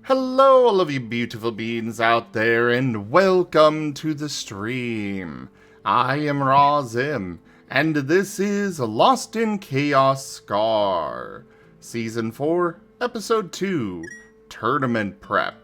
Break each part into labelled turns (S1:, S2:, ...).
S1: Hello, all of you beautiful beings out there, and welcome to the stream. I am Razim, and this is Lost in Chaos Scar, Season 4, Episode 2, Tournament Prep.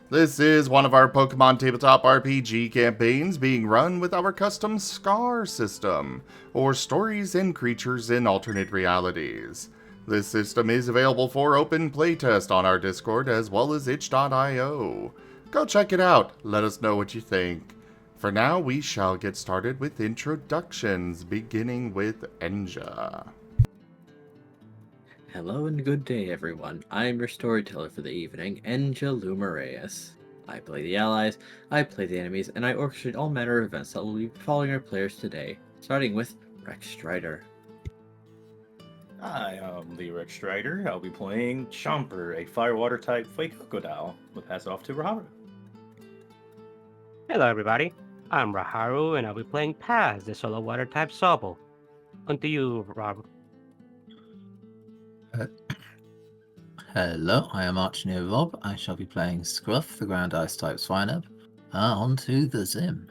S1: This is one of our Pokemon tabletop RPG campaigns being run with our custom Scar system, or Stories and Creatures in Alternate Realities. This system is available for open playtest on our Discord as well as itch.io. Go check it out, let us know what you think. For now, we shall get started with introductions, beginning with Enja.
S2: Hello and good day, everyone. I'm your storyteller for the evening, Enja Lumareus. I play the allies, I play the enemies, and I orchestrate all manner of events that will be following our players today, starting with Rex Strider.
S3: Hi, I'm the Rex Strider. I'll be playing Chomper, a Firewater type Fake Crocodile. We'll pass it off to Raharu.
S4: Hello everybody, I'm Raharu and I'll be playing Paz, the solo water type Sobble. On to you, Rob.
S5: Hello, I am Archneer Rob. I shall be playing Scruff, the ground ice type Swinub. On to the Zim.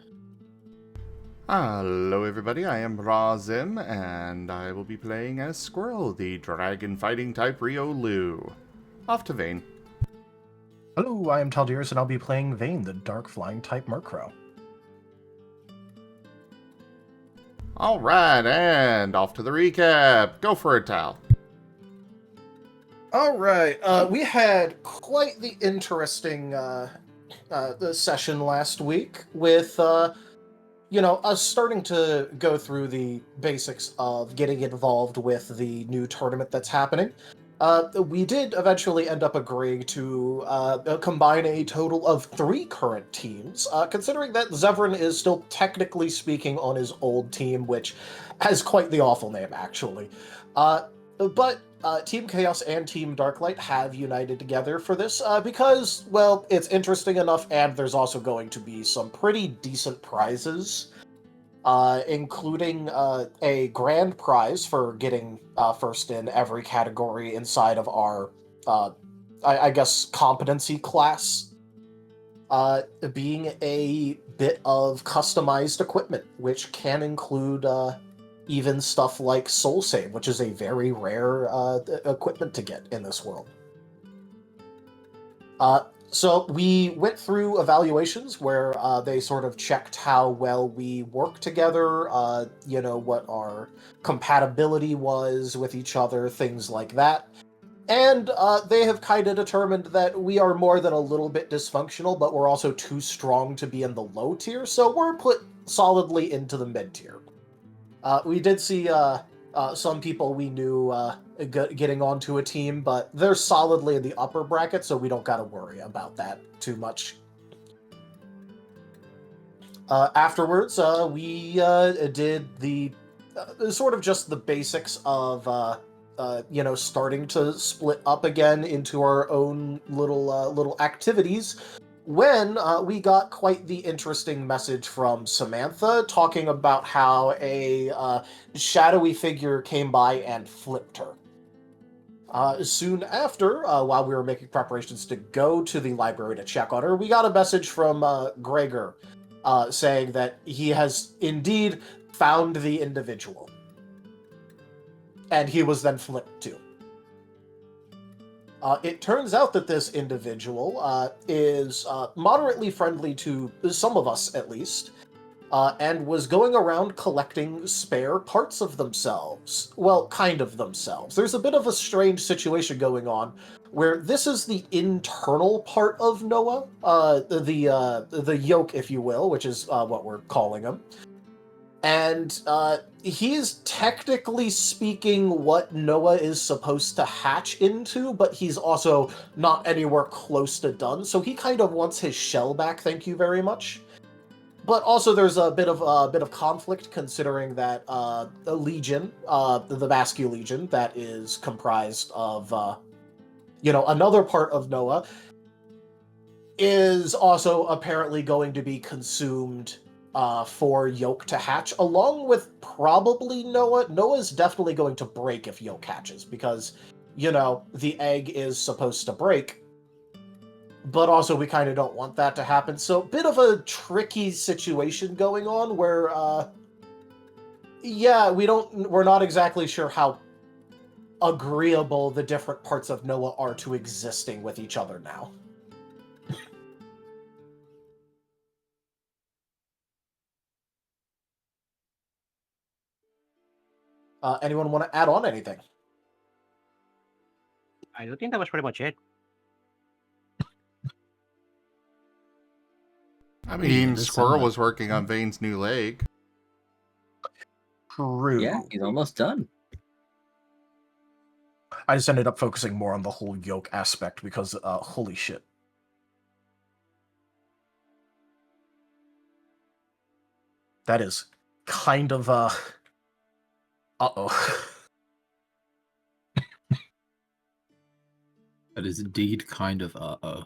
S1: Hello everybody, I am Razim, and I will be playing as Squirrel, the dragon fighting type Riolu. Off to Vane.
S6: Hello, I am Taldiris, and I'll be playing Vane, the dark flying type Murkrow.
S1: Alright, and off to the recap. Go for it, Tal.
S6: All right, we had quite the interesting session last week with, us starting to go through the basics of getting involved with the new tournament that's happening. We did eventually end up agreeing to combine a total of 3 current teams, considering that Zevran is still technically speaking on his old team, which has quite the awful name, actually. But Team Chaos and Team Darklight have united together for this because, well, it's interesting enough, and there's also going to be some pretty decent prizes, including a grand prize for getting first in every category inside of our, I guess, competency class, being a bit of customized equipment, which can include even stuff like Soul Save, which is a very rare equipment to get in this world. So we went through evaluations where they sort of checked how well we work together, what our compatibility was with each other, things like that. And they have kind of determined that we are more than a little bit dysfunctional, but we're also too strong to be in the low tier, so we're put solidly into the mid tier. We did see some people we knew getting onto a team, but they're solidly in the upper bracket, so we don't got to worry about that too much. Afterwards, we did the sort of just the basics of starting to split up again into our own little activities, when we got quite the interesting message from Samantha talking about how a shadowy figure came by and flipped her. Soon after, while we were making preparations to go to the library to check on her, we got a message from Gregor saying that he has indeed found the individual. And he was then flipped too. It turns out that this individual is moderately friendly to some of us, at least, and was going around collecting spare parts of themselves. Well, kind of themselves. There's a bit of a strange situation going on, where this is the internal part of Noah, the Yolk, if you will, which is what we're calling him. And he is technically speaking what Noah is supposed to hatch into, but he's also not anywhere close to done, so he kind of wants his shell back, thank you very much. But also there's a bit of conflict, considering that the Legion, the Vascu Legion, that is comprised of, another part of Noah, is also apparently going to be consumed for Yolk to hatch, along with probably Noah. Noah's definitely going to break if Yolk hatches, because, the egg is supposed to break. but also we kind of don't want that to happen. So, bit of a tricky situation going on where, yeah, we're not exactly sure how agreeable the different parts of Noah are to existing with each other now. Anyone want to add on anything?
S4: I do think that was pretty much it.
S1: I
S5: Yeah,
S1: mean,
S5: this
S1: Squirrel
S5: summer.
S1: was working on Vane's new leg.
S6: True.
S2: Yeah, he's almost done.
S6: I just ended up focusing more on the whole Yolk aspect because, holy shit. That is kind of, uh-oh.
S5: That is indeed kind of uh-oh.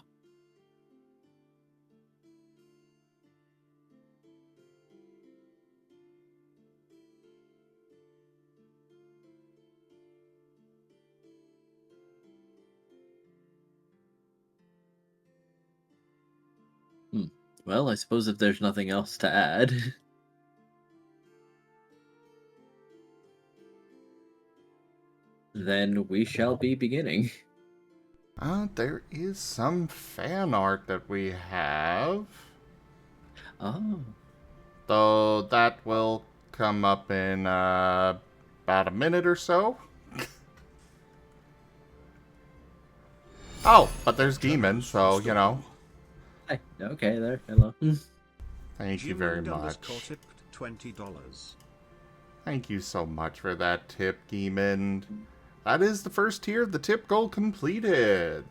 S2: Well, I suppose if there's nothing else to add. Then we shall be beginning.
S1: There is some fan art that we have.
S2: Oh.
S1: Though that will come up in about a minute or so. Oh, but there's Gimund, so, you know.
S2: Hi. Okay, there. Hello.
S1: Thank you very much.
S7: $20.
S1: Thank you so much for that tip, Gimund. That is the first tier of the tip goal completed.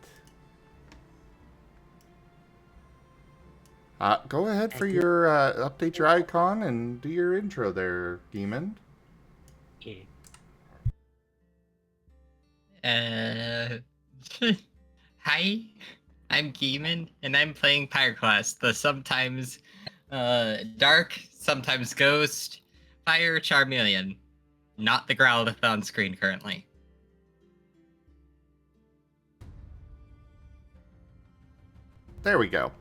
S1: Go ahead for your, update your icon and do your intro there, Gimund.
S4: Yeah.
S8: Hi, I'm Gimund, and I'm playing Pyroclast, the sometimes dark, sometimes ghost, fire Charmeleon. Not the Growlithe on screen currently.
S1: There we go.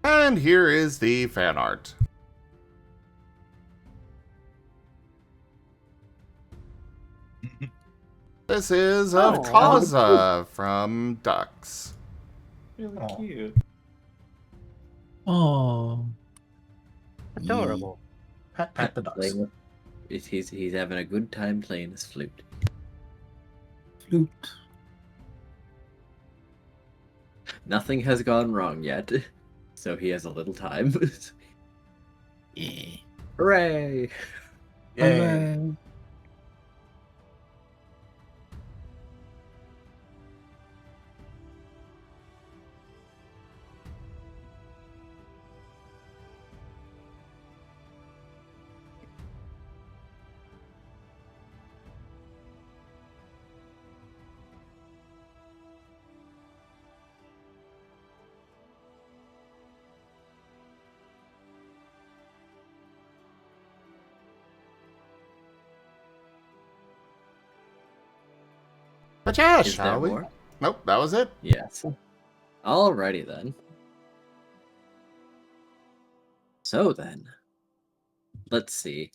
S1: And here is the fan art. This is of
S6: Oh.
S1: Kaza from Ducks.
S3: Really
S6: Aw.
S3: cute.
S5: Oh.
S4: Adorable.
S6: Pat the ducks.
S2: Playing with, he's having a good time playing his flute.
S5: Flute.
S2: Nothing has gone wrong yet, so he has a little time.
S5: Yeah.
S2: Hooray!
S6: Yay.
S5: Hooray.
S1: But yeah,
S2: Is there
S1: shall we?
S2: more?
S1: Nope, that was it.
S2: Yes. Alrighty then. So then, let's see.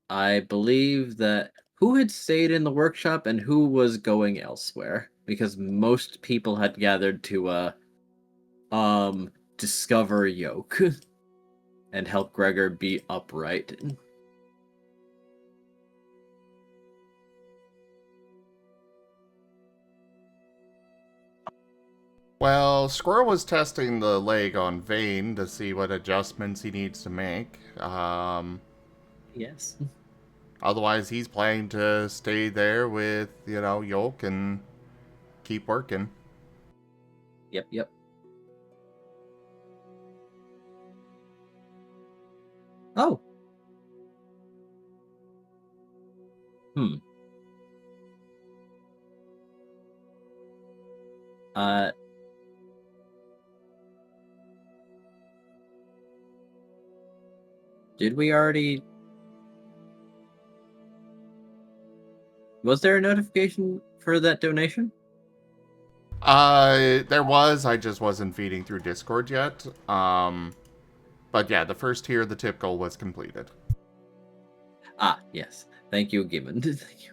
S2: I believe that who had stayed in the workshop and who was going elsewhere, because most people had gathered to discover Yolk and help Gregor be upright.
S1: Well, Squirrel was testing the leg on Vane to see what adjustments he needs to make.
S2: Yes.
S1: Otherwise, he's planning to stay there with, you know, Yolk and keep working.
S2: Yep. Oh. Hmm. Did we already... Was there a notification for that donation?
S1: There was. I just wasn't feeding through Discord yet. But yeah, the first tier, the tip goal, was completed.
S2: Ah, yes. Thank you, Gimund. Thank you.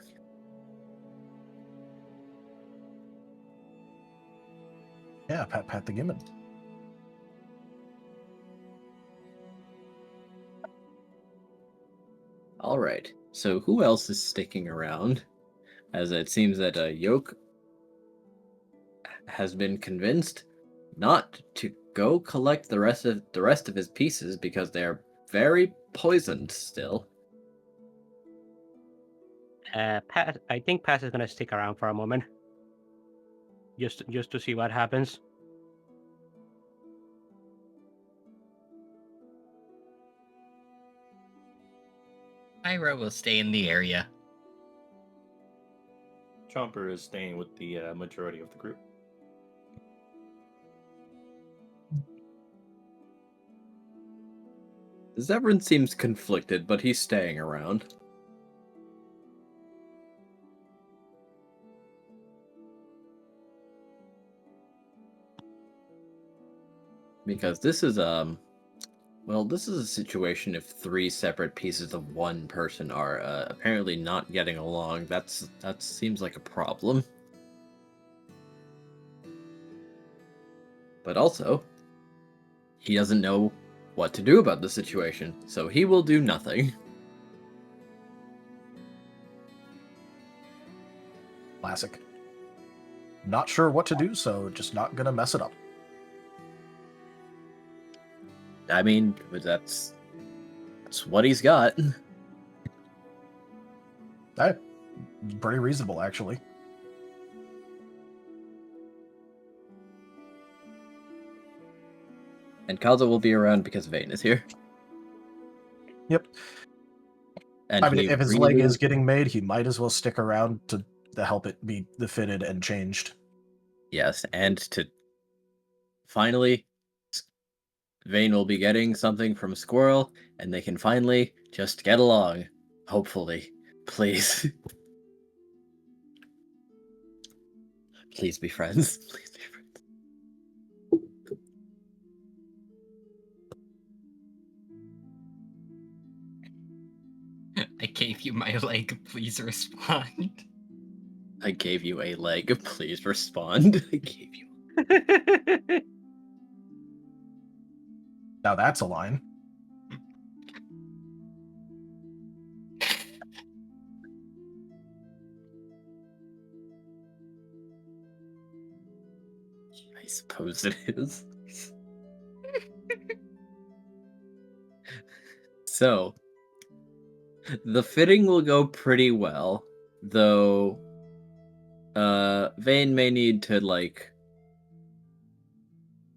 S6: Yeah, pat the Gimund.
S2: All right. So who else is sticking around? As it seems that Yolk has been convinced not to go collect the rest of his pieces because they're very poisoned still.
S4: Pat, I think Pat is gonna stick around for a moment, just to see what happens.
S8: Pyro will stay in the area.
S3: Chomper is staying with the majority of the group.
S2: Zevran seems conflicted, but he's staying around. Because this is well, this is a situation if 3 separate pieces of one person are apparently not getting along. That seems like a problem. But also, he doesn't know what to do about the situation, so he will do nothing.
S6: Classic. Not sure what to do, so just not gonna mess it up.
S2: I mean, that's what he's got.
S6: Hey, pretty reasonable, actually.
S2: And Kaza will be around because Vayne is here.
S6: Yep.
S2: And
S6: I mean,
S2: he
S6: if his
S2: really-
S6: leg is getting made, he might as well stick around to help it be fitted and changed.
S2: Yes, and to finally, Vayne will be getting something from Squirrel, and they can finally just get along. Hopefully. Please. Please be friends. Please be friends.
S8: I gave you my leg. Please respond.
S2: I gave you a leg. Please respond. I gave you.
S6: Now that's a line.
S2: I suppose it is. So, the fitting will go pretty well, though Vayne may need to, like,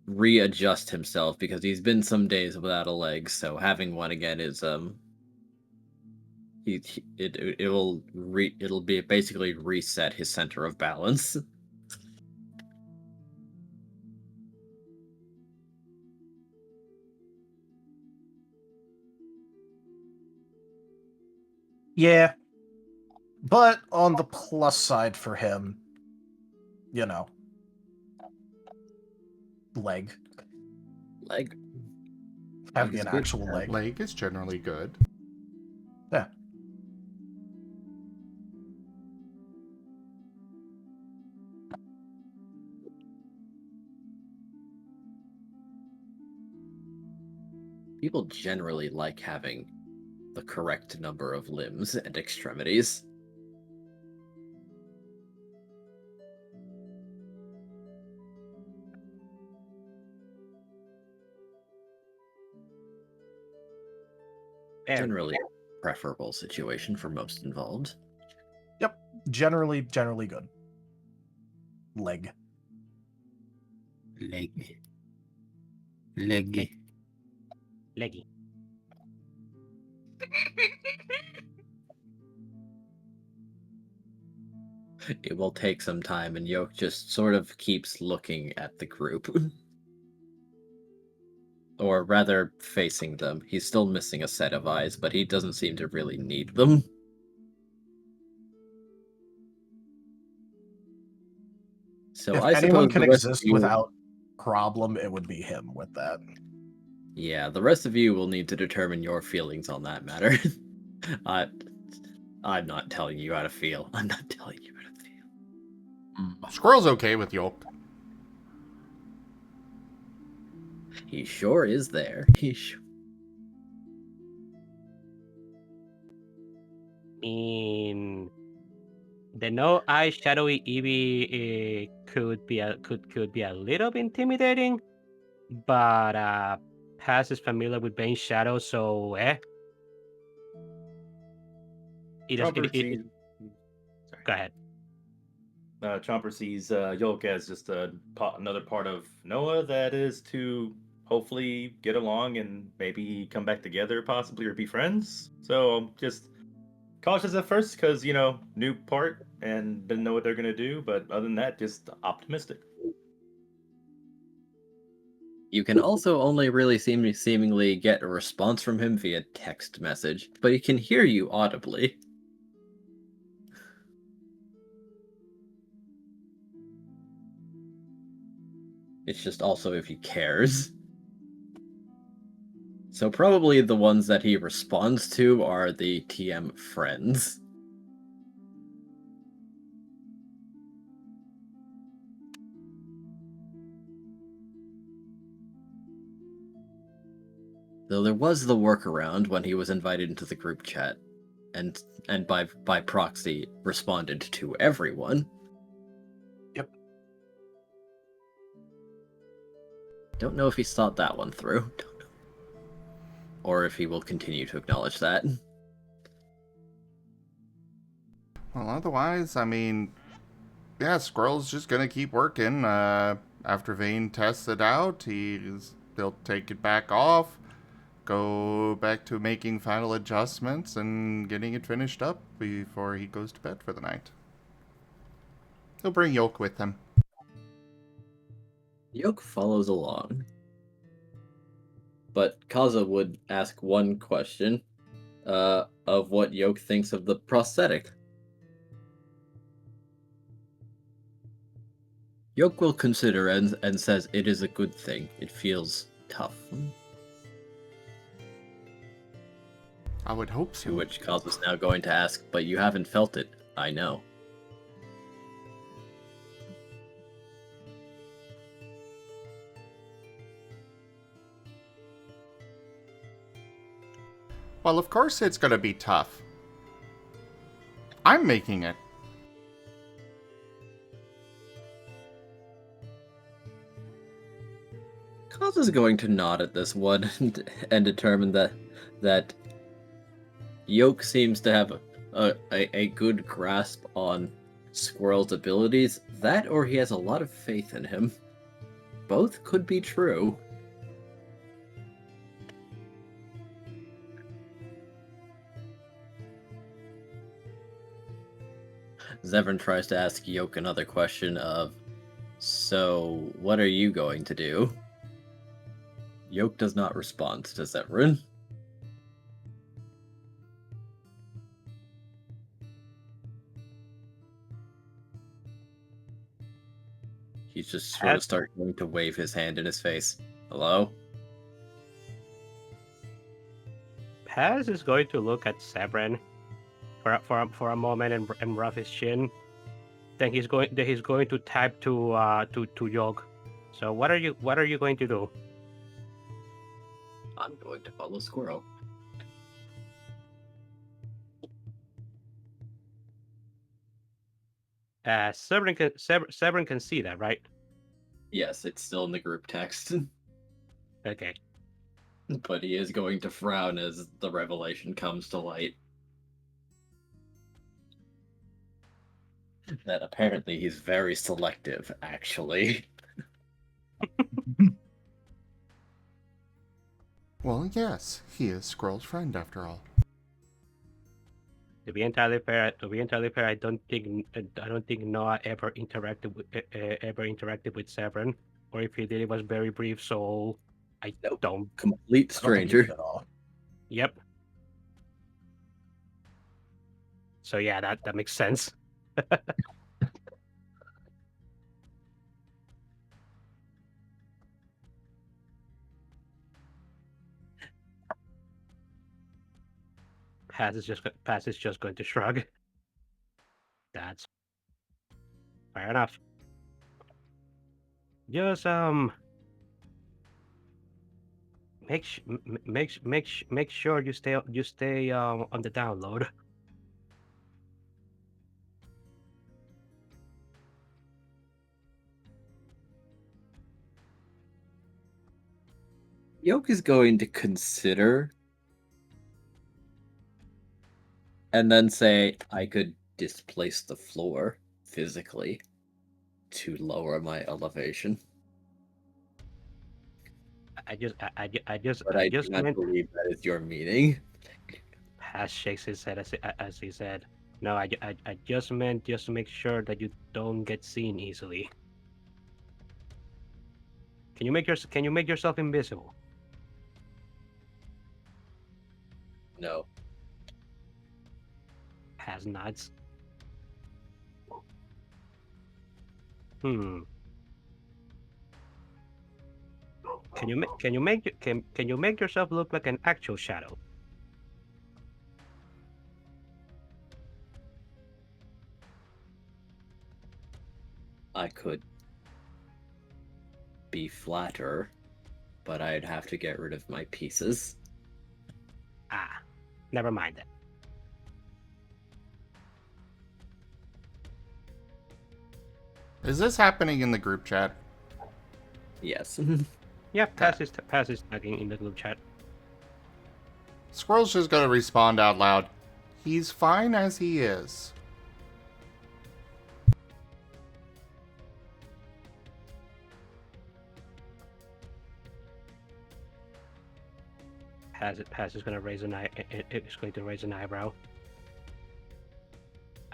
S2: readjust himself because he's been some days without a leg, so having one again is it'll be basically reset his center of balance.
S6: Yeah. But on the plus side for him, you know, leg.
S2: Leg.
S6: Having
S2: is
S6: an
S2: good.
S6: actual leg.
S1: Leg is generally good.
S6: Yeah.
S2: People generally like having the correct number of limbs and extremities. Generally a preferable situation for most involved.
S6: Yep. Generally good. Leg.
S5: Leg. Leggy.
S4: Leggy.
S2: It will take some time, and Yolk just sort of keeps looking at the group. Or rather, facing them. He's still missing a set of eyes, but he doesn't seem to really need them. So
S6: If
S2: I
S6: anyone
S2: suppose
S6: can
S2: the rest of
S6: exist
S2: you,
S6: without problem, it would be him with that.
S2: yeah, the rest of you will need to determine your feelings on that matter. I, I'm not telling you how to feel. I'm not telling you how to feel.
S1: Squirrel's okay with Yolk.
S2: He sure is there.
S4: mean, the no eye shadowy Eevee could be a little bit intimidating, but Paz is familiar with Bane Shadow, so
S3: Chomper
S4: it
S3: sees. Sorry.
S4: go ahead.
S3: Chomper sees Yolk as just another part of Noah that is to hopefully get along and maybe come back together, possibly, or be friends. So I'm just cautious at first because, new part and didn't know what they're going to do. But other than that, just optimistic.
S2: You can also only really seemingly get a response from him via text message, but he can hear you audibly. It's just also if he cares. So probably the ones that he responds to are the TM friends. Though there was the workaround when he was invited into the group chat, and by proxy responded to everyone.
S6: Yep.
S2: Don't know if he's thought that one through. Don't know. Or if he will continue to acknowledge that.
S1: Well, otherwise, I mean, yeah, Squirrel's just gonna keep working. After Vane tests it out, he'll take it back off, go back to making final adjustments and getting it finished up before he goes to bed for the night. He'll bring Yolk with him.
S2: Yolk follows along. But Kaza would ask one question of what Yolk thinks of the prosthetic. Yolk will consider and says it is a good thing. It feels tough.
S1: I would hope so.
S2: To which Kaza's now going to ask, but you haven't felt it. I know.
S1: Well, of course it's gonna be tough. I'm making it.
S2: Kaza's going to nod at this one and determine that Yolk seems to have a good grasp on Squirrel's abilities. That or he has a lot of faith in him. Both could be true. Zevran tries to ask Yolk another question of, so what are you going to do? Yolk does not respond to Zevran. He's just sort of starting to wave his hand in his face. Hello?
S4: Paz is going to look at Zevran for a moment and rub his chin. Then he's going to type to Yolk. So what are you going to do?
S2: I'm going to follow Squirrel.
S4: Zevran can see that, right?
S2: Yes, it's still in the group text.
S4: Okay.
S2: But he is going to frown as the revelation comes to light. That apparently he's very selective, actually.
S1: Well, yes, he is Squirrel's friend after all.
S4: To be entirely fair, I don't think Noah ever interacted with Zevran, or if he did, it was very brief. So I
S2: Nope.
S4: don't.
S2: Complete
S6: I don't think he did
S2: stranger.
S6: at all.
S4: Yep. So yeah, that makes sense. Paz is just going to shrug. That's fair enough. Just make sure you stay on the download.
S2: Yolk is going to consider and then say, I could displace the floor physically to lower my elevation.
S4: I just
S2: But I do
S4: just
S2: not
S4: meant.
S2: believe that is your meaning.
S4: Paz shakes his head as he said, "No, I just meant just to make sure that you don't get seen easily. Can you make yourself invisible?"
S2: No.
S4: Paz nods. Hmm. Can you make yourself look like an actual shadow?
S2: I could be flatter, but I'd have to get rid of my pieces.
S4: Ah, never mind that.
S1: Is this happening in the group chat?
S2: Yes.
S4: Yeah, Paz is talking in the group chat.
S1: Squirrel's just gonna respond out loud. He's fine as he is.
S4: Paz is going to raise an eyebrow.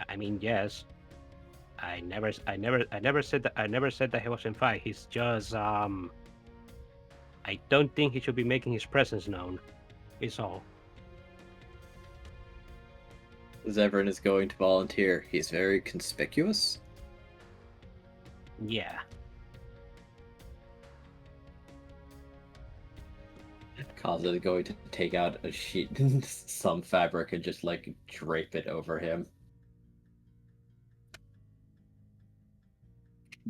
S4: I mean, yes. I never said that he wasn't fine. He's just I don't think he should be making his presence known. Is all.
S2: Zevran is going to volunteer. He's very conspicuous.
S4: Yeah.
S2: Kaza is going to take out a sheet, some fabric, and just like drape it over him.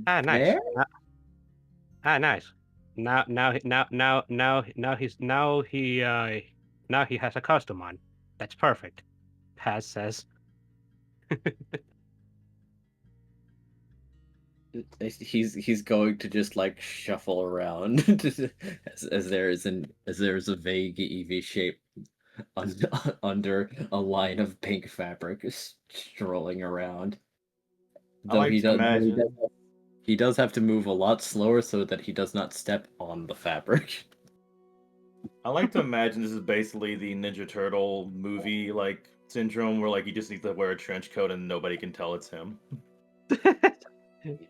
S4: Ah, nice.
S2: There?
S4: Nice. Now he has a costume on. That's perfect. Paz says.
S2: He's going to just like shuffle around as there's a vague EV shape under a line of pink fabric strolling around.
S3: I like to imagine.
S2: He does have to move a lot slower so that he does not step on the fabric.
S3: I like to imagine this is basically the Ninja Turtle movie like syndrome, where like he just needs to wear a trench coat and nobody can tell it's him.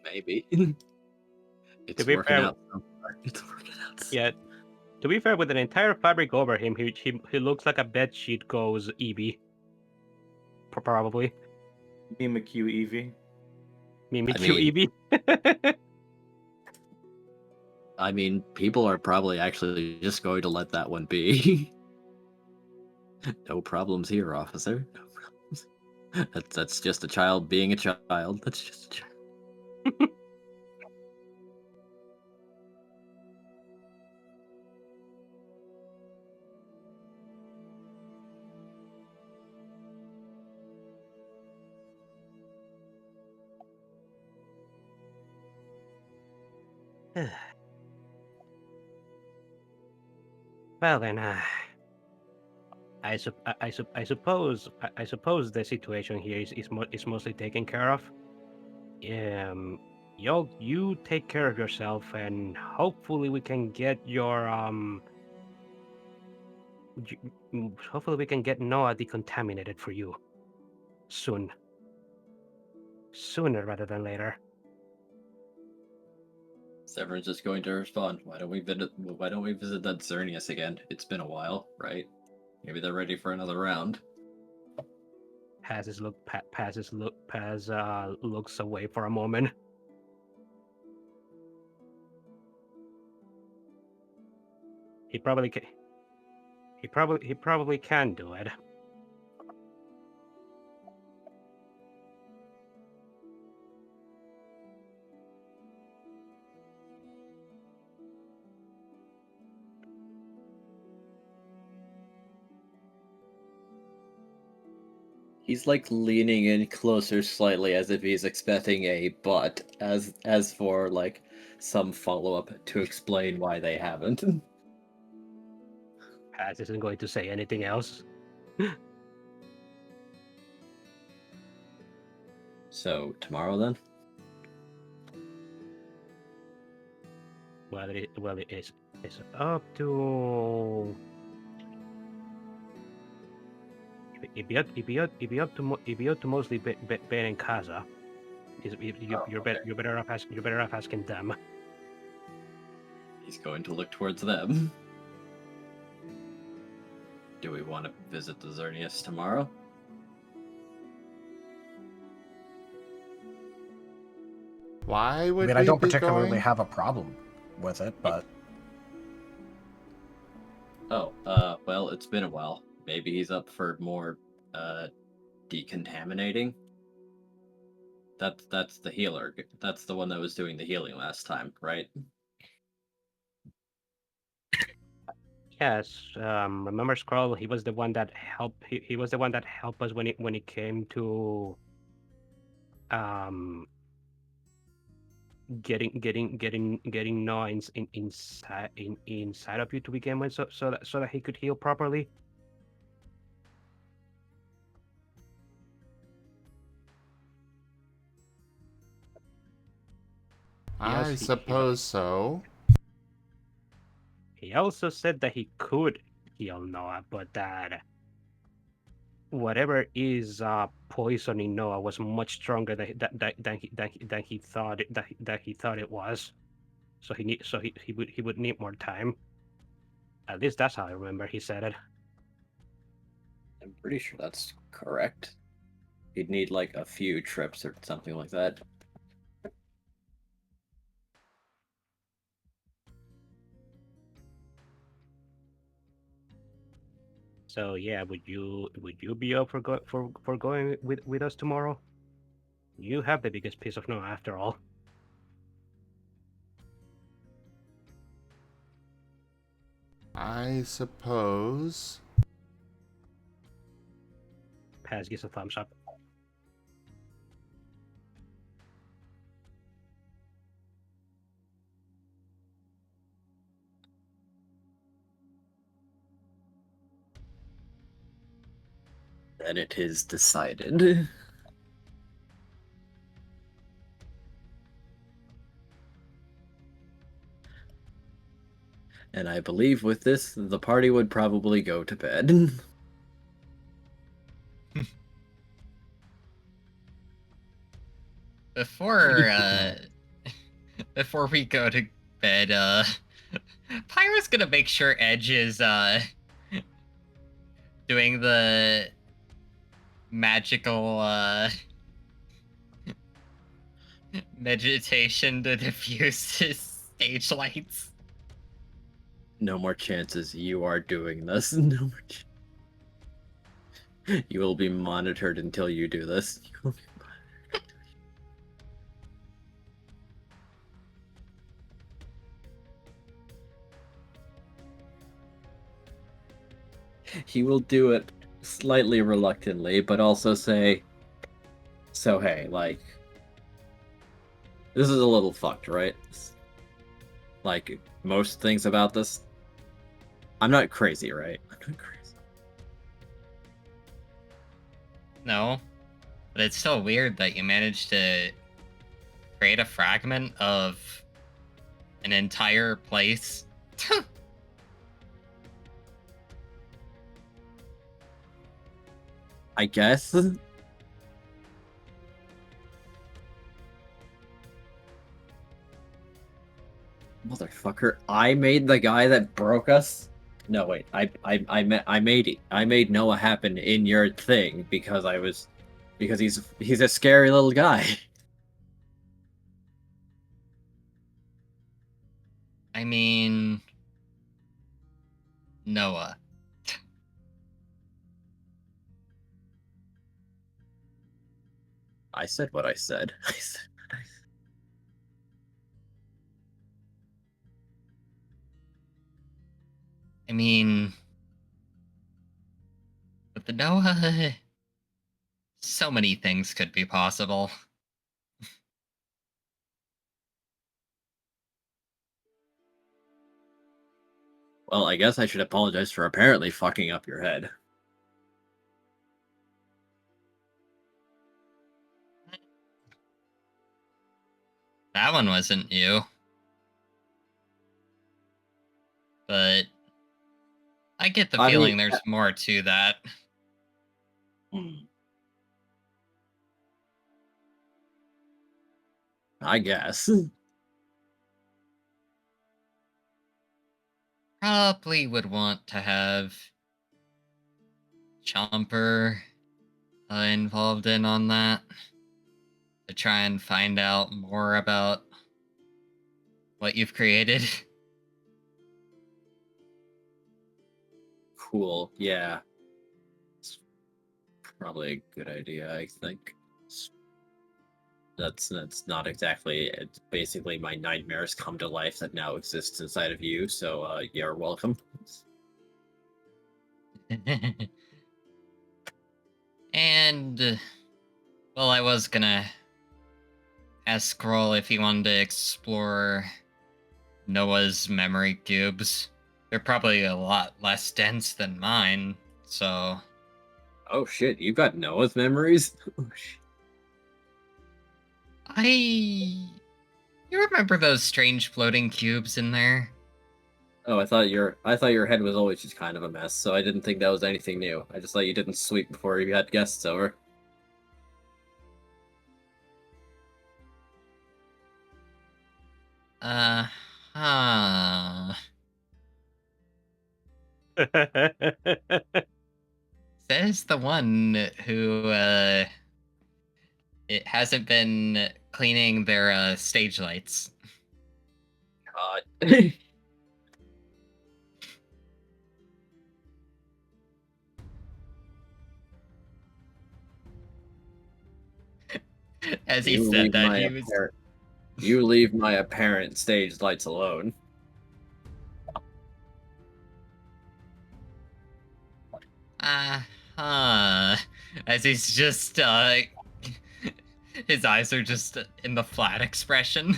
S2: Maybe. It's
S4: be
S2: working
S4: fair-
S2: out. So far. It's working out.
S4: Yeah. To be fair, with an entire fabric over him, he looks like a bed sheet goes Eevee. Probably.
S3: Me McHugh Eevee.
S4: Eevee.
S2: I mean, people are probably actually just going to let that one be. No problems here, officer. No problems. That's just a child being a child. That's just a child.
S4: Well then, I suppose the situation here is mostly taken care of. Yolk, you take care of yourself, and hopefully we can get your hopefully we can get Noah decontaminated for you soon. Sooner rather than later.
S2: Severin's just going to respond. Why don't we visit that Xerneas again? It's been a while, right? Maybe they're ready for another round.
S4: Paz looks away for a moment. He probably can do it.
S2: He's like leaning in closer slightly as if he's expecting a but as for like some follow-up to explain why they haven't.
S4: Paz isn't going to say anything else.
S2: So tomorrow then?
S4: Well, it is. It's up to. It'd be up to mostly Ben and Kaza. You're better off asking them.
S2: He's going to look towards them. Do we want to visit the Xerneas tomorrow?
S1: Why would
S6: I mean,
S1: we
S6: I don't
S1: be
S6: particularly
S1: going?
S6: have a problem with it, but
S2: Oh, well, it's been a while. Maybe he's up for more, decontaminating? That's the healer. That's the one that was doing the healing last time, right?
S4: Yes. Remember Scroll? He was the one that helped. He was the one that helped us when it came to getting Noah inside of you to begin with, so that he could heal properly.
S1: I suppose so.
S4: He also said that he could heal Noah, but that whatever is poisoning Noah was much stronger than he thought it was. So he would need more time. At least that's how I remember he said it.
S2: I'm pretty sure that's correct. He'd need like a few trips or something like that.
S4: So yeah, would you be up for going with us tomorrow? You have the biggest piece of Noah after all.
S1: I suppose.
S4: Paz gives a thumbs up.
S2: Then it is decided. And I believe with this, the party would probably go to bed.
S8: Before before we go to bed, Pyro's gonna make sure Edge is doing the magical meditation to diffuse his stage lights.
S2: No more chances you are doing this. No more You will be monitored until you do this. You will be monitored. He will do it slightly reluctantly, but also say, so hey, like, this is a little fucked, right? Like, most things about this, I'm not crazy, right? I'm not crazy.
S8: No, but it's still weird that you managed to create a fragment of an entire place.
S2: I guess. Motherfucker, I made the guy that broke us? No, wait, I made Noah happen in your thing because he's a scary little guy.
S8: I mean, Noah.
S2: I said what I said. I said what I said.
S8: I mean, but the Noah. So many things could be possible.
S2: Well, I guess I should apologize for apparently fucking up your head.
S8: That one wasn't you. But I get the
S2: I
S8: feeling
S2: mean,
S8: there's more to that.
S2: I guess.
S8: Probably would want to have Chomper involved in on that to try and find out more about what you've created.
S2: Cool. Yeah. It's probably a good idea, I think. That's not exactly. It's basically my nightmares come to life that now exists inside of you. So you're welcome.
S8: And well, I was gonna ask Scroll if he wanted to explore Noah's memory cubes. They're probably a lot less dense than mine, so
S2: Oh shit! You got Noah's memories. Oh, shit.
S8: You remember those strange floating cubes in there?
S2: Oh, I thought your head was always just kind of a mess. So I didn't think that was anything new. I just thought you didn't sweep before you had guests over.
S8: Huh. Says the one who it hasn't been cleaning their stage lights.
S2: God.
S8: As he
S2: You
S8: said
S2: leave
S8: that,
S2: my
S8: he was
S2: apparent. You leave my apparent stage lights alone.
S8: uh-huh. As he's just his eyes are just in the flat expression.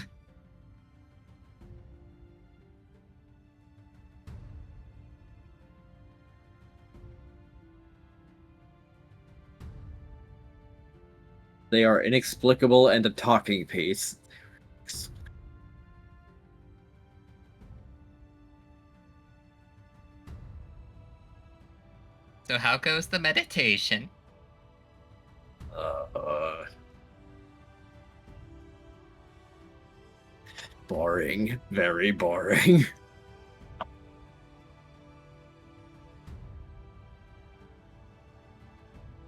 S2: They are inexplicable and a talking piece.
S8: So how goes the meditation?
S2: Boring. Very boring.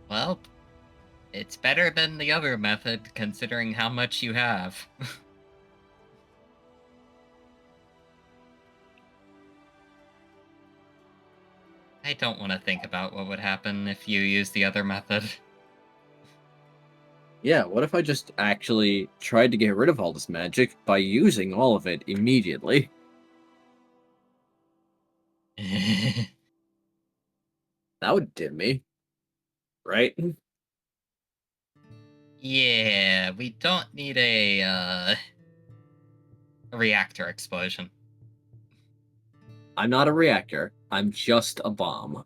S8: Well, it's better than the other method, considering how much you have. I don't want to think about what would happen if you use the other method.
S2: Yeah, what if I just actually tried to get rid of all this magic by using all of it immediately? That would dim me. Right?
S8: Yeah, we don't need a reactor explosion.
S2: I'm not a reactor. I'm just a bomb.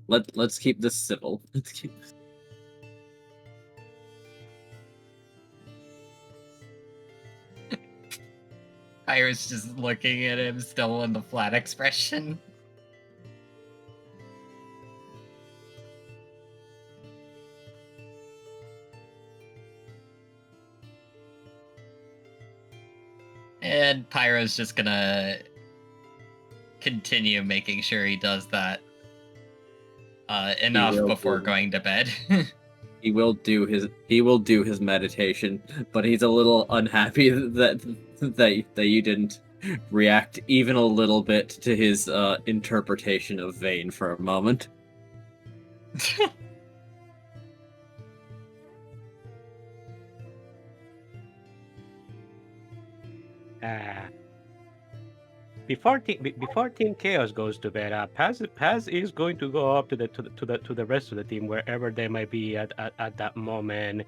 S2: Let's keep this civil. Let's keep this.
S8: Iris just looking at him, still in the flat expression. And Pyro's just gonna continue making sure he does that enough before going to bed.
S2: He will do his meditation, but he's a little unhappy that you didn't react even a little bit to his interpretation of Vane for a moment.
S4: before Team Chaos goes to bed, Paz is going to go up to the rest of the team wherever they might be at that moment,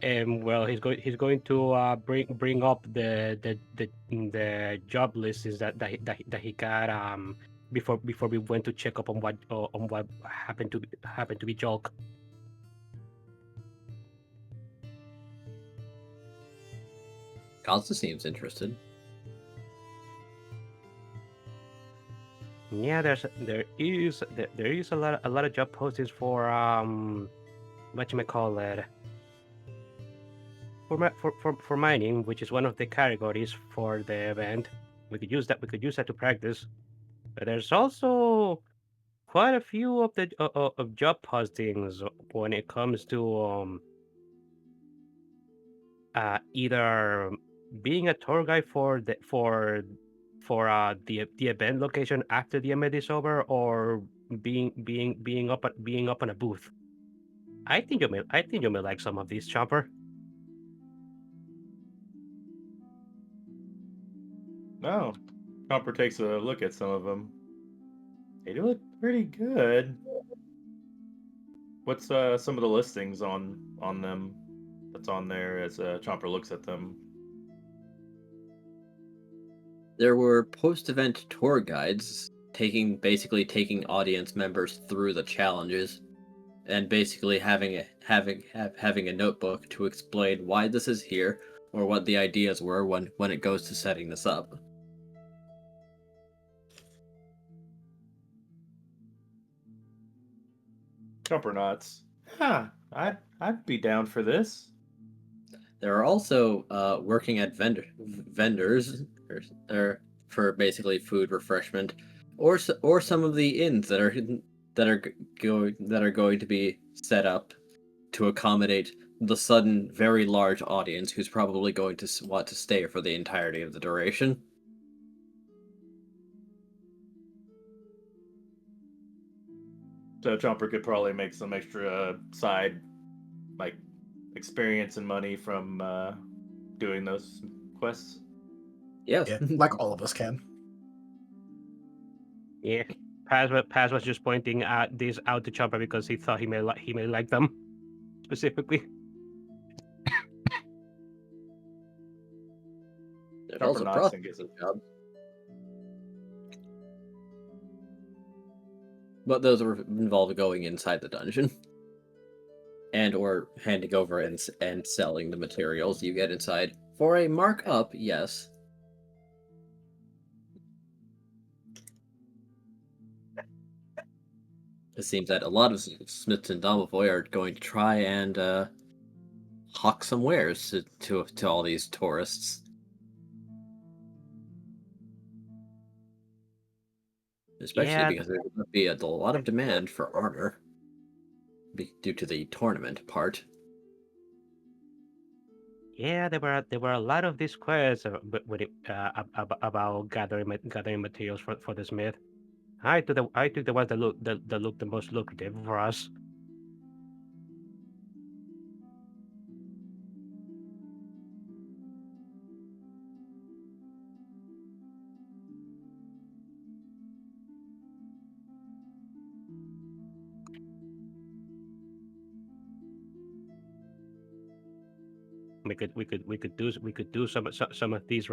S4: and well, he's going to bring up the job lists that he got before we went to check up on what happened to be Yolk.
S2: Constance seems interested.
S4: Yeah, there is a lot of job postings for what you may call it, for mining, which is one of the categories for the event. We could use that to practice. But there's also quite a few of the of job postings when it comes to either being a tour guide for the event location after the event is over, or being up on a booth. I think you may like some of these, Chopper.
S3: No. Chomper takes a look at some of them. They do look pretty good. What's some of the listings on them that's on there as Chomper looks at them?
S2: There were post-event tour guides basically taking audience members through the challenges, and basically having a notebook to explain why this is here or what the ideas were when it goes to setting this up.
S3: Chomper nods. Yeah, I'd be down for this.
S2: There are also working at vendors for basically food refreshment, or some of the inns that are going to be set up to accommodate the sudden very large audience who's probably going to want to stay for the entirety of the duration.
S3: So Chomper could probably make some extra side, like, experience and money from doing those quests.
S2: Yes.
S6: Yeah, like all of us can.
S4: Yeah, Paz was just pointing this out to Chopper because he thought he may like them specifically.
S2: There's
S3: Chomper
S2: also
S3: nods and gets
S2: processing
S3: it.
S2: jobs. But those involve going inside the dungeon and or handing over and selling the materials you get inside for a markup. Yes. It seems that a lot of Smiths and Domovoy are going to try and hawk some wares to all these tourists. Especially
S4: Yeah,
S2: because there's going to be a lot of demand for armor due to the tournament part.
S4: yeah, there were a lot of these quests about gathering materials for the smith. I took the ones that look the most lucrative for us. We could do some of these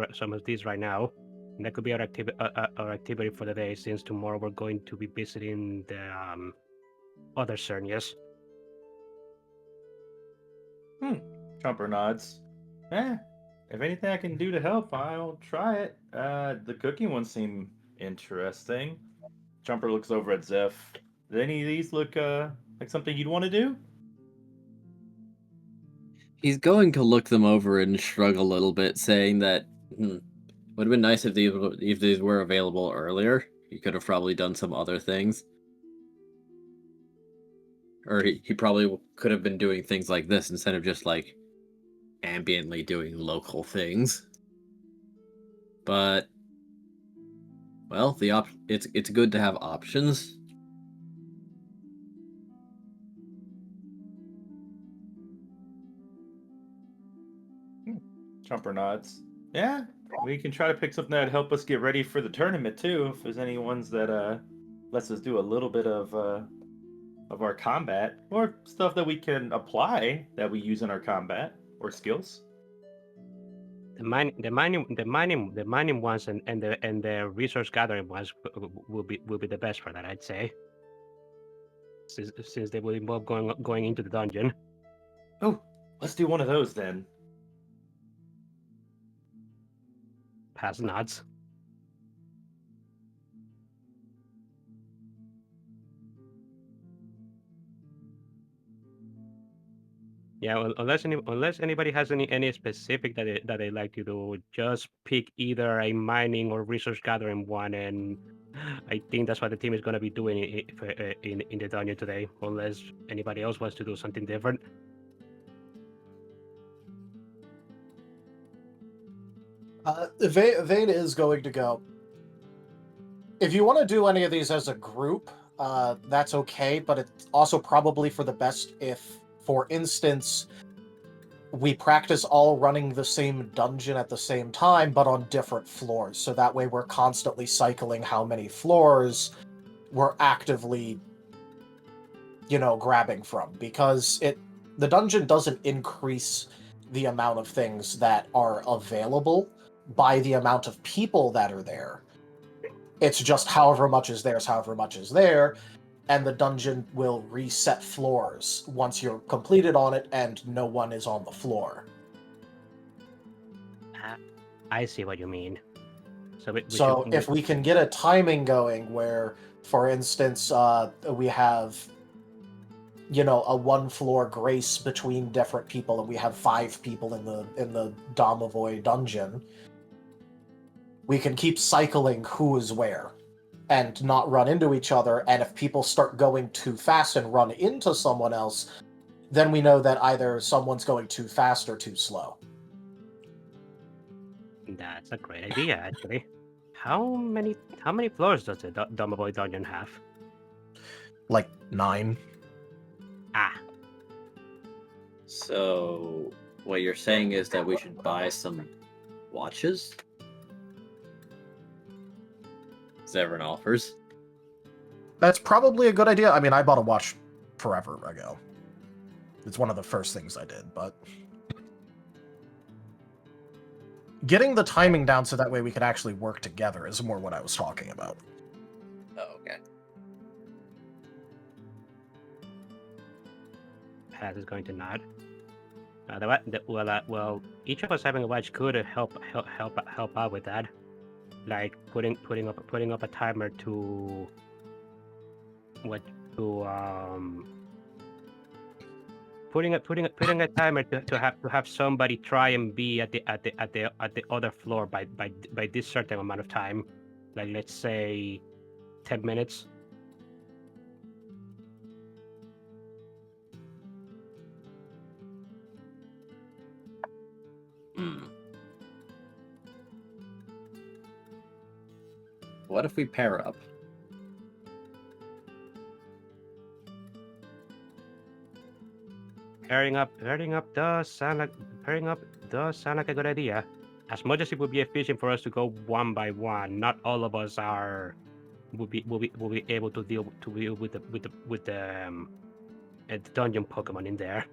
S4: right now. And that could be our activity for the day, since tomorrow we're going to be visiting the other CERN. Yes.
S3: Chomper nods. If anything I can do to help, I'll try it. The cooking ones seem interesting. Chomper looks over at Zeph. Do any of these look like something you'd want to do?
S2: He's going to look them over and shrug a little bit, saying that would have been nice if these were available earlier. He could have probably done some other things. Or he probably could have been doing things like this instead of just like ambiently doing local things. But well, it's good to have options.
S3: Chomper nods. Yeah, we can try to pick something that'd help us get ready for the tournament too. If there's any ones that lets us do a little bit of our combat, or stuff that we can apply that we use in our combat or skills.
S4: The mining ones and the resource gathering ones will be the best for that, I'd say. Since they will involve going into the dungeon.
S3: Oh, let's do one of those then.
S4: Pass nods. Yeah, unless anybody has any specific that they like to do, just pick either a mining or resource gathering one, and I think that's what the team is going to be doing in the dungeon today. Unless anybody else wants to do something different.
S6: Vane is going to go. If you want to do any of these as a group, that's okay, but it's also probably for the best if, for instance, we practice all running the same dungeon at the same time, but on different floors. So that way we're constantly cycling how many floors we're actively, grabbing from. Because the dungeon doesn't increase the amount of things that are available by the amount of people that are there. It's just however much is there is however much is there, and the dungeon will reset floors once you're completed on it and no one is on the floor.
S4: I see what you mean.
S6: So if we can get a timing going where, for instance, we have, a one-floor grace between different people, and we have 5 people in the Domovoy dungeon, we can keep cycling who is where and not run into each other. And if people start going too fast and run into someone else, then we know that either someone's going too fast or too slow.
S4: That's a great idea, actually. How many floors does the Domovoy dungeon have?
S6: Like 9.
S4: Ah,
S2: So, what you're saying is that we should buy some watches? Everyone offers.
S6: That's probably a good idea. I mean, I bought a watch forever ago. It's one of the first things I did, but getting the timing down so that way we could actually work together is more what I was talking about.
S2: Oh, okay.
S4: Pat is going to nod. Well, each of us having a watch could help out with that. Like putting up a timer to putting a timer to have somebody try and be at the other floor by this certain amount of time, like let's say 10 minutes.
S2: What if we pair up?
S4: Pairing up does sound like a good idea. As much as it would be efficient for us to go one by one, not all of us will be able to deal with the dungeon Pokemon in there.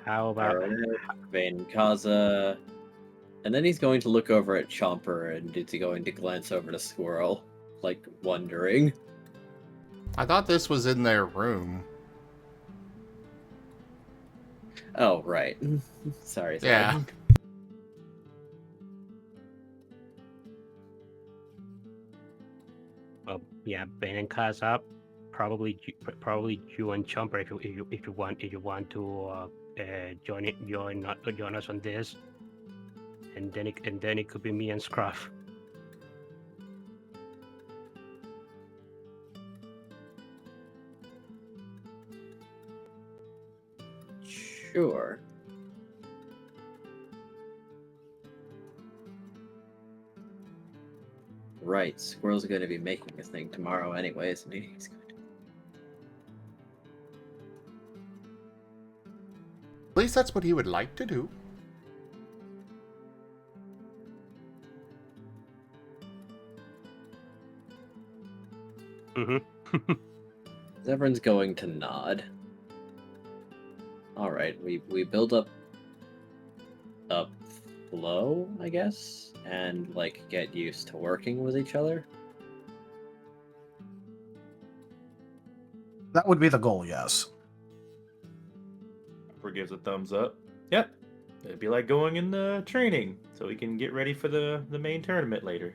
S4: How about
S2: Venkaza? And then he's going to look over at Chomper and is going to glance over to Squirrel, like wondering.
S1: I thought this was in their room.
S2: Oh, right. Sorry.
S1: Yeah.
S4: Well, yeah, Ben and Kaz up. Probably you and Chomper if you want to join us on this, and then it could be me and Scruff.
S2: Sure. Right, Squirrel's going to be making a thing tomorrow anyway, isn't he?
S1: At least that's what he would like to do.
S4: Mm-hmm.
S2: Everyone's going to nod. Alright, we build up flow, I guess, and like get used to working with each other.
S6: That would be the goal, yes.
S3: Upper gives a thumbs up. Yep. It'd be like going in the training, so we can get ready for the main tournament later.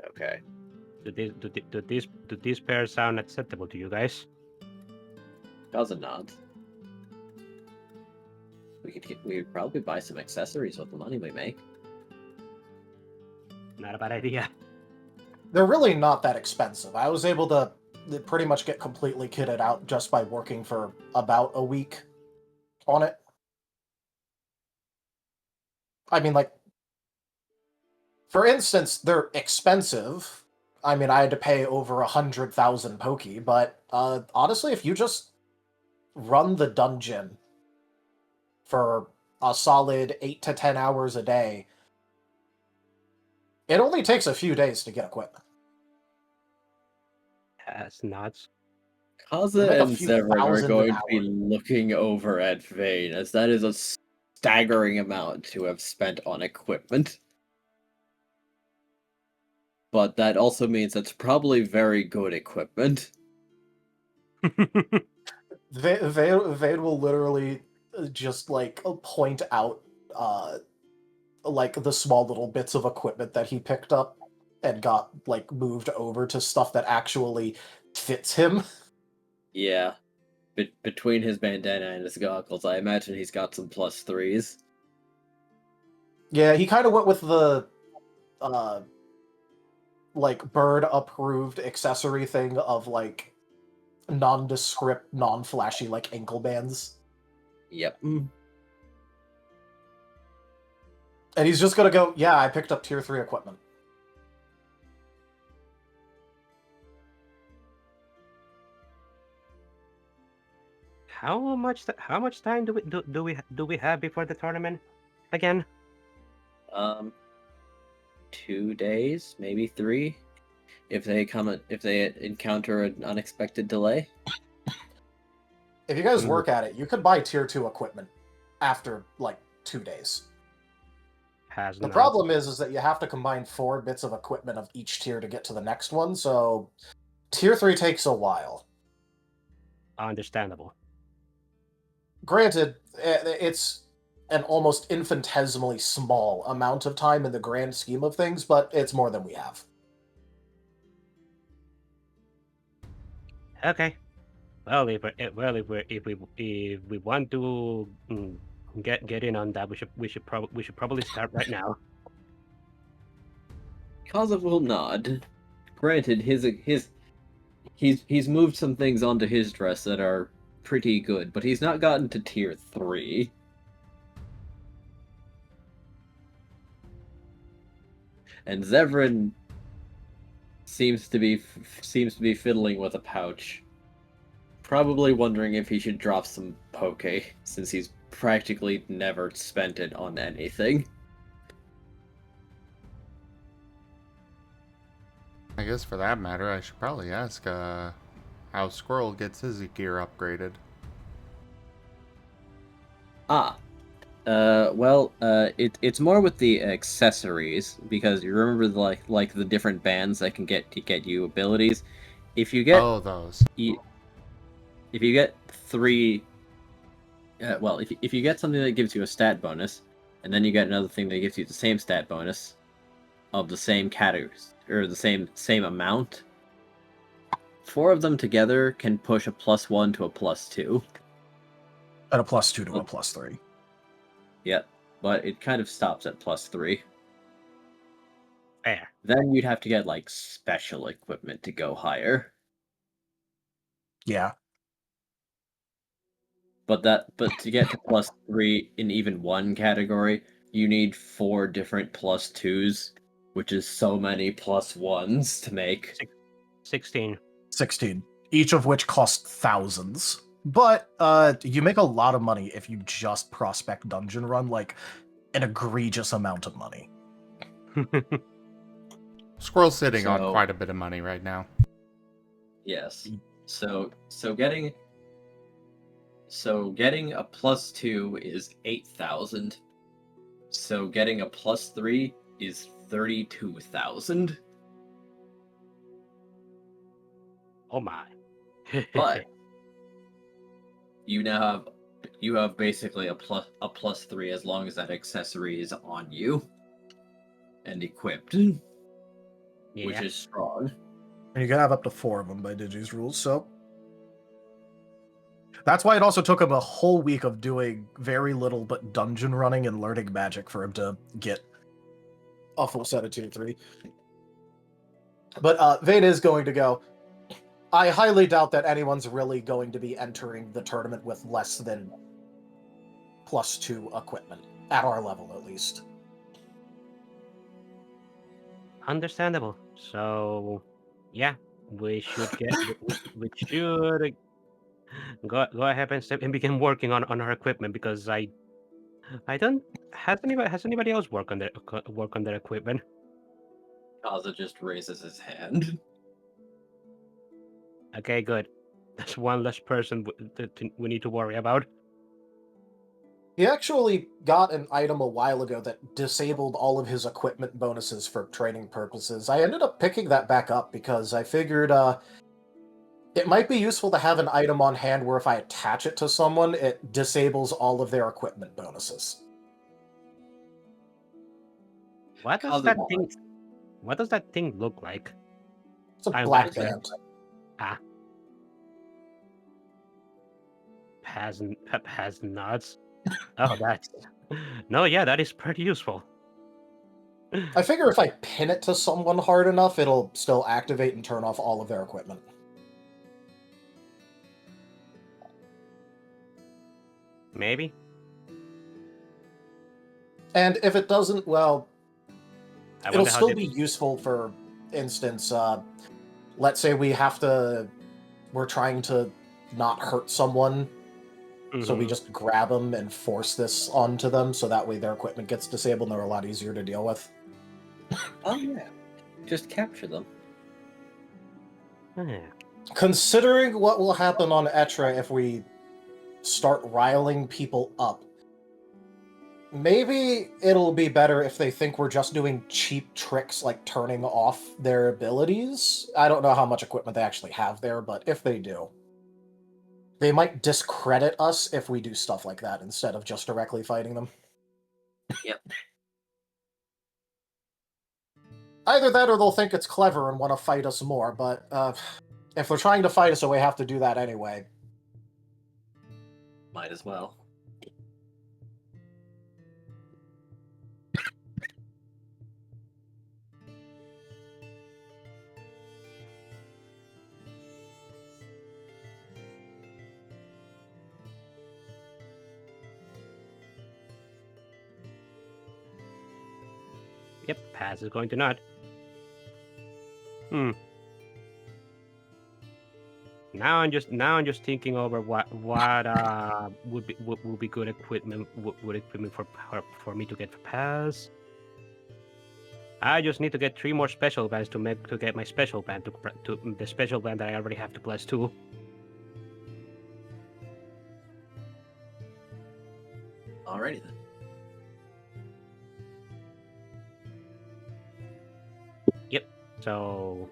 S2: Okay.
S4: Do these pairs sound acceptable to you guys?
S2: Cousin nods. We'd probably buy some accessories with the money we make.
S4: Not a bad idea.
S6: They're really not that expensive. I was able to pretty much get completely kitted out just by working for about a week on it. I mean, like, for instance, they're expensive. I mean, I had to pay over 100,000 Poki, but honestly, if you just run the dungeon for a solid 8 to 10 hours a day, it only takes a few days to get equipment.
S4: That's nuts.
S2: Kaza
S6: Make a
S2: and
S6: few
S2: Severin are
S6: thousand an
S2: going to
S6: hour.
S2: be looking over at Vane, as that is a staggering amount to have spent on equipment. But that also means that's probably very good equipment.
S6: Vane will literally just, like, point out, like, the small little bits of equipment that he picked up and got, like, moved over to stuff that actually fits him.
S2: Yeah. Between his bandana and his goggles, I imagine he's got some +3s.
S6: Yeah, he kind of went with the, like, bird-approved accessory thing of, like, nondescript, non-flashy, like, ankle bands.
S2: Yep.
S6: And he's just gonna go, yeah, I picked up tier 3 equipment.
S4: How much time do we have before the tournament again?
S2: 2 days, maybe 3, if they encounter an unexpected delay.
S6: If you guys work at it, you could buy tier 2 equipment after, like, 2 days. The problem is that you have to combine 4 bits of equipment of each tier to get to the next one, so tier 3 takes a while.
S4: Understandable.
S6: Granted, it's an almost infinitesimally small amount of time in the grand scheme of things, but it's more than we have.
S4: Okay. Well, if we want to get in on that, we should probably start right now.
S2: Kaza will nod. Granted, he's moved some things onto his dress that are pretty good, but he's not gotten to tier 3. And Zevran seems to be fiddling with a pouch, probably wondering if he should drop some poke, since he's practically never spent it on anything.
S1: I guess for that matter, I should probably ask how Squirrel gets his gear upgraded.
S2: It's more with the accessories, because you remember like the different bands that can get you abilities. If you get
S1: those.
S2: If you get 3, if you get something that gives you a stat bonus, and then you get another thing that gives you the same stat bonus of the same categories or the same amount, 4 of them together can push a +1 to a +2.
S6: And a +2 to a +3.
S2: Yep, but it kind of stops at +3.
S4: Fair.
S2: Then you'd have to get like special equipment to go higher.
S6: Yeah.
S2: But to get to +3 in even one category, you need 4 different +2s which is so many +1s to make.
S4: 16.
S6: 16, each of which cost thousands. But you make a lot of money if you just prospect dungeon run, like an egregious amount of money.
S1: Squirrel's sitting on
S2: So-
S1: quite a bit of money right now.
S2: Yes. So getting a +2 is 8,000. So getting a +3 is 32,000.
S4: Oh my.
S2: But you have basically a +3 as long as that accessory is on you and equipped, which
S4: Yeah.
S2: is strong.
S6: And you can have up to 4 of them by Digi's rules, so... That's why it also took him a whole week of doing very little but dungeon running and learning magic for him to get a full set of 2-3. But Vane is going to go. I highly doubt that anyone's really going to be entering the tournament with less than +2 equipment, at our level at least.
S4: Understandable. So, yeah, we should we should go ahead and begin working on our equipment, because I don't has anybody else work on their equipment?
S2: Kaza just raises his hand.
S4: Okay, good. That's one less person we need to worry about.
S6: He actually got an item a while ago that disabled all of his equipment bonuses for training purposes. I ended up picking that back up because I figured it might be useful to have an item on hand where if I attach it to someone, it disables all of their equipment bonuses.
S4: What does
S2: Kaza
S4: that
S2: wants-
S4: thing? What does that thing look like?
S6: It's a
S4: I'm
S6: black
S4: back there.
S6: band.
S4: Has nuts. Oh, that's no, yeah, that is pretty useful.
S6: I figure if I pin it to someone hard enough, it'll still activate and turn off all of their equipment.
S4: Maybe.
S6: And if it doesn't, well,
S4: I
S6: it'll
S4: wonder how
S6: still
S4: they-
S6: be useful. For instance, let's say we're trying to not hurt someone, so we
S4: Mhm.
S6: just grab them and force this onto them, so that way their equipment gets disabled and they're a lot easier to deal with.
S2: Oh yeah, just capture them.
S4: Yeah.
S6: Considering what will happen on Etra if we start riling people up, maybe it'll be better if they think we're just doing cheap tricks like turning off their abilities. I don't know how much equipment they actually have there, but if they do, they might discredit us if we do stuff like that instead of just directly fighting them.
S2: Yep.
S6: Either that or they'll think it's clever and want to fight us more, but if they're trying to fight us, so we have to do that anyway.
S2: Might as well.
S4: Yep, Paz is going to nut. Now I'm just thinking over what would be good equipment for me to get for Paz. I just need to get 3 more special bands to get my special band to the special band that I already have to +2.
S2: Alrighty then.
S4: So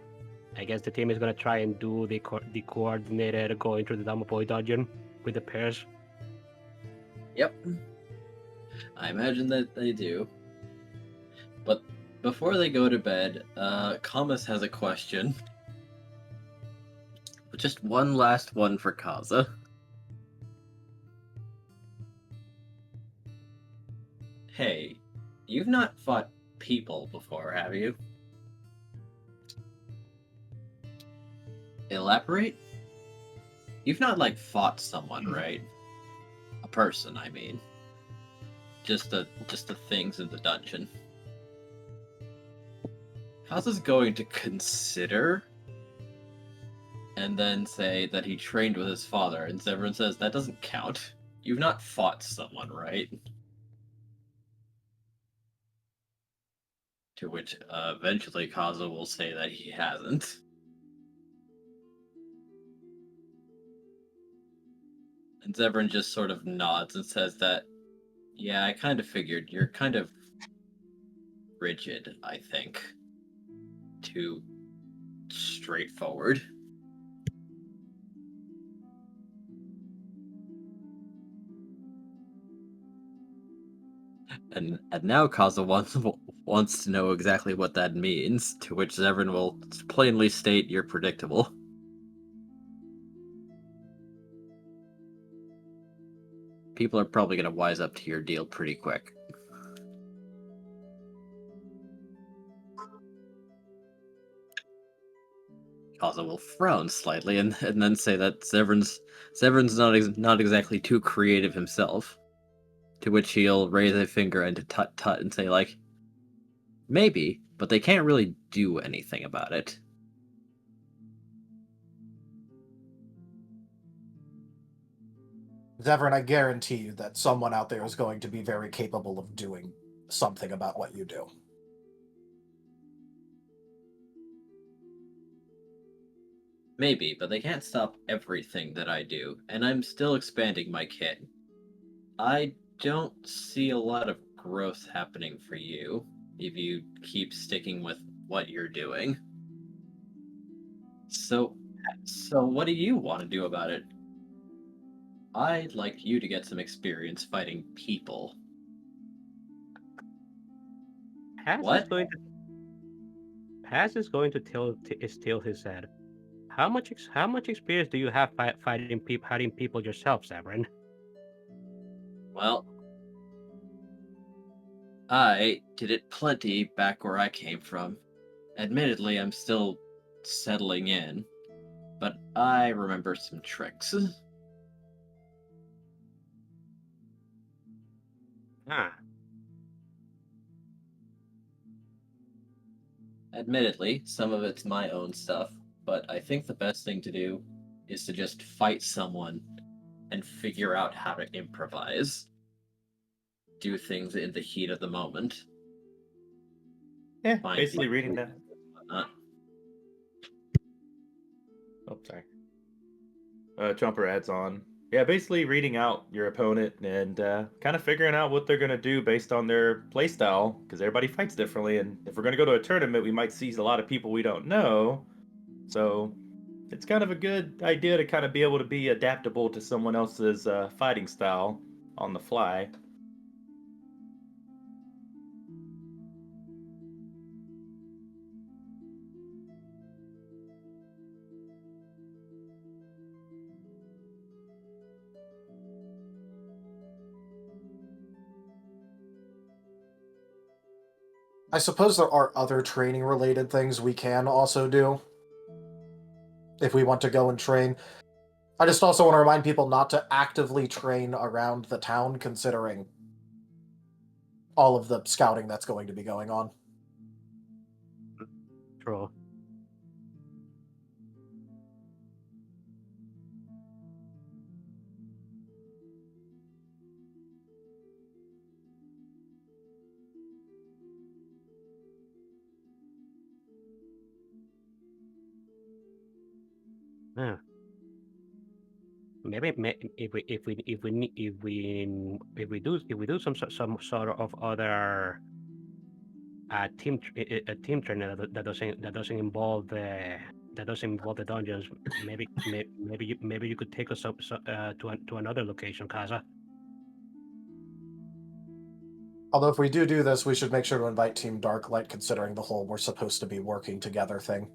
S4: I guess the team is gonna try and do the coordinated going to the Dama Boy dungeon with the pairs.
S2: Yep. I imagine that they do. But before they go to bed, Kamas has a question. Just one last one for Kaza. Hey, you've not fought people before, have you? Elaborate? You've not, like, fought someone, right? A person, I mean. Just the things in the dungeon. Kaza's going to consider and then say that he trained with his father, and Zevran says that doesn't count. You've not fought someone, right? To which eventually Kaza will say that he hasn't. And Zevran just sort of nods and says that, yeah, I kind of figured you're kind of rigid, I think. Too straightforward. And now Kaza wants to know exactly what that means, to which Zevran will plainly state you're predictable. People are probably going to wise up to your deal pretty quick. Kaza will frown slightly and then say that Zevran's not exactly too creative himself. To which he'll raise a finger and tut and say, like, maybe, but they can't really do anything about it.
S6: Zevran, I guarantee you that someone out there is going to be very capable of doing something about what you do.
S2: Maybe, but they can't stop everything that I do, and I'm still expanding my kit. I don't see a lot of growth happening for you if you keep sticking with what you're doing. So what do you want to do about it? I'd like you to get some experience fighting people. What?
S4: Paz is going to steal his head. How much experience do you have fighting people yourself, Zevran?
S2: Well, I did it plenty back where I came from. Admittedly, I'm still settling in, but I remember some tricks.
S4: Ah.
S2: Admittedly, some of it's my own stuff, but I think the best thing to do is to just fight someone and figure out how to improvise. Do things in the heat of the moment.
S3: Yeah, basically reading that. Oh, sorry. Jumper adds on. Yeah, basically reading out your opponent and kind of figuring out what they're going to do based on their playstyle, because everybody fights differently, and if we're going to go to a tournament, we might see a lot of people we don't know. So it's kind of a good idea to kind of be able to be adaptable to someone else's fighting style on the fly.
S6: I suppose there are other training related things we can also do if we want to go and train. I just also want to remind people not to actively train around the town, considering all of the scouting that's going to be going on.
S4: True. Yeah. Maybe if we do some sort of other team training that doesn't involve the dungeons, maybe you could take us up to another location, Kaza.
S6: Although if we do this, we should make sure to invite Team Darklight, considering the whole we're supposed to be working together thing.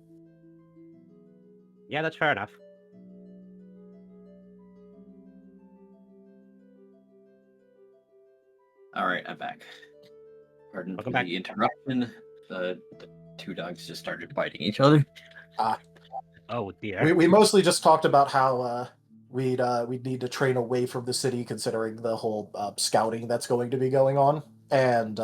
S4: Yeah, that's fair enough.
S2: All right, I'm back. Pardon
S4: Welcome
S2: for
S4: back.
S2: the interruption. The two dogs just started biting each other.
S4: Oh dear.
S6: We mostly just talked about how we'd need to train away from the city, considering the whole scouting that's going to be going on, and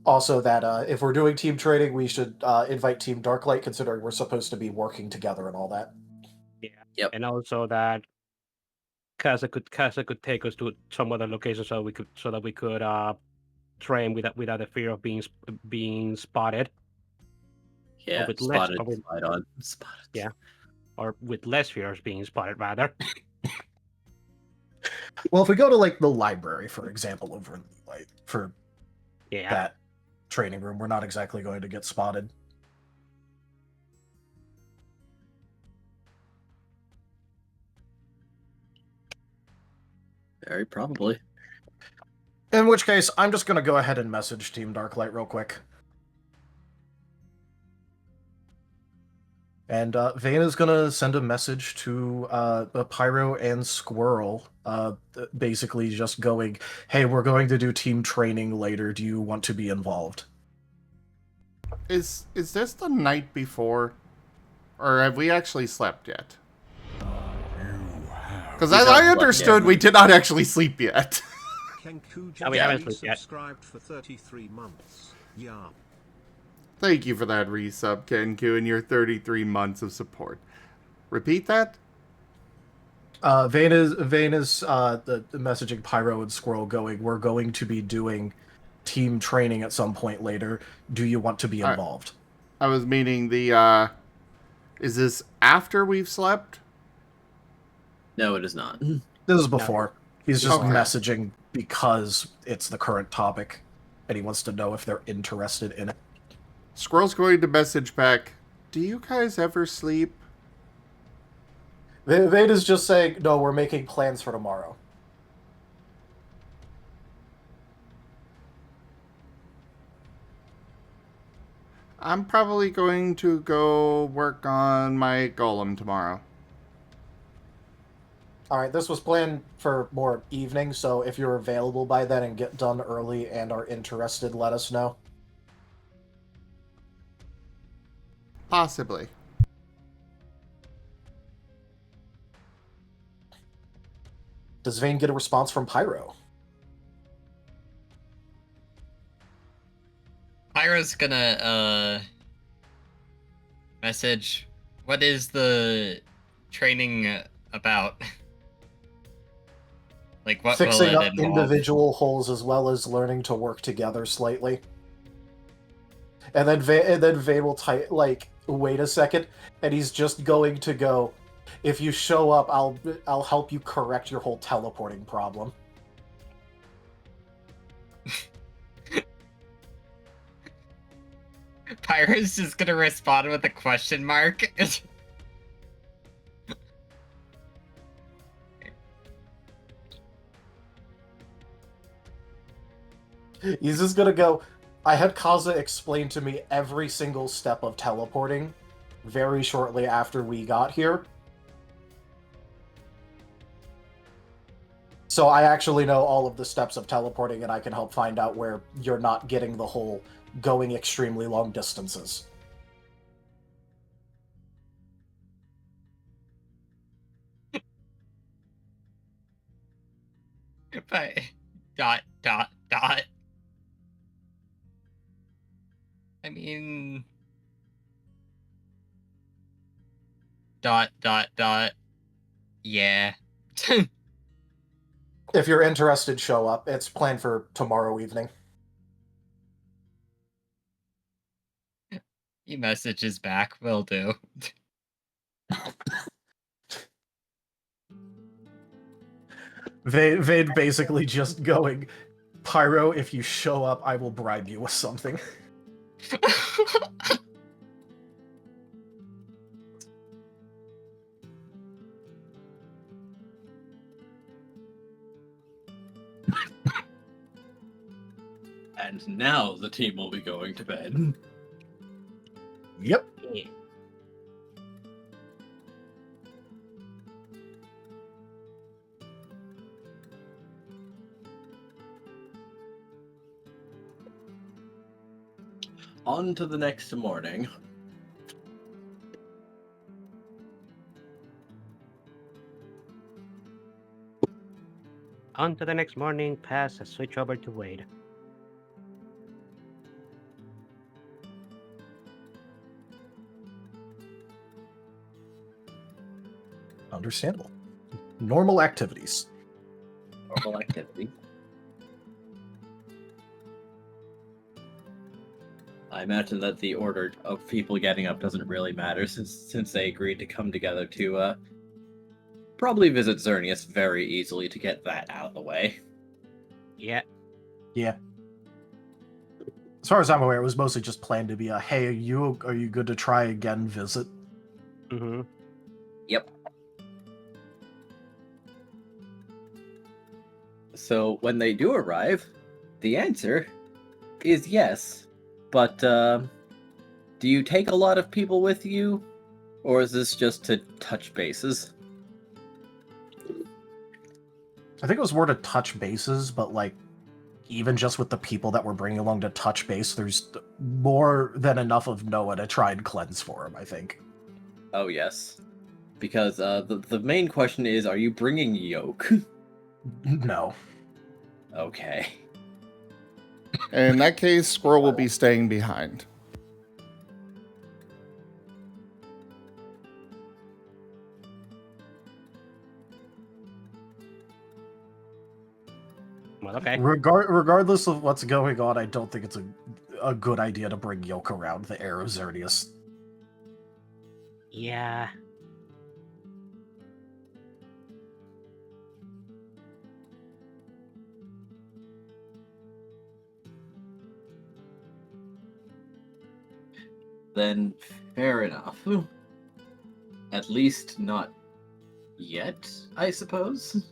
S6: Also, that if we're doing team training, we should invite Team Darklight, considering we're supposed to be working together and all that.
S4: Yeah.
S2: Yep.
S4: And also that Casa could take us to some other location so that we could train without the fear of being spotted.
S2: Yeah,
S4: with less-
S2: spotted,
S4: or with-
S2: spied on. Spotted.
S4: Yeah. Or with less fear of being spotted, rather.
S6: Well, if we go to like the library, for example, over in the light for
S4: Yeah.
S6: that training room, we're not exactly going to get spotted.
S2: Very probably.
S6: In which case, I'm just going to go ahead and message Team Darklight real quick. And Vayna's going to send a message to Pyro and Squirrel, basically just going, hey, we're going to do team training later. Do you want to be involved?
S1: Is this the night before? Or have we actually slept yet? Because as I understood, we did not actually sleep yet.
S7: Kenku
S4: we haven't slept yet.
S7: subscribed for 33 months. Yeah.
S1: Thank you for that resub, Kenku, and your 33 months of support. Repeat that?
S6: Vayna's the messaging Pyro and Squirrel going, we're going to be doing team training at some point later. Do you want to be involved?
S1: I was meaning the, is this after we've slept?
S2: No, it is not.
S6: This is before. He's just
S1: Okay.
S6: messaging because it's the current topic, and he wants to know if they're interested in it.
S1: Squirrel's going to message back, do you guys ever sleep?
S6: Vayna's just saying, no, we're making plans for tomorrow.
S1: I'm probably going to go work on my golem tomorrow.
S6: Alright, this was planned for more evening, so if you're available by then and get done early and are interested, let us know.
S1: Possibly.
S6: Does Vayne get a response from Pyro?
S8: Pyro's gonna message, what is the training about? Like, what
S6: Fixing
S8: will
S6: up
S8: it involve?
S6: individual holes as well as learning to work together slightly. And then Vayne will type, like, wait a second, and he's just going to go, if you show up, I'll help you correct your whole teleporting problem.
S8: Pyro's just gonna respond with a question mark.
S6: He's just gonna go, I had Kaza explain to me every single step of teleporting very shortly after we got here. So I actually know all of the steps of teleporting, and I can help find out where you're not getting the whole going extremely long distances.
S8: But dot dot dot. I mean, dot dot dot. Yeah.
S6: If you're interested, show up. It's planned for tomorrow evening.
S8: He messages back. Will do.
S6: Vayne basically just going, Pyro, if you show up, I will bribe you with something.
S2: And now the team will be going to bed.
S6: Yep.
S2: On to the next morning.
S4: On to the next morning, pass a switch over to Wade.
S6: Understandable. Normal activities.
S2: Normal activity. I imagine that the order of people getting up doesn't really matter since they agreed to come together to probably visit Xerneas very easily to get that out of the way.
S4: Yeah.
S6: Yeah. As far as I'm aware, it was mostly just planned to be a, hey, are you good to try again visit?
S4: Mm-hmm.
S2: Yep. So when they do arrive, the answer is yes. But do you take a lot of people with you? Or is this just to touch bases?
S6: I think it was more to touch bases, but like, even just with the people that we're bringing along to touch base, there's more than enough of Noah to try and cleanse for him, I think.
S2: Oh, yes. Because the main question is, are you bringing Yolk?
S6: No.
S2: Okay.
S1: In that case, Squirrel will be staying behind.
S4: Well, okay.
S6: Regardless of what's going on, I don't think it's a good idea to bring Yolk around the heir of Xerneas.
S4: Yeah.
S2: Then fair enough. At least not yet, I suppose.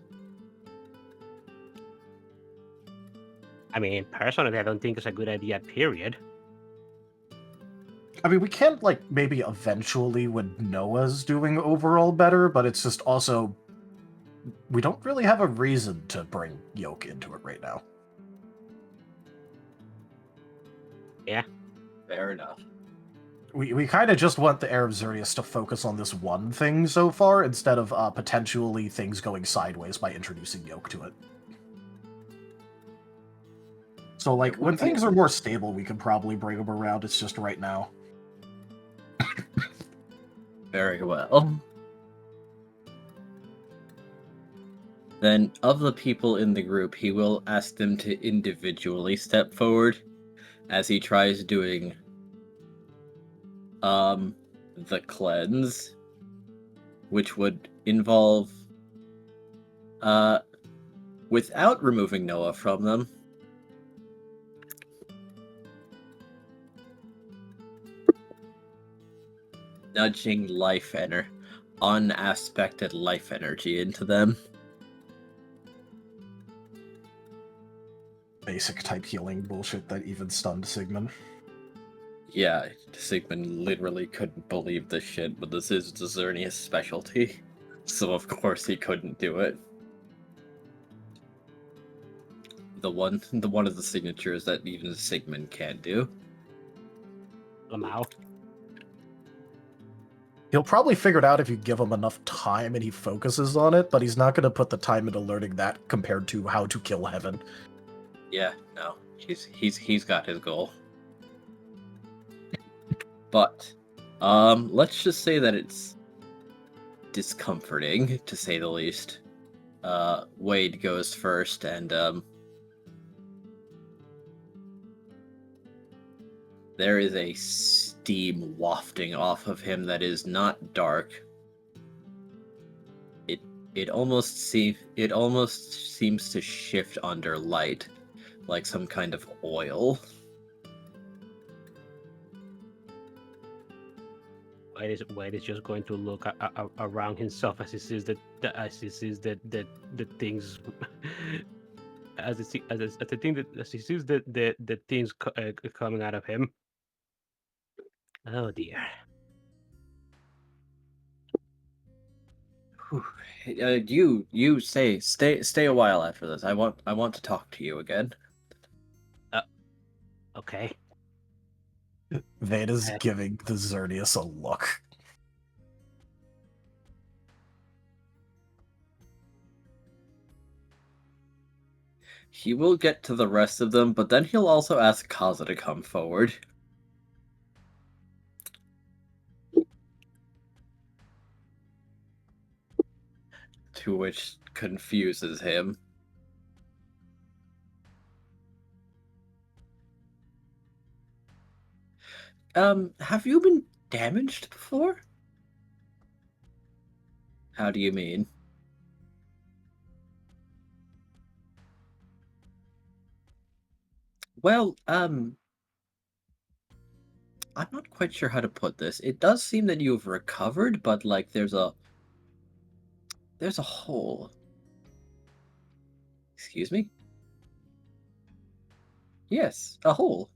S4: I mean, personally, I don't think it's a good idea, period.
S6: I mean, we can, like, maybe eventually when Noah's doing overall better, but it's just also... we don't really have a reason to bring Yolk into it right now.
S4: Yeah.
S2: Fair enough.
S6: We kind of just want the heir of Xerneas to focus on this one thing so far, instead of potentially things going sideways by introducing Yolk to it. So, like, when things are more stable, we can probably bring him around. It's just right now.
S2: Very well. Then, of the people in the group, he will ask them to individually step forward as he tries doing the cleanse, which would involve without removing Noah from them, nudging unaspected life energy into them.
S6: Basic type healing bullshit that even stunned Sigmund.
S2: Yeah, Sigmund literally couldn't believe this shit, but this is Xerneas' specialty, so of course he couldn't do it. The one of the signatures that even Sigmund can't do.
S4: Lamau.
S6: He'll probably figure it out if you give him enough time and he focuses on it, but he's not going to put the time into learning that compared to how to kill heaven.
S2: Yeah, no, he's got his goal. But, let's just say that it's discomforting, to say the least. Wade goes first, and, there is a steam wafting off of him that is not dark. It almost seems to shift under light, like some kind of oil.
S4: Wade is just going to look around himself as he sees the things as he sees the things coming out of him. Oh dear.
S2: You stay a while after this. I want to talk to you again.
S4: Okay.
S6: Veda's giving the Xerneas a look.
S2: He will get to the rest of them, but then he'll also ask Kaza to come forward. to which confuses him. Have you been damaged before? How do you mean? Well, I'm not quite sure how to put this. It does seem that you've recovered, but like there's a hole. Excuse me? Yes, a hole.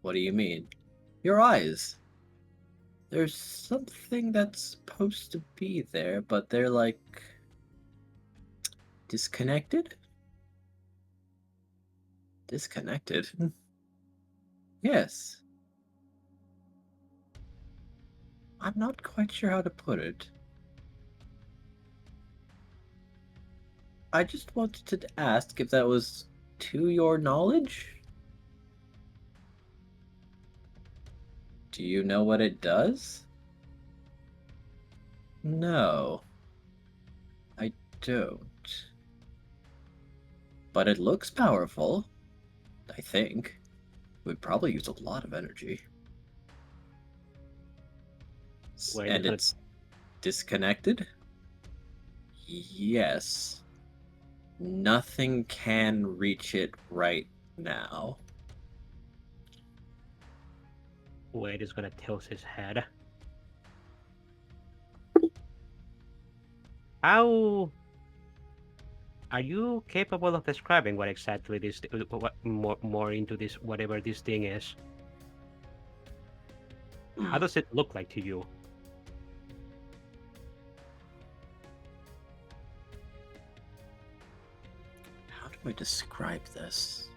S2: What do you mean? Your eyes. There's something that's supposed to be there, but they're like disconnected? Disconnected? Yes. I'm not quite sure how to put it. I just wanted to ask if that was to your knowledge? Do you know what it does? No. I don't. But it looks powerful, I think. It would probably use a lot of energy.
S4: Wait,
S2: And it's disconnected? Yes. Nothing can reach it right now.
S4: Wade is gonna tilt his head. How are you capable of describing what exactly this, what more into this, whatever this thing is? How does it look like to you?
S2: How do I describe this?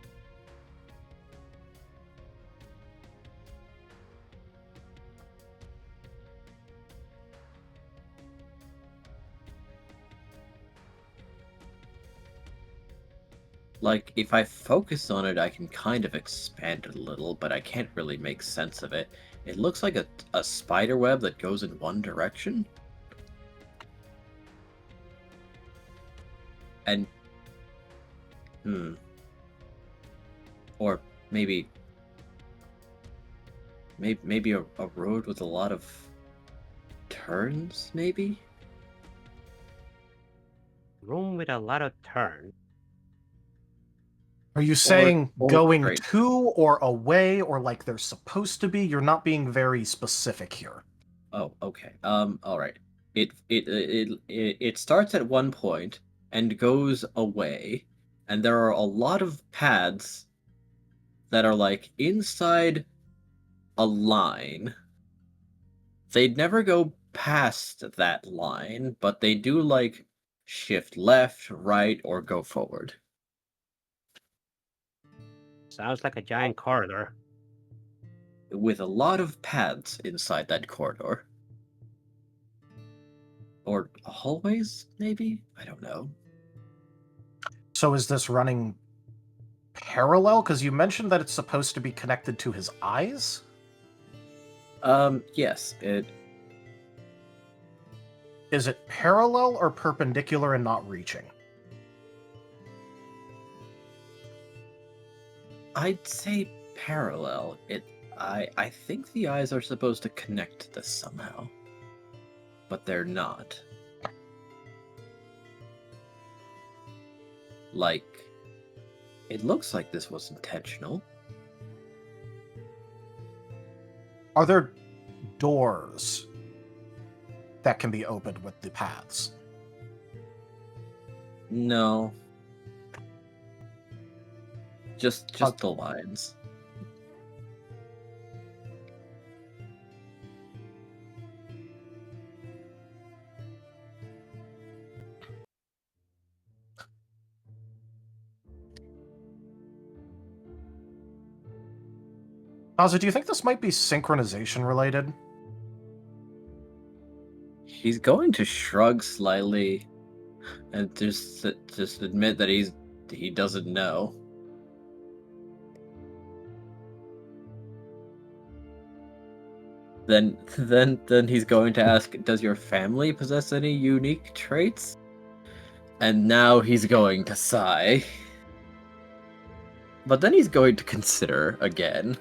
S2: Like, if I focus on it, I can kind of expand it a little, but I can't really make sense of it. It looks like a spider web that goes in one direction. And... Or maybe a road with a lot of turns, maybe?
S4: Room with a lot of turns.
S6: Are you saying
S2: or
S6: going
S2: straight.
S6: to or away or like they're supposed to be? You're not being very specific here.
S2: Oh, okay. All right. It starts at one point and goes away, and there are a lot of paths that are like inside a line. They'd never go past that line, but they do like shift left, right, or go forward.
S4: Sounds like a giant corridor.
S2: With a lot of paths inside that corridor. Or hallways, maybe? I don't know.
S6: So is this running parallel? Because you mentioned that it's supposed to be connected to his eyes?
S2: Yes,
S6: Is it parallel or perpendicular and not reaching?
S2: I'd say parallel. I think the eyes are supposed to connect this somehow. But they're not. Like, it looks like this was intentional.
S6: Are there doors that can be opened with the paths?
S2: No. Just the lines.
S6: Ozzy, do you think this might be synchronization related?
S2: He's going to shrug slightly and just admit that he doesn't know. Then he's going to ask, does your family possess any unique traits? And now he's going to sigh. But then he's going to consider again.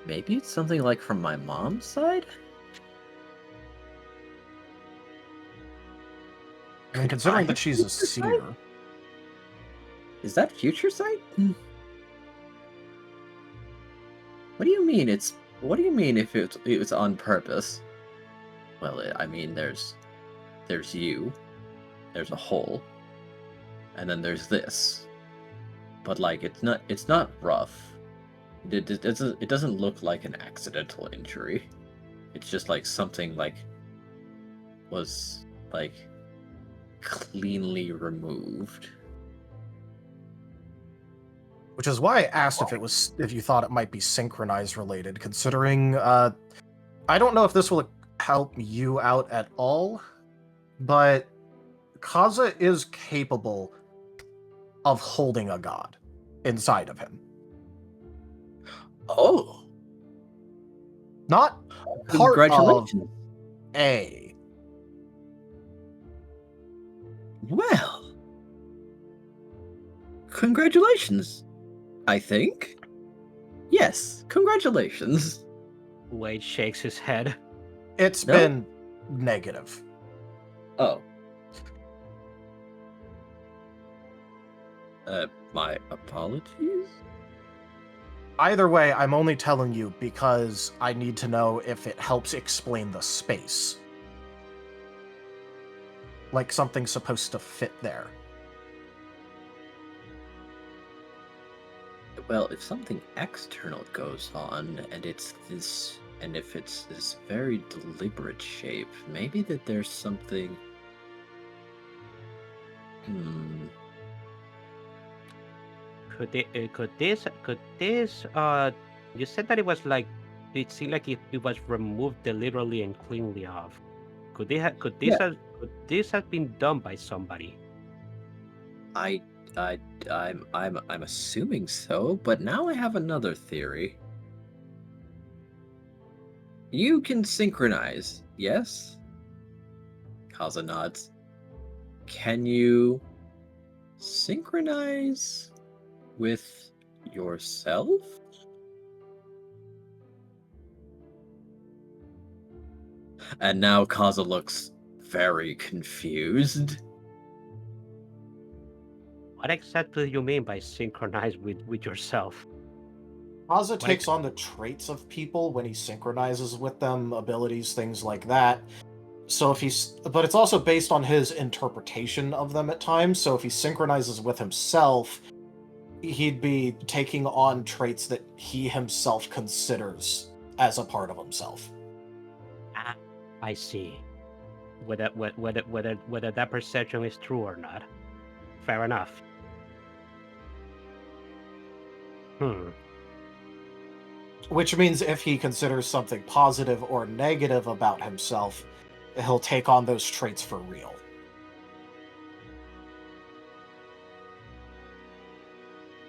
S2: Maybe it's something like from my mom's side?
S6: I mean, considering that she's a seer.
S2: Is that future sight? What do you mean what do you mean if it's on purpose? Well, I mean there's you. There's a hole. And then there's this. But like it's not rough. It doesn't look like an accidental injury. It's just like something like was like cleanly removed.
S6: Which is why I asked if you thought it might be synchronized related, considering I don't know if this will help you out at all, but Kaza is capable of holding a god inside of him.
S2: Oh.
S6: Not part of
S2: Congratulations.
S6: a.
S2: Well. Congratulations. I think. Yes, congratulations.
S4: Wade shakes his head.
S6: It's
S2: No?
S6: been negative.
S2: Oh. My apologies?
S6: Either way, I'm only telling you because I need to know if it helps explain the space. Like something's supposed to fit there.
S2: Well, if something external goes on, and if it's this very deliberate shape, maybe that there's something.
S4: Could this you said that it was like it seemed like it was removed deliberately and cleanly off. Could this have been done by somebody?
S2: I'm assuming so, but now I have another theory. You can synchronize, yes? Kaza nods. Can you synchronize with yourself? And now Kaza looks very confused.
S4: What exactly do you mean by synchronize with yourself?
S6: Kaza takes on the traits of people when he synchronizes with them, abilities, things like that. So but it's also based on his interpretation of them at times. So if he synchronizes with himself, he'd be taking on traits that he himself considers as a part of himself.
S4: I see. Whether that perception is true or not. Fair enough.
S6: Which means if he considers something positive or negative about himself, he'll take on those traits for real.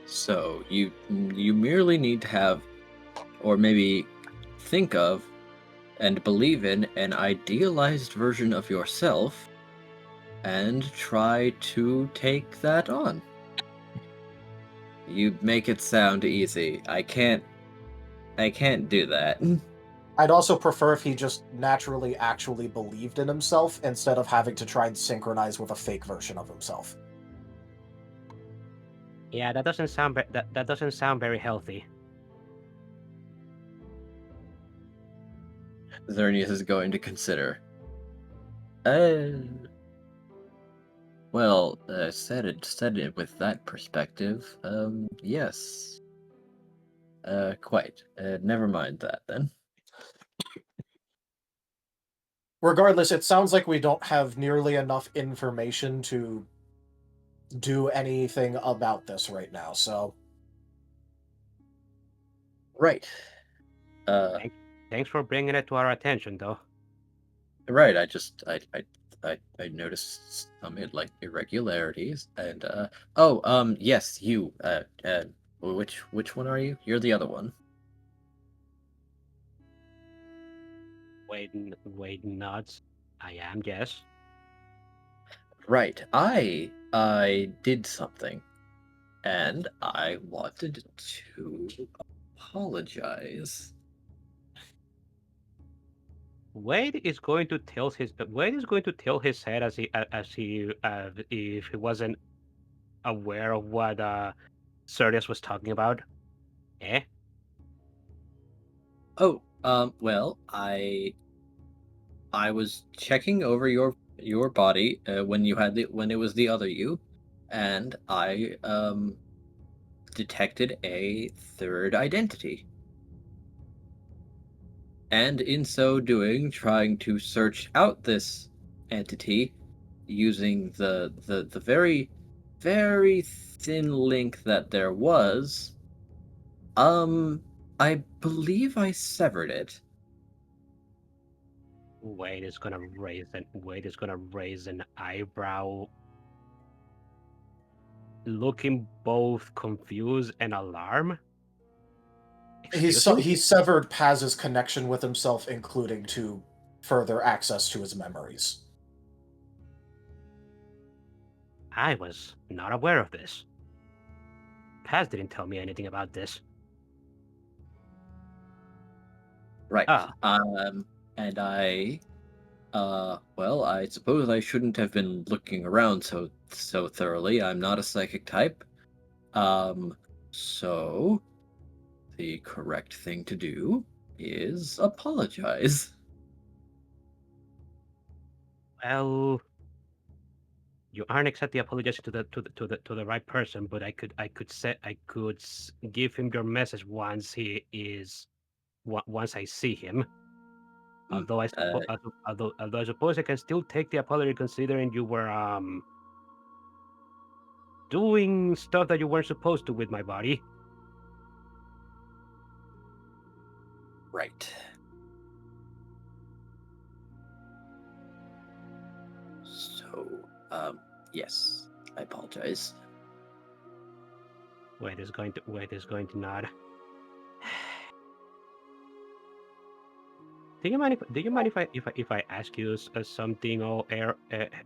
S2: So you merely need to have, or maybe think of, and believe in an idealized version of yourself, and try to take that on. You make it sound easy. I can't do that.
S6: I'd also prefer if he just naturally actually believed in himself instead of having to try and synchronize with a fake version of himself.
S4: Yeah, that doesn't sound very healthy.
S2: Xerneas is going to consider. Well, said it with that perspective. Yes. Quite. Never mind that then.
S6: Regardless, it sounds like we don't have nearly enough information to do anything about this right now, so...
S2: Right.
S4: Thanks for bringing it to our attention, though.
S2: Right, I noticed some like irregularities, and yes, you Which one are you? You're the other one.
S4: Wait, nuts. I am, yes.
S2: Right. I did something, and I wanted to apologize.
S4: Wade is going to tilt his head as if he wasn't aware of what Serdius was talking about. Eh?
S2: Oh, well, I was checking over your body when it was the other you, and I detected a third identity. And in so doing, trying to search out this entity using the very, very thin link that there was, I believe I severed it.
S4: Wade is gonna raise an eyebrow, looking both confused and alarmed. Excuse me?
S6: He severed Paz's connection with himself, including to further access to his memories.
S4: I was not aware of this. Paz didn't tell me anything about this.
S2: Right.
S4: Ah,
S2: And well, I suppose I shouldn't have been looking around so thoroughly. I'm not a psychic type. So the correct thing to do is apologize.
S4: well, you aren't exactly apologizing to the right person, but I could give him your message once once I see him. Although although I suppose I can still take the apology considering you were doing stuff that you weren't supposed to with my body.
S2: Right. So, yes, I apologize.
S4: Wade is going to nod. Do you mind if I ask you something, or Air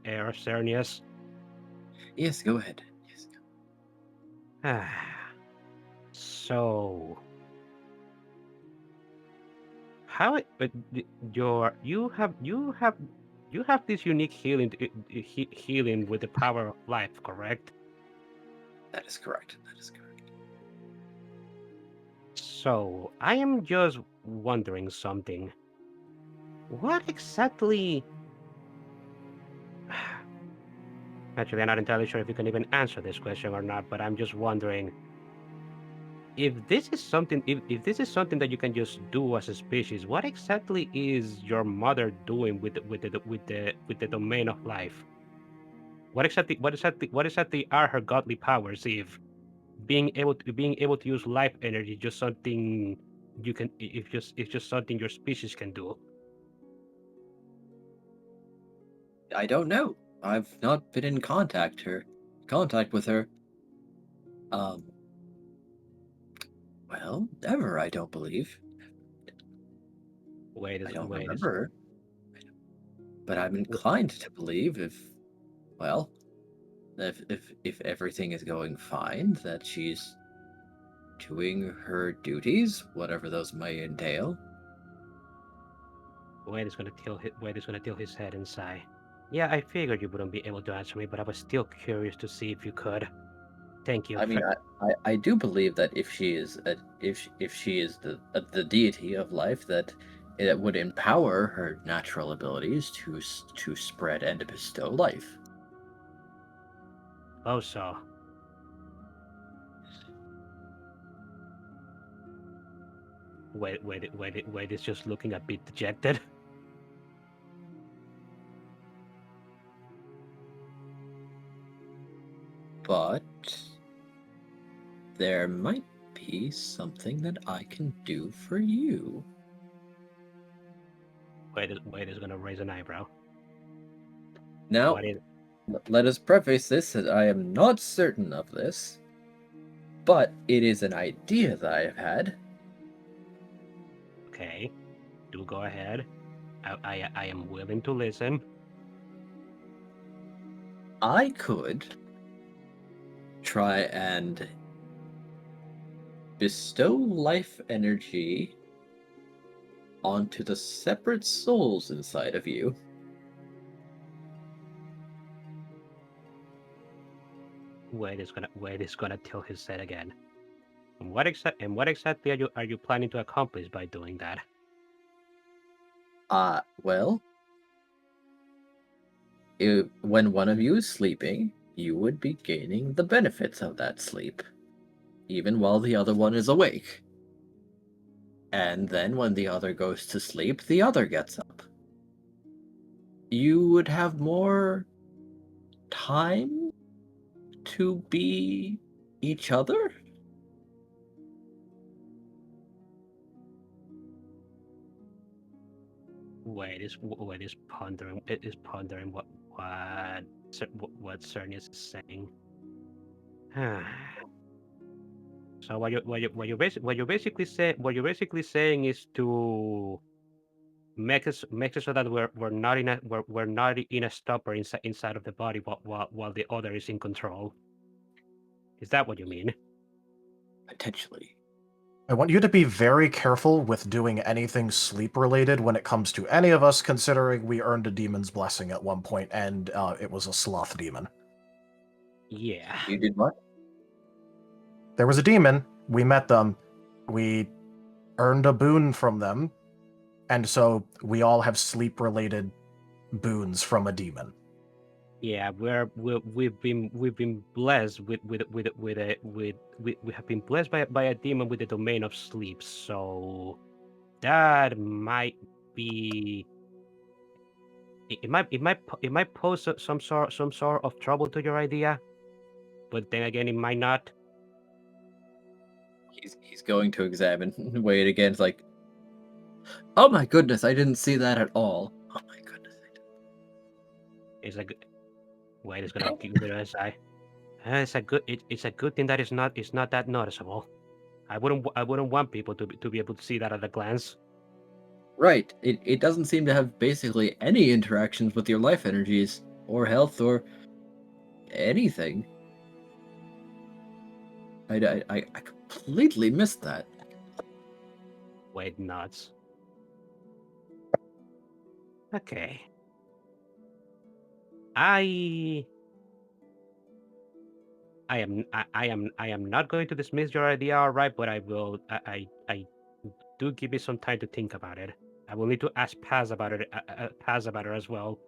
S4: Cernius?
S2: Yes, go ahead. Yes.
S4: So, how you have this unique healing with the power of life, correct?
S2: That is correct. That is correct.
S4: So, I am just wondering something. What exactly? Actually, I'm not entirely sure if you can even answer this question or not, but I'm just wondering if this is something that you can just do as a species. What exactly is your mother doing with the domain of life? What exactly are her godly powers if being able to use life energy is just something you can it's just something your species can do?
S2: I don't know. I've not been in contact with her. Well, never, I don't believe. I don't remember her. But I'm inclined to believe well, if everything is going fine, that she's doing her duties, whatever those may entail.
S4: Wade is gonna tilt his head and sigh. Yeah, I figured you wouldn't be able to answer me, but I was still curious to see if you could. Thank you.
S2: I mean, I do believe that if she is if she is the deity of life, that it would empower her natural abilities to spread and bestow life.
S4: Oh, so. Wade is just looking a bit dejected.
S2: But there might be something that I can do for you.
S4: Wade is gonna raise an eyebrow.
S2: Now, let us preface this that I am not certain of this, but it is an idea that I have had.
S4: Okay, do go ahead. I am willing to listen.
S2: I could try and bestow life energy onto the separate souls inside of you.
S4: Wade is gonna tilt his head again. And what exactly are you planning to accomplish by doing that?
S2: Well, when one of you is sleeping, you would be gaining the benefits of that sleep, even while the other one is awake. And then when the other goes to sleep, the other gets up. You would have more time to be each other?
S4: Wade is pondering what Cernius is saying. So what you're basically saying is to make it so that we're not in a stopper inside of the body while the other is in control. Is that what you mean?
S2: Potentially.
S6: I want you to be very careful with doing anything sleep-related when it comes to any of us, considering we earned a demon's blessing at one point, and it was a sloth demon.
S4: Yeah.
S2: You did what?
S6: There was a demon, we met them, we earned a boon from them, and so we all have sleep-related boons from a demon.
S4: Yeah, we've been blessed we have been blessed by a demon with the domain of sleep, so that might be it might pose some sort of trouble to your idea, but then again it might not.
S2: He's going to examine Wade again. It's like, oh my goodness, I didn't see that at all. Oh my goodness.
S4: It's like, Wade is gonna give it a sigh. It's a good thing that it's not that noticeable. I wouldn't want people to be able to see that at a glance.
S2: Right. It doesn't seem to have basically any interactions with your life energies, or health, or anything. I completely missed that.
S4: Wade nods. Okay. I am not going to dismiss your idea outright, but I will. I do give me some time to think about it. I will need to ask Paz about it. Paz about it as well.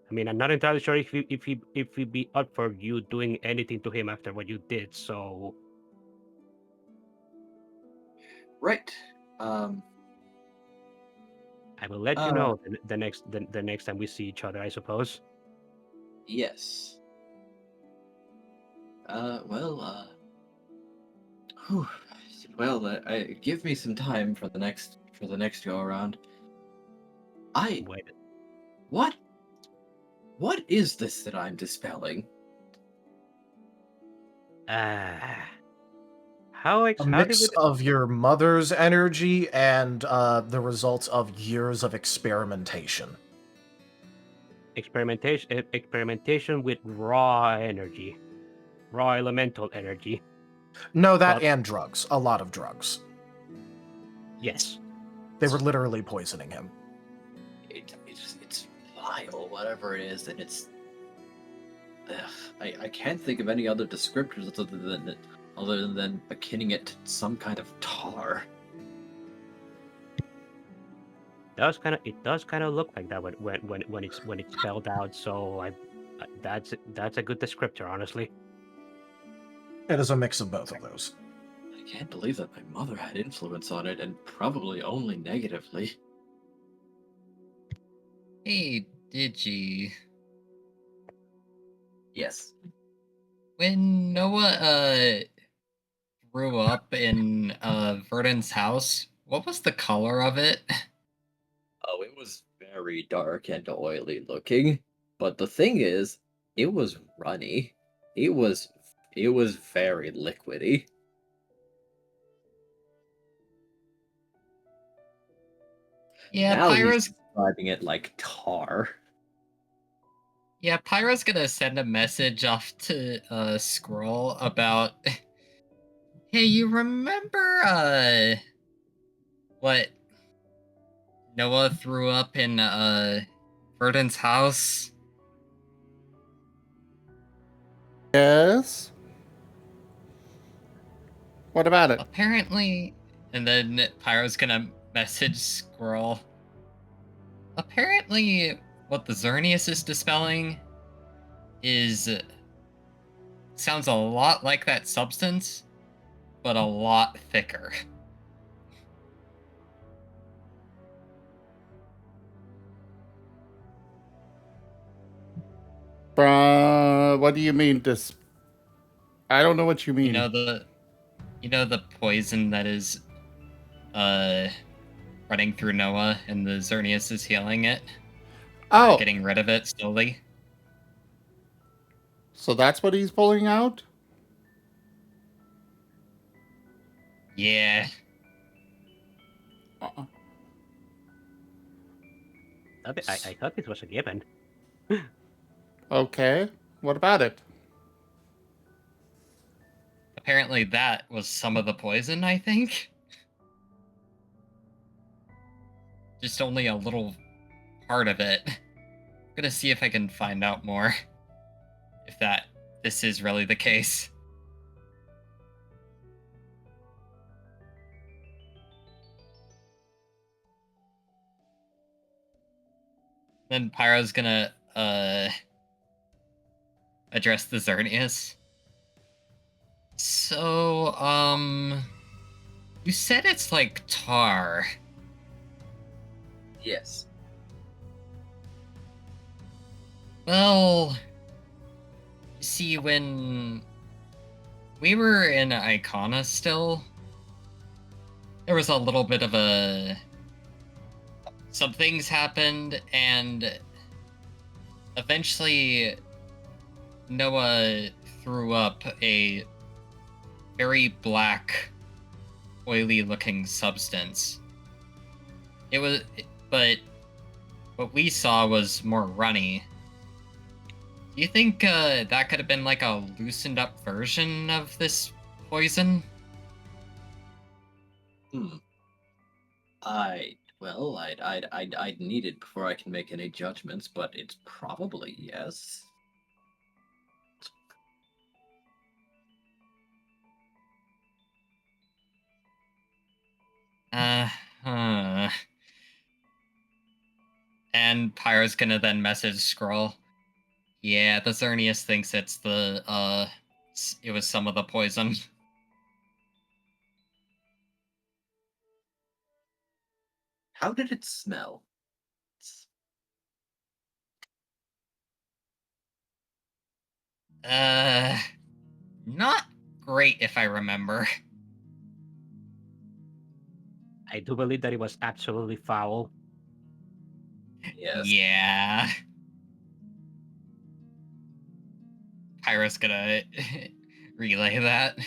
S4: I mean, I'm not entirely sure if he'd be up for you doing anything to him after what you did. So.
S2: Right.
S4: I will let you know the next time we see each other, I suppose.
S2: Yes. Give me some time for the next go around.
S4: Wait.
S2: What is this that I'm dispelling?
S6: A mix of your mother's energy and the results of years of experimentation.
S4: Experimentation with raw energy, raw elemental energy.
S6: No, that and drugs. A lot of drugs.
S4: Yes.
S6: They were literally poisoning him.
S2: It's vile, whatever it is, and it's. I can't think of any other descriptors other than akinning it to some kind of tar.
S4: It does kind of look like that when it's spelled out. So that's a good descriptor, honestly.
S6: It is a mix of both of those.
S2: I can't believe that my mother had influence on it, and probably only negatively.
S8: Hey, Digi.
S2: Yes.
S8: When Noah grew up in Verdon's house, what was the color of it?
S2: Oh, it was very dark and oily looking. But the thing is, it was runny. It was very liquidy.
S8: Yeah,
S2: now
S8: Pyro's
S2: he's describing it like tar.
S8: Yeah, Pyro's gonna send a message off to Scroll about hey, you remember what Noah threw up in Verdon's house?
S1: Yes? What about it?
S8: Apparently, and then Pyro's gonna message Squirrel. Apparently, what the Xerneas is dispelling is sounds a lot like that substance, but a lot thicker.
S1: Bruh, what do you mean I don't know what you mean.
S8: You know the poison that is running through Noah and the Xerneas is healing it?
S1: Oh,
S8: Getting rid of it slowly?
S1: so that's what he's pulling out?
S8: Yeah.
S1: Uh-uh.
S4: I thought this was a given.
S1: Okay, what about it?
S8: Apparently that was some of the poison, I think. Just only a little part of it. I'm gonna see if I can find out more. If this is really the case. Then Pyro's gonna address the Xerneas. So, you said it's like tar.
S2: Yes.
S8: Well, you see, when we were in Icona still, there was a little bit of some things happened, and eventually Noah threw up a very black, oily-looking substance. But what we saw was more runny. Do you think that could have been like a loosened up version of this poison?
S2: I'd need it before I can make any judgments, but it's probably yes.
S8: And Pyro's gonna then message Scroll. Yeah, the Xerneas thinks it's it was some of the poison.
S2: How did it smell?
S8: Not great if I remember.
S4: I do believe that it was absolutely foul.
S2: Yes.
S8: Yeah. Pyro's gonna relay that.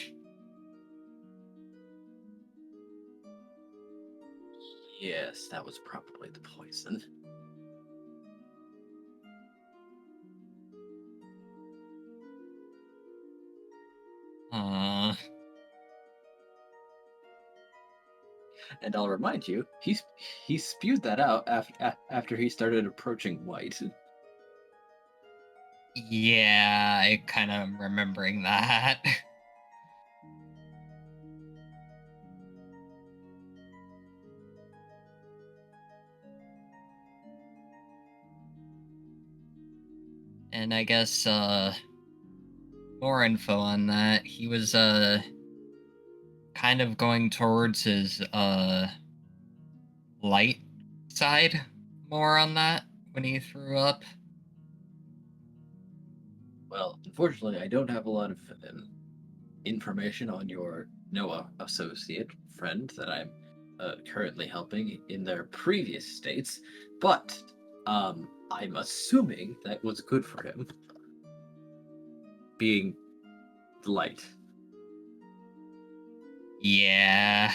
S2: Yes, that was probably the poison. And I'll remind you, he spewed that out after he started approaching white.
S8: Yeah, I kind of am remembering that. And I guess more info on that. He was kind of going towards his light side more on that when he threw up.
S2: Well, unfortunately, I don't have a lot of information on your Noah associate friend that I'm currently helping in their previous states, but I'm assuming that was good for him. Being light.
S8: Yeah.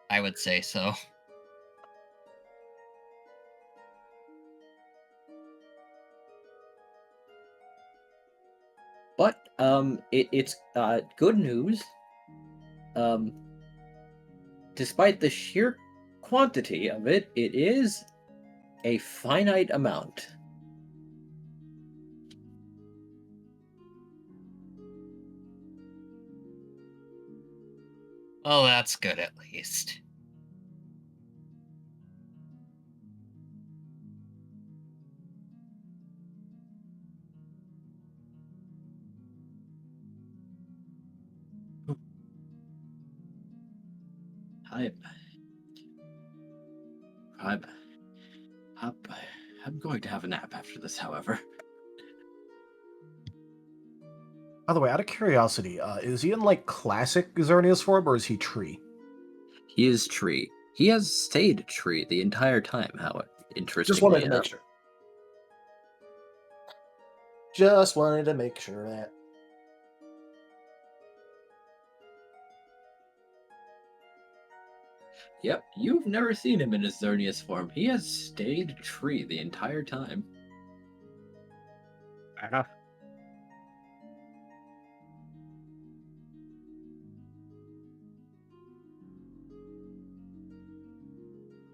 S8: I would say so.
S2: But it's good news. Despite the sheer quantity of it, it is a finite amount.
S8: Oh, that's good at least.
S2: I'm, I'm, I'm going to have a nap after this, however.
S6: By the way, out of curiosity, is he in like classic Xerneas form or is he tree?
S2: He is tree. He has stayed tree the entire time, however,
S6: Just wanted
S2: interestingly
S6: to
S2: enough.
S6: make sure. Just wanted to make sure that.
S2: Yep, you've never seen him in his Xerneas form. He has stayed tree the entire time.
S4: Fair enough.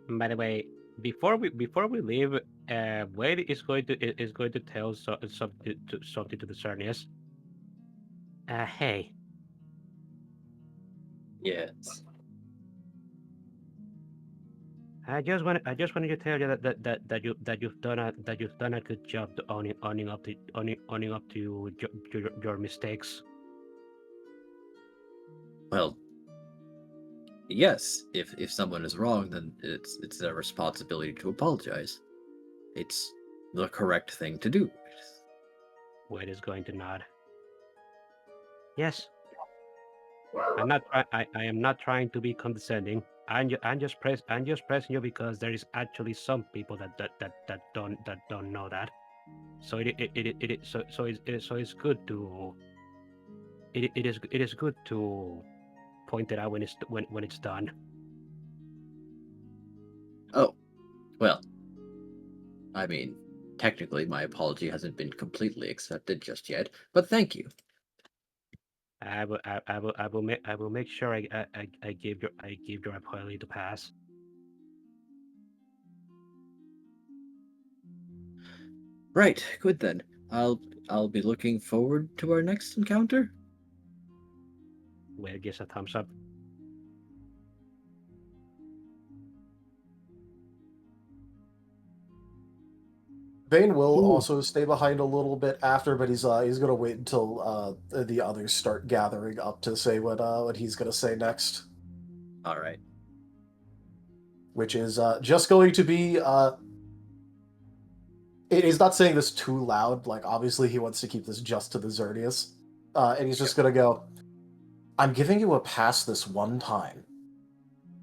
S4: And by the way, before we leave, Wade is going to tell something to the Cernius. Hey,
S2: Yes.
S4: I just wanted to tell you that you've done a good job to owning up to your mistakes.
S2: Well, yes. If someone is wrong, then it's their responsibility to apologize. It's the correct thing to do.
S4: Wade is going to nod. Yes. I am not trying to be condescending. I'm just pressing you because there is actually some people that don't know that. So it's good to it is good to point it out when it's done.
S2: Oh, well. I mean, technically, my apology hasn't been completely accepted just yet, but thank you.
S4: I will make sure I give your apology to pass.
S2: Right, good then. I'll be looking forward to our next encounter.
S4: Wade gives a thumbs up.
S6: Vane will
S2: Ooh.
S6: also stay behind a little bit after, but he's gonna wait until the others start gathering up to say what he's gonna say next,
S2: All right.
S6: which is just going to be he's not saying this too loud. Like obviously he wants to keep this just to the Xerneas, and he's just gonna go. I'm giving you a pass this one time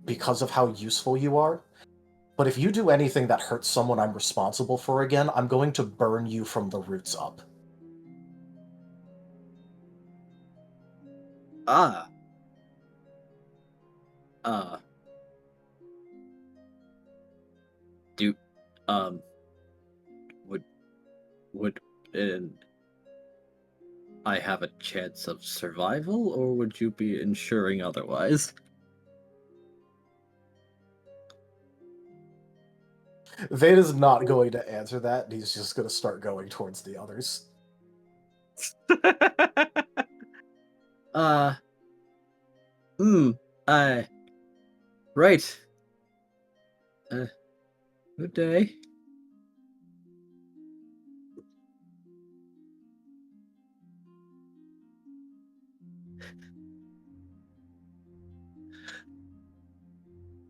S6: because of how useful you are. But if you do anything that hurts someone I'm responsible for again, I'm going to burn you from the roots up.
S2: Ah. Do would I have a chance of survival, or would you be ensuring otherwise?
S6: Vane is not going to answer that, and he's just going to start going towards the others.
S2: Right. Good day.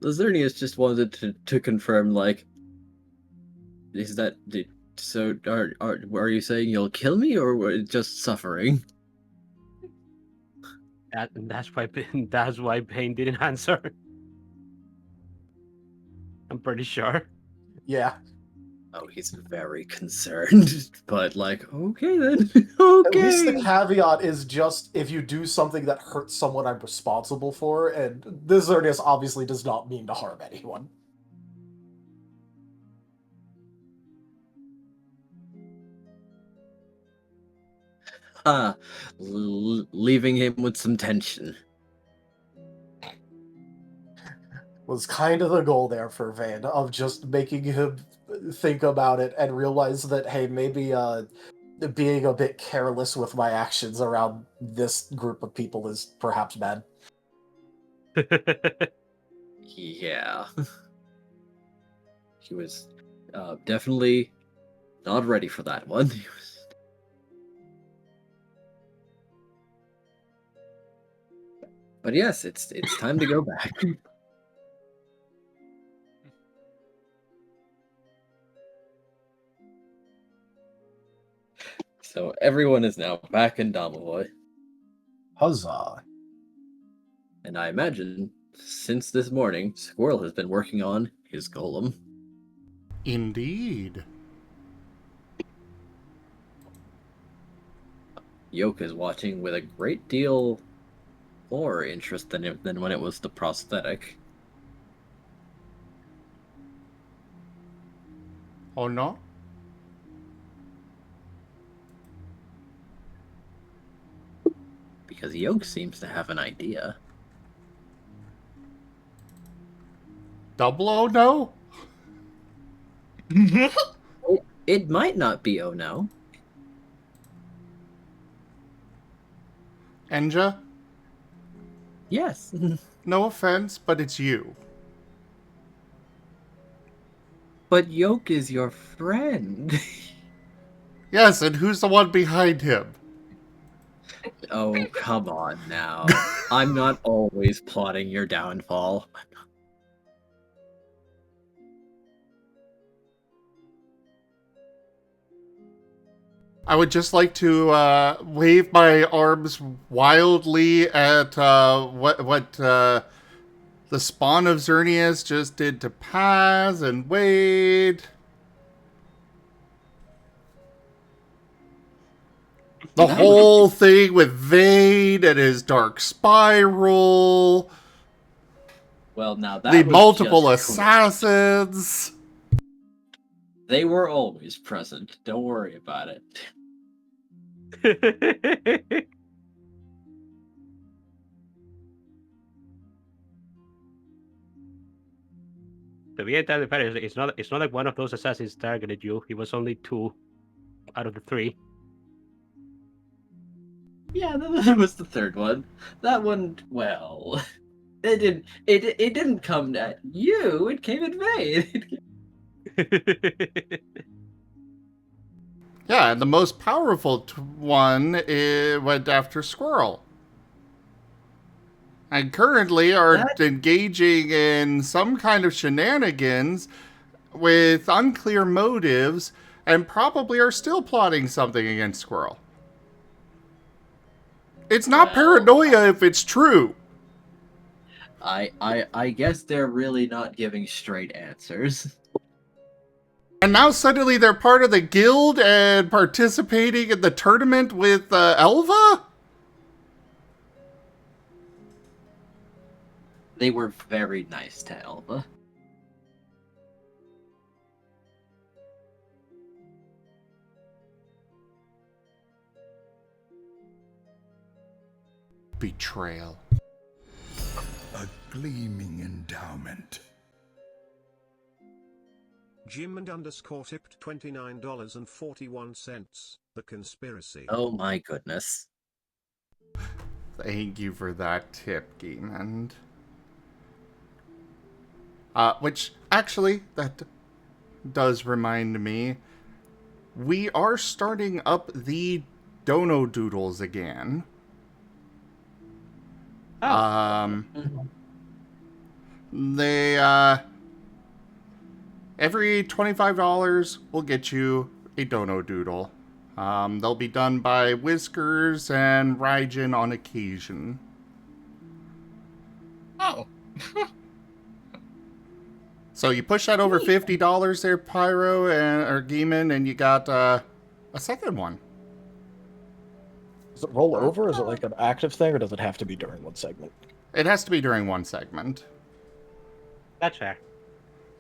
S2: Lazernius just wanted to confirm, like, is that so? Are you saying you'll kill me, or just suffering?
S4: That's why Bane didn't answer. I'm pretty sure.
S6: Yeah.
S2: Oh, he's very concerned. But like, okay then.
S6: At least the
S2: Okay.
S6: caveat is just if you do something that hurts someone I'm responsible for, and this Xerneas obviously does not mean to harm anyone.
S2: Leaving him with some tension.
S6: Was kind of the goal there for Van, of just making him think about it and realize that, hey, maybe being a bit careless with my actions around this group of people is perhaps bad.
S2: Yeah. He was definitely not ready for that one. He was... But yes, it's time to go back. So everyone is now back in Domovoy.
S6: Huzzah.
S2: And I imagine, since this morning, Squirrel has been working on his golem.
S1: Indeed.
S2: Yolk is watching with a great deal more interest than when it was the prosthetic.
S1: Oh no?
S2: Because Yolk seems to have an idea.
S1: Double oh no?
S2: It might not be oh no.
S1: Enja?
S2: Yes.
S1: No offense, but it's you.
S2: But Yolk is your friend.
S1: Yes, and who's the one behind him?
S2: Oh, come on now. I'm not always plotting your downfall.
S1: I would just like to wave my arms wildly at what the spawn of Xerneas just did to Paz and Wade. The whole thing with Vade and his dark spiral.
S2: Well, now that
S1: The
S2: was
S1: multiple
S2: just
S1: assassins.
S2: They were always present. Don't worry about it.
S4: To be entirely fair, it's not like one of those assassins targeted you. He was only 2 out of the 3.
S2: Yeah, that was the third one. That one, well, it didn't come at you. It came at Vade.
S1: Yeah, and the most powerful one went after Squirrel. And currently are engaging in some kind of shenanigans with unclear motives and probably are still plotting something against Squirrel. It's not paranoia if it's true.
S2: I guess they're really not giving straight answers.
S1: And now suddenly they're part of the guild and participating in the tournament with Elva?
S2: They were very nice to Elva.
S1: Betrayal.
S9: A gleaming endowment.
S7: Gimund _ tipped $29.41. The conspiracy.
S2: Oh my goodness.
S1: Thank you for that tip, Gimund. Which, actually, that does remind me, we are starting up the Dono Doodles again. They, every $25 will get you a Dono Doodle. They'll be done by Whiskers and Raijin on occasion.
S8: Oh.
S1: So you push that over $50 there, Pyro or Gimund, and you got a second one.
S6: Does it roll over? Is it like an active thing, or does it have to be during one segment?
S1: It has to be during one segment.
S4: That's fair.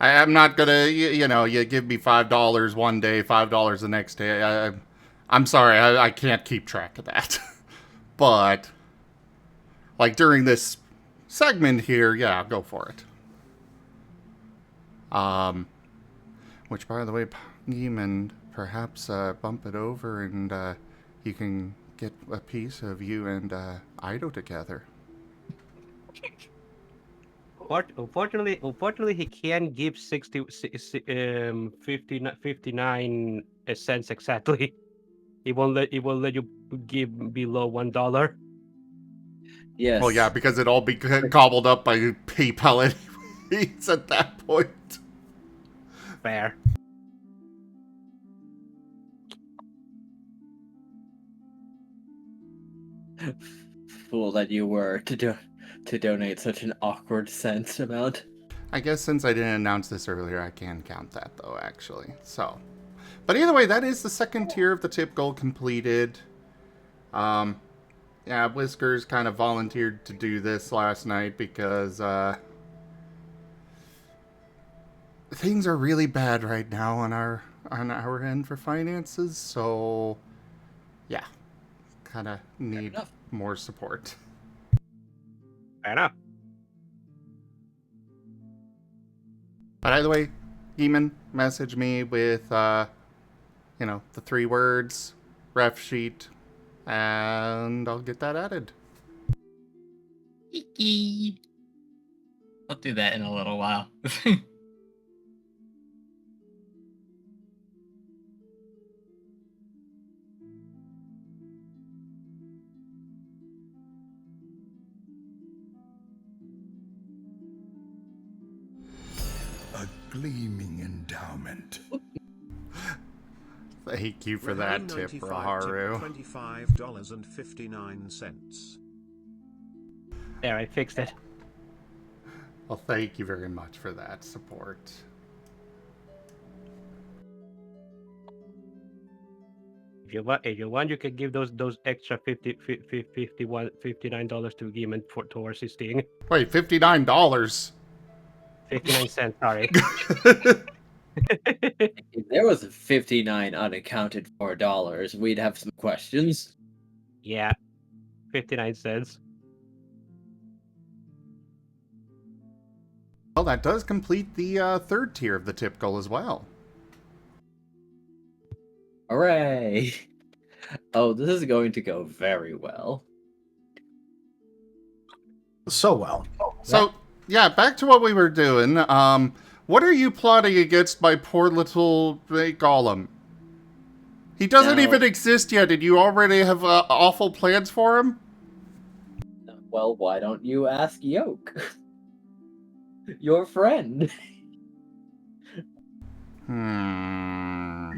S1: I'm not gonna, you give me $5 one day, $5 the next day. I'm sorry, I can't keep track of that. But, like, during this segment here, yeah, go for it. Which, by the way, Gimund, perhaps bump it over and you can get a piece of you and Ido together.
S4: Unfortunately, he can't give 59 cents exactly. It won't let you give below $1.
S2: Yes.
S1: Well, yeah, because it all be gobbled up by PayPal anyways at that point.
S4: Fair.
S2: Fool that you were to donate such an awkward cent amount.
S1: I guess since I didn't announce this earlier, I can count that, though, actually. So, but either way, that is the second tier of the tip goal completed. Yeah, Whiskers kind of volunteered to do this last night because things are really bad right now on our end for finances. So, yeah, kind of need more support.
S4: Fair enough.
S1: But either way, Gimund, message me with, the 3 words, ref sheet, and I'll get that added.
S8: I'll do that in a little while.
S9: A gleaming endowment.
S1: Thank you for that tip, Raharu.
S7: $25.59.
S4: There, I fixed it.
S1: Well, thank you very much for that support.
S4: If you want, you can give those extra $59 to Gimund towards his thing.
S1: Wait, $59?
S4: 59 cents, sorry.
S2: If there was 59 unaccounted for dollars, we'd have some questions.
S4: Yeah, 59 cents.
S1: Well, that does complete the third tier of the tip goal as well.
S2: Hooray! Oh, this is going to go very well.
S6: So well.
S1: So, yeah, back to what we were doing. What are you plotting against my poor little golem? He doesn't
S2: Now-
S1: even exist yet, and you already have awful plans for him?
S2: Well, why don't you ask Yolk? Your friend.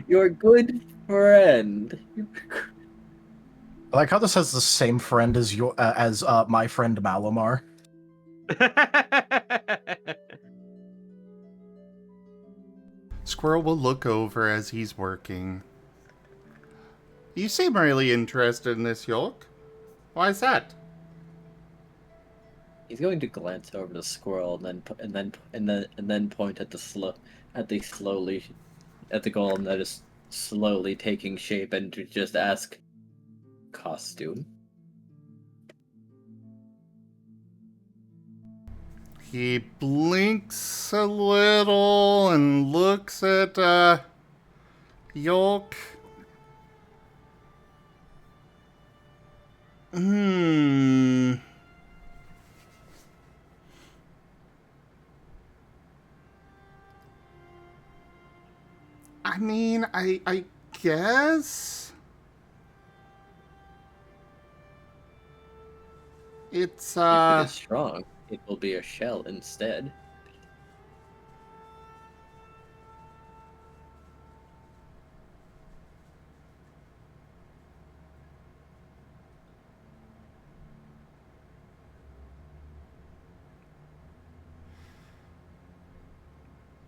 S2: Your good friend.
S6: I like how this has the same friend as my friend Malamar.
S1: Squirrel will look over as he's working. You seem really interested in this, Yolk. Why is that?
S2: He's going to glance over the squirrel and then point at the golem that is slowly taking shape and to just ask, costume.
S1: He blinks a little and looks at Yolk. I mean, I guess it's
S2: If it is strong, it will be a shell instead.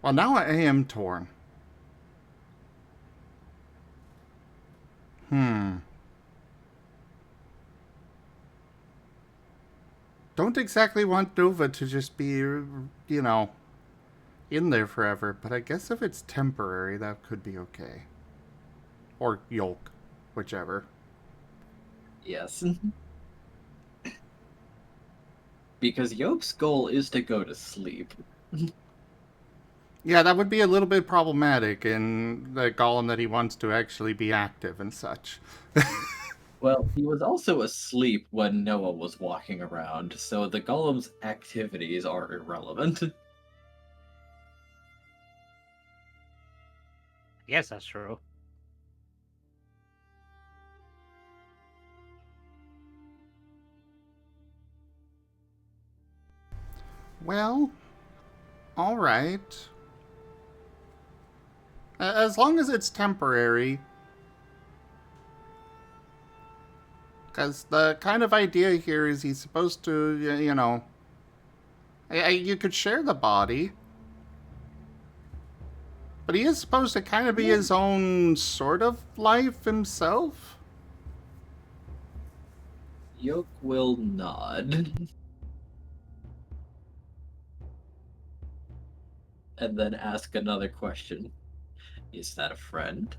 S1: Well, now I am torn. Don't exactly want Nova to just be, in there forever, but I guess if it's temporary, that could be okay. Or Yolk, whichever.
S2: Yes. Because Yolk's goal is to go to sleep.
S1: Yeah, that would be a little bit problematic in the golem that he wants to actually be active and such.
S2: Well, he was also asleep when Noah was walking around, so the golem's activities are irrelevant.
S4: Yes, that's true.
S1: Well, alright. As long as it's temporary. Because the kind of idea here is he's supposed to, you could share the body. But he is supposed to kind of be his own sort of life himself.
S2: Yolk will nod. And then ask another question. Is that a friend?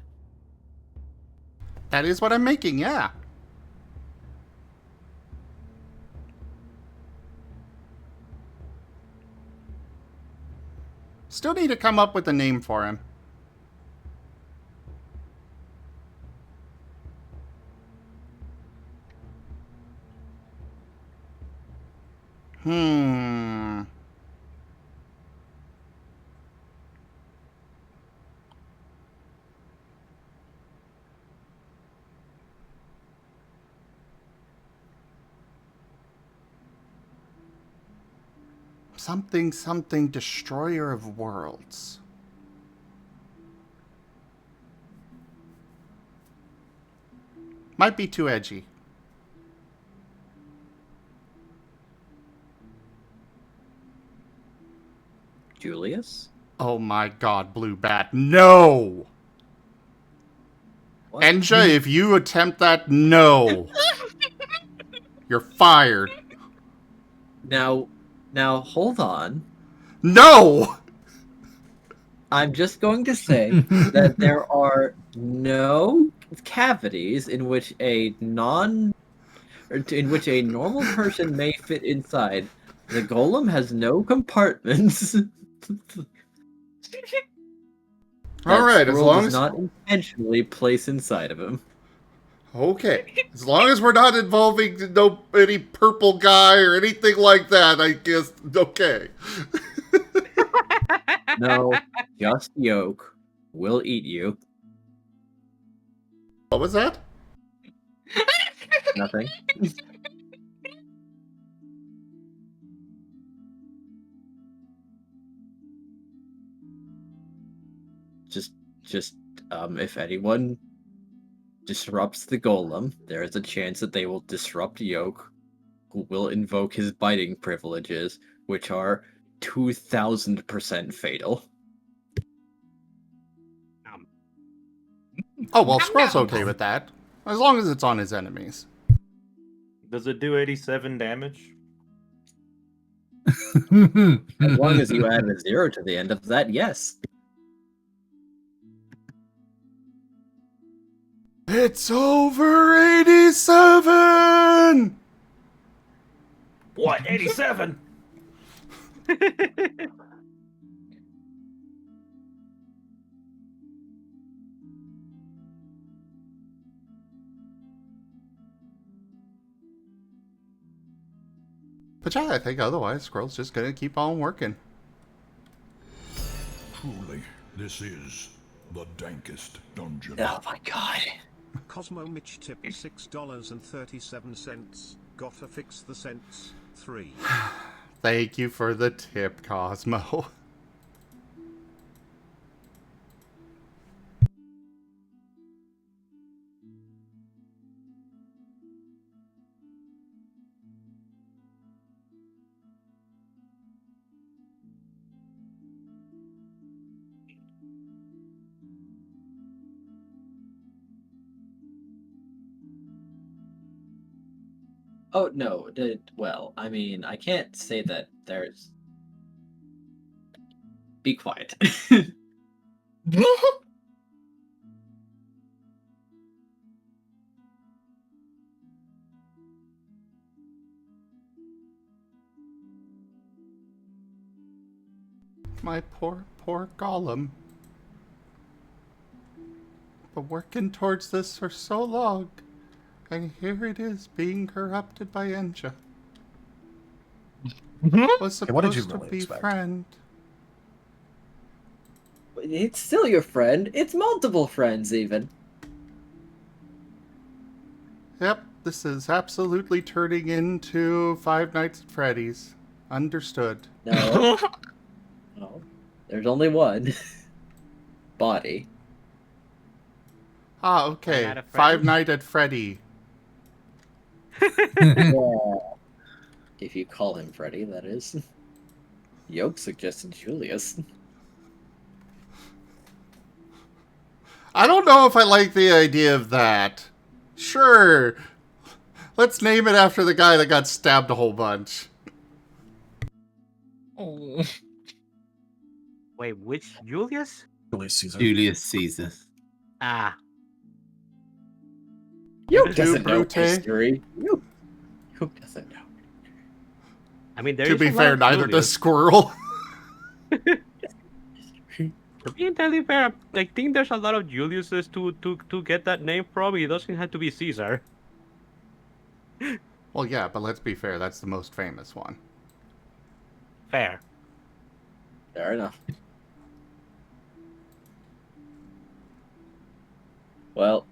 S1: That is what I'm making, yeah. Still need to come up with a name for him. Something destroyer of worlds. Might be too edgy.
S2: Julius?
S1: Oh my god, Blue Bat, no!
S2: What?
S1: Enja, if you attempt that, no! You're fired.
S2: Now, hold on.
S1: No!
S2: I'm just going to say that there are no cavities in which a normal person may fit inside. The golem has no compartments.
S1: Alright, as
S2: Squirrel
S1: long
S2: does
S1: as...
S2: not intentionally place inside of him.
S1: Okay. As long as we're not involving any purple guy or anything like that, I guess, okay.
S2: No, just Yolk. We'll eat you.
S1: What was that?
S2: Nothing. Just, if anyone disrupts the golem, there is a chance that they will disrupt Yolk, who will invoke his biting privileges, which are 2000% fatal.
S1: Oh, well, Squirrel's okay with that. As long as it's on his enemies.
S3: Does it do 87 damage?
S2: As long as you add a 0 to the end of that, yes.
S1: It's over 87!
S3: What? 87?
S1: But yeah, I think otherwise Squirrel's just gonna keep on working.
S9: Truly, this is the dankest dungeon.
S2: Oh my god.
S7: Cosmo Mitch tipped $6.37. Gotta fix the cents. 3.
S1: Thank you for the tip, Cosmo.
S2: Oh no, well, I mean, I can't say that there's. Be quiet.
S1: My poor, poor golem. Been working towards this for so long, and here it is being corrupted by Enja. Was
S6: Okay, what did you
S1: supposed to
S6: really
S1: be
S6: expect?
S1: friend.
S2: It's still your friend. It's multiple friends, even.
S1: Yep, this is absolutely turning into Five Nights at Freddy's. Understood.
S2: No. No. There's only one. Body.
S1: Ah,
S4: Five
S1: okay.
S4: Nights at
S1: Five
S4: Freddy's?
S1: Night at Freddy.
S2: If you call him Freddy, that is. Yolk suggested Julius.
S1: I don't know if I like the idea of that. Sure. Let's name it after the guy that got stabbed a whole bunch.
S8: Oh.
S4: Wait, which Julius?
S6: Julius Caesar.
S5: Julius Caesar.
S4: Ah.
S2: Yolk
S1: Tu
S2: doesn't know
S1: Brute.
S2: history. Yolk doesn't know.
S4: I mean, there
S1: To
S4: is
S1: be
S4: a lot
S1: fair,
S4: of
S1: neither
S4: Julius.
S1: does Squirrel.
S4: To be entirely fair, I think there's a lot of Juliuses to get that name from. It doesn't have to be Caesar.
S1: Well, yeah, but let's be fair, that's the most famous one.
S4: Fair.
S2: Fair enough. Well,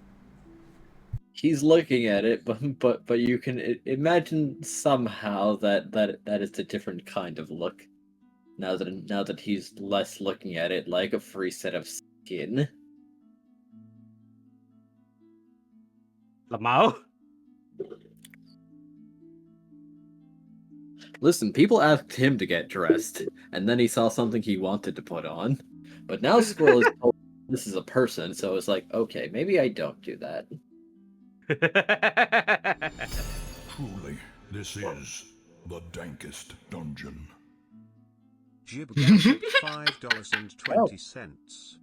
S2: he's looking at it, but you can imagine somehow that is a different kind of look. Now that he's less looking at it like a free set of skin.
S4: Lamau?
S2: Listen, people asked him to get dressed, and then he saw something he wanted to put on. But now Squirrel is told this is a person, so it's like, okay, maybe I don't do that.
S9: Truly, this is the dankest dungeon.
S7: Jib Gab $5.20.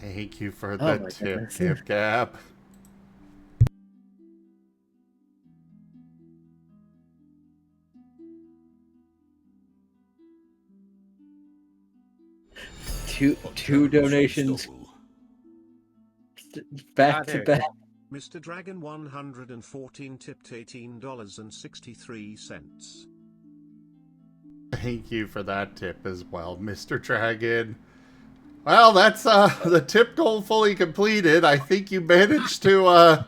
S1: Thank you for
S2: Oh
S1: the
S2: my
S1: tip,
S2: goodness.
S1: Gib Gab.
S2: Two
S9: A
S2: donations
S9: stole.
S2: back
S4: there
S2: to
S4: it
S2: back.
S7: Mr. Dragon 114 tipped $18.63.
S1: Thank you for that tip as well, Mr. Dragon. Well, that's the tip goal fully completed. I think you managed to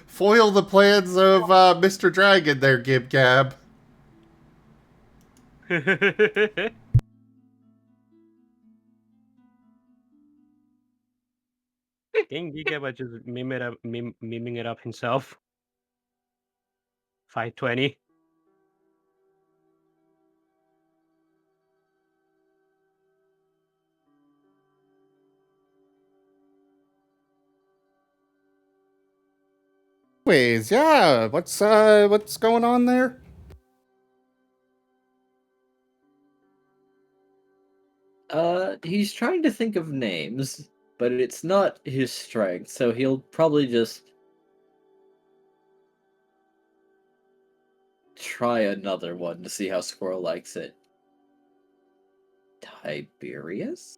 S1: foil the plans of Mr. Dragon there, Gib Gab.
S4: King Giga was just miming it up himself. 520.
S1: Anyways, yeah, what's going on there?
S2: He's trying to think of names, but it's not his strength, so he'll probably just try another one to see how Squirrel likes it. Tiberius?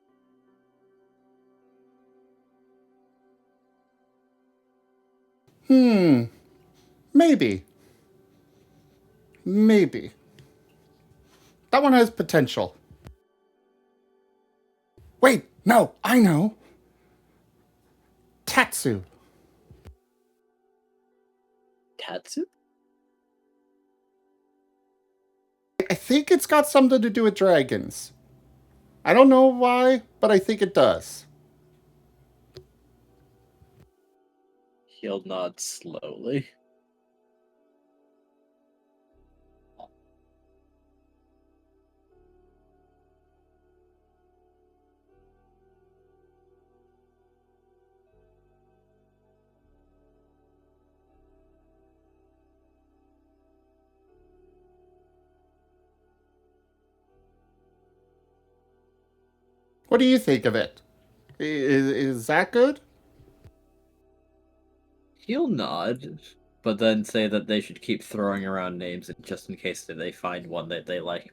S1: Maybe. Maybe. That one has potential. Wait, no, I know. Tatsu.
S2: Tatsu?
S1: I think it's got something to do with dragons. I don't know why, but I think it does.
S2: He'll nod slowly.
S1: What do you think of it? Is that good?
S2: He'll nod, but then say that they should keep throwing around names just in case that they find one that they like.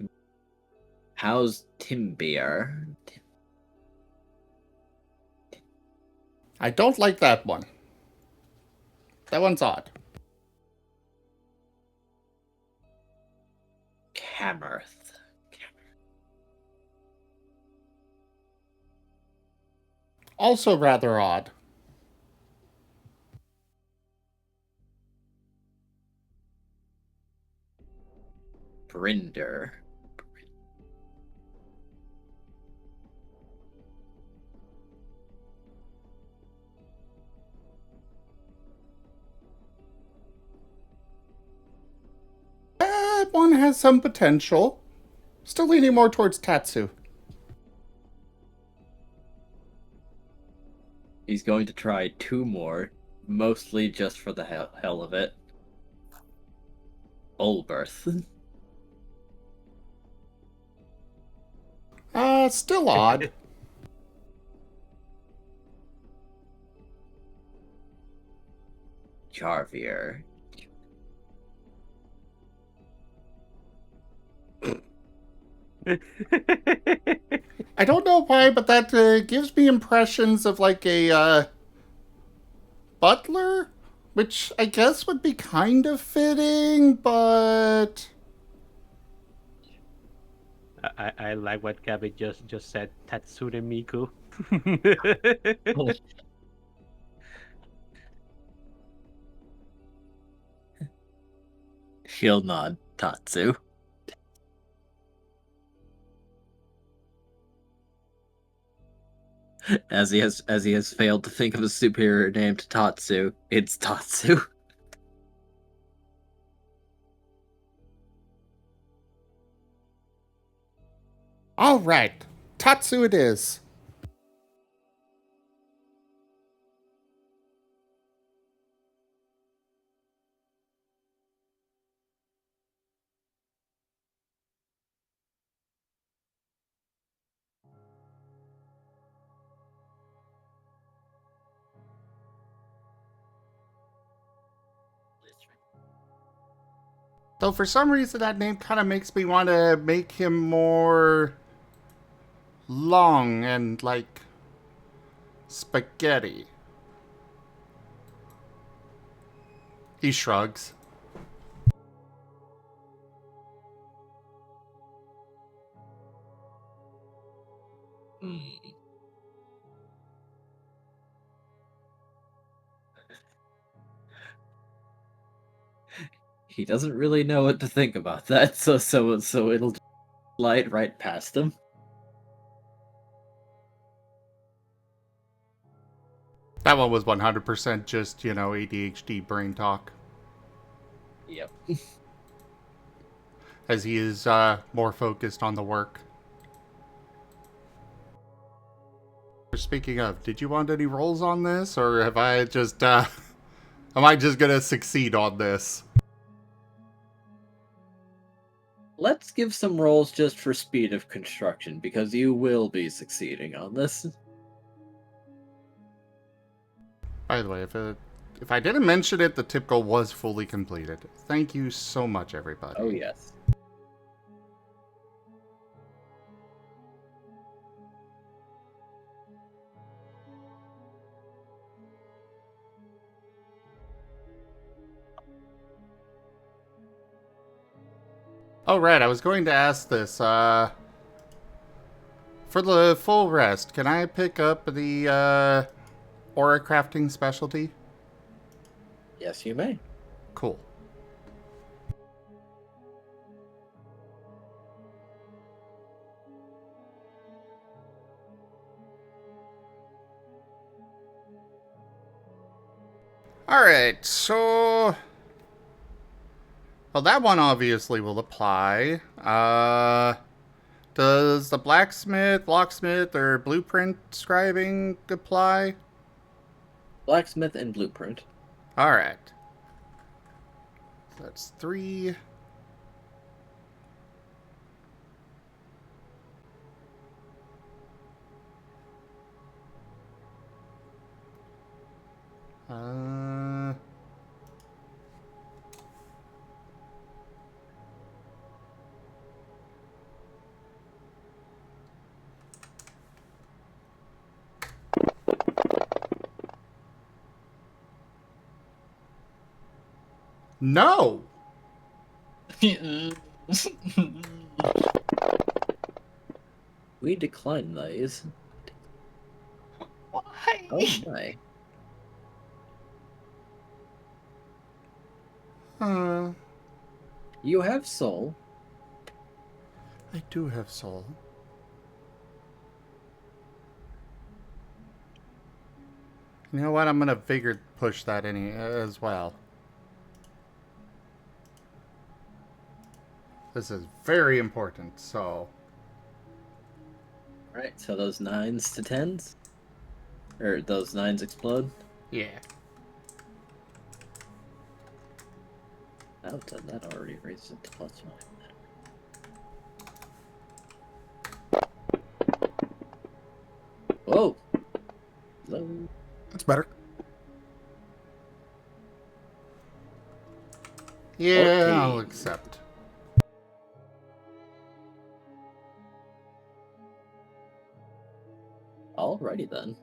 S2: How's Timbeer?
S1: I don't like that one. That one's odd.
S2: Camerth.
S1: Also rather odd.
S2: Brinder.
S1: That one has some potential. Still leaning more towards Tatsu.
S2: He's going to try 2 more, mostly just for the hell of it. Olberth.
S1: Still odd.
S2: Jarvier.
S1: I don't know why, but that gives me impressions of like a butler, which I guess would be kind of fitting, but
S4: I like what Gabby just said. Tatsure Miku.
S2: He'll nod. Tatsu. As he has failed to think of a superior name to Tatsu, it's Tatsu.
S1: all right, Tatsu it is. Though for some reason that name kind of makes me want to make him more long and like spaghetti. He shrugs.
S2: He doesn't really know what to think about that, so it'll slide right past him.
S1: That one was 100% just, ADHD brain talk.
S2: Yep.
S1: As he is more focused on the work. Speaking of, did you want any rolls on this, or have I just, am I just gonna succeed on this?
S2: Let's give some rolls just for speed of construction, because you will be succeeding on this.
S1: By the way, if I didn't mention it, the tip goal was fully completed. Thank you so much, everybody.
S2: Oh, yes.
S1: Oh, right, I was going to ask this. For the full rest, can I pick up the aura crafting specialty?
S2: Yes, you may.
S1: Cool. Alright, so... Well, that one obviously will apply. Does the blacksmith, locksmith, or blueprint scribing apply?
S2: Blacksmith and blueprint.
S1: Alright. That's 3. Uh... No!
S2: We decline these.
S8: Why?
S2: Oh my. You have soul.
S1: I do have soul. You know what? I'm gonna vigor push that any as well. This is very important, so...
S2: Alright, so those 9s to 10s? Or those 9s explode?
S1: Yeah.
S2: I've done that already, raises it to +1. Whoa! Hello.
S6: That's better.
S1: Yeah, I'll
S2: 14.
S1: accept.
S2: Alrighty then.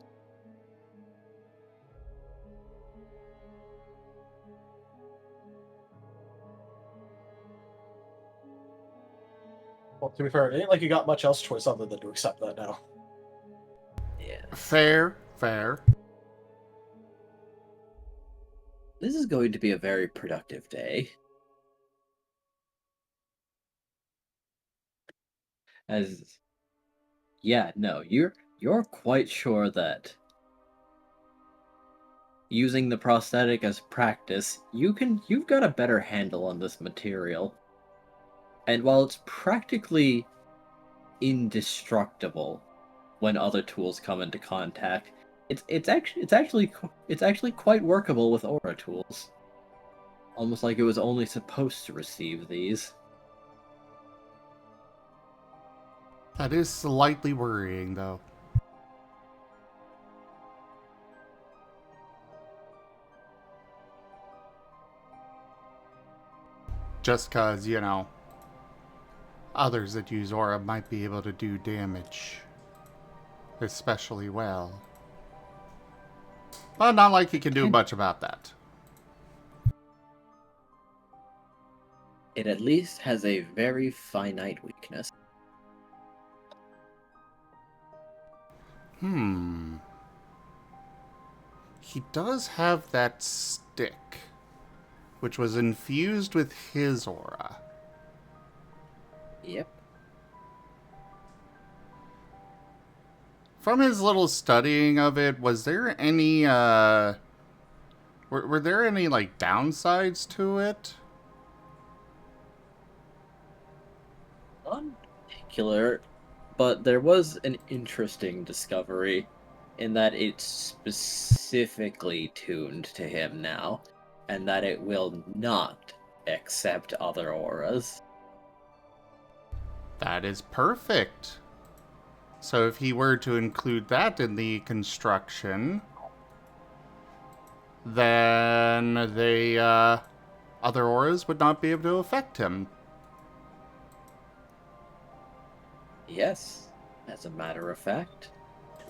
S6: Well, to be fair, it ain't like you got much else choice other than to accept that now.
S2: Yeah.
S1: Fair, fair.
S2: This is going to be a very productive day. As yeah, no, you're quite sure that using the prosthetic as practice, you've got a better handle on this material. And while it's practically indestructible when other tools come into contact, it's actually quite workable with aura tools. Almost like it was only supposed to receive these.
S1: That is slightly worrying, though. Just cause, you know, others that use aura might be able to do damage especially well. But not like he can do much about that.
S2: It at least has a very finite weakness.
S1: He does have that stick, which was infused with his aura.
S2: Yep.
S1: From his little studying of it, was there any, were there any, like, downsides to it?
S2: None particular, but there was an interesting discovery in that it's specifically tuned to him now, and that it will not accept other auras.
S1: That is perfect. So if he were to include that in the construction, then the other auras would not be able to affect him.
S2: Yes, as a matter of fact,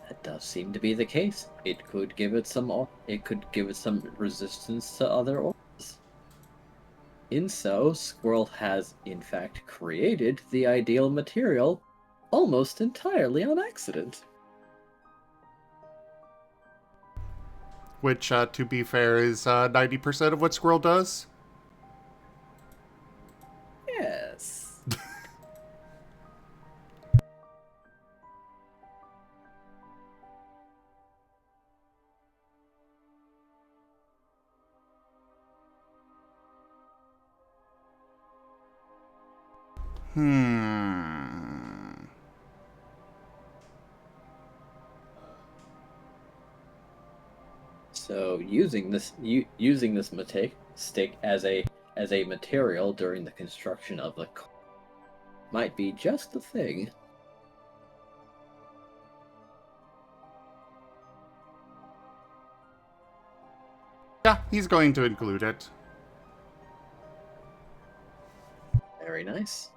S2: that does seem to be the case. It could give it some resistance to other auras. In so, Squirrel has in fact created the ideal material almost entirely on accident.
S1: Which, to be fair, is 90% of what Squirrel does.
S2: Yes. So using this stick as a material during the construction of the car might be just the thing.
S1: Yeah, he's going to include it.
S2: Very nice.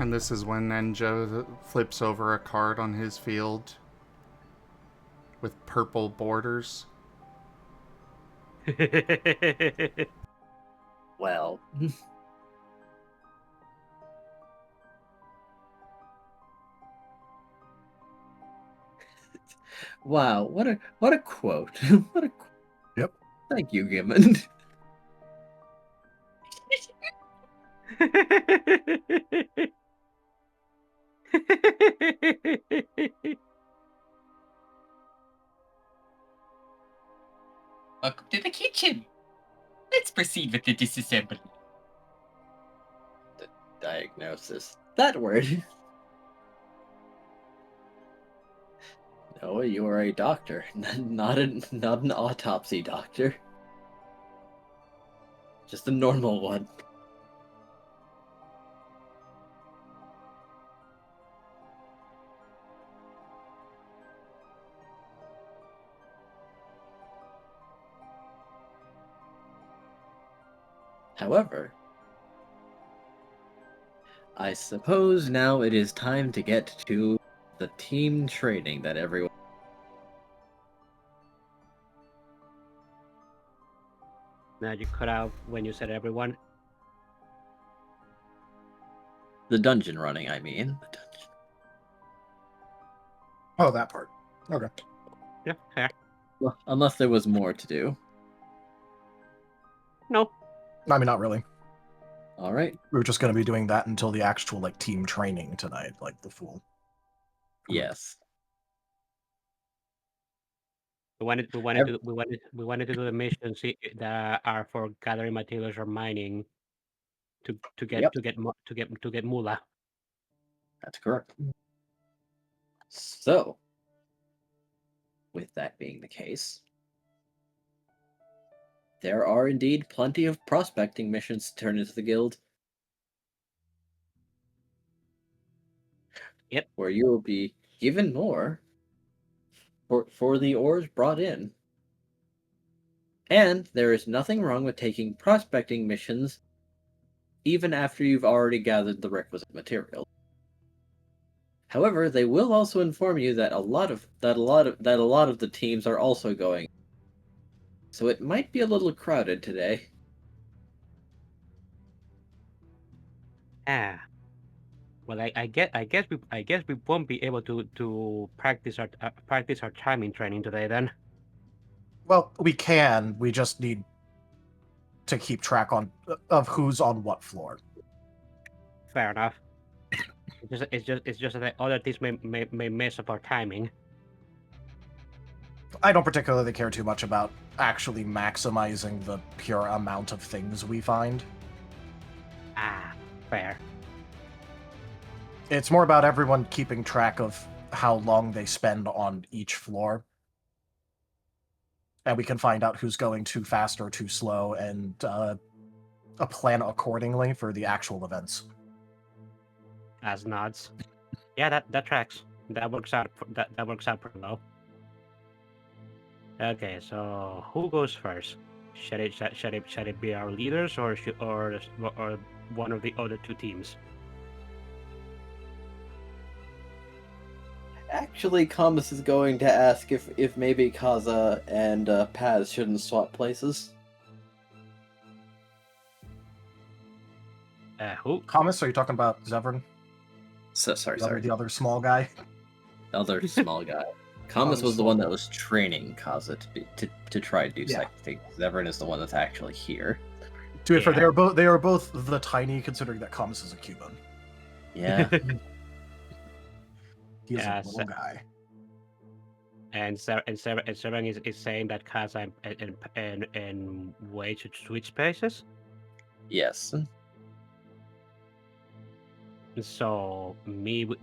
S1: And this is when Enjo flips over a card on his field with purple borders.
S2: Well. Wow, what a quote. What a
S6: Yep.
S2: Thank you, Gimund.
S8: Welcome to the kitchen. Let's proceed with the disassembly.
S2: Diagnosis. That word. Noah, you are a doctor, not an autopsy doctor. Just a normal one. However, I suppose now it is time to get to the team training that everyone.
S4: Now you cut out when you said everyone.
S2: The dungeon running, I mean. The dungeon.
S6: Oh, that part. Okay.
S4: Yeah, fair.
S2: Well, unless there was more to do.
S4: No.
S6: I mean, not really.
S2: All right.
S6: We were just going to be doing that until the actual like team training tonight, like the full.
S2: Yes.
S4: We wanted to do the missions that are for gathering materials or mining to get moolah.
S2: That's correct. So, with that being the case, there are indeed plenty of prospecting missions to turn into the guild.
S4: Yep.
S2: Where you will be given more for the ores brought in. And there is nothing wrong with taking prospecting missions even after you've already gathered the requisite material. However, they will also inform you that a lot of the teams are also going. So it might be a little crowded today.
S4: Ah. Well, I guess we won't be able to practice our timing training today then.
S6: Well, we can. We just need to keep track of who's on what floor.
S4: Fair enough. It's just that other teams may mess up our timing.
S6: I don't particularly care too much about actually maximizing the pure amount of things we find.
S4: Ah, fair.
S6: It's more about everyone keeping track of how long they spend on each floor. And we can find out who's going too fast or too slow and plan accordingly for the actual events.
S4: As nods. Yeah, that tracks. That works out. That works out pretty well. Okay, so who goes first? Should it be our leaders or one of the other two teams?
S2: Actually, Comus is going to ask if maybe Kaza and Paz shouldn't swap places.
S4: Who?
S6: Comus, are you talking about Zevran?
S2: Sorry.
S6: The other small guy?
S2: Other small guy. Comus was the one that was training Kaza to try to do psychic things. Zevran is the one that's actually here.
S6: To be fair, they are both the tiny, considering that Comus is a Cuban.
S2: Yeah.
S6: He's a little guy.
S4: And Zevran is saying that Kaza and Wade should switch places.
S2: Yes.
S4: So me with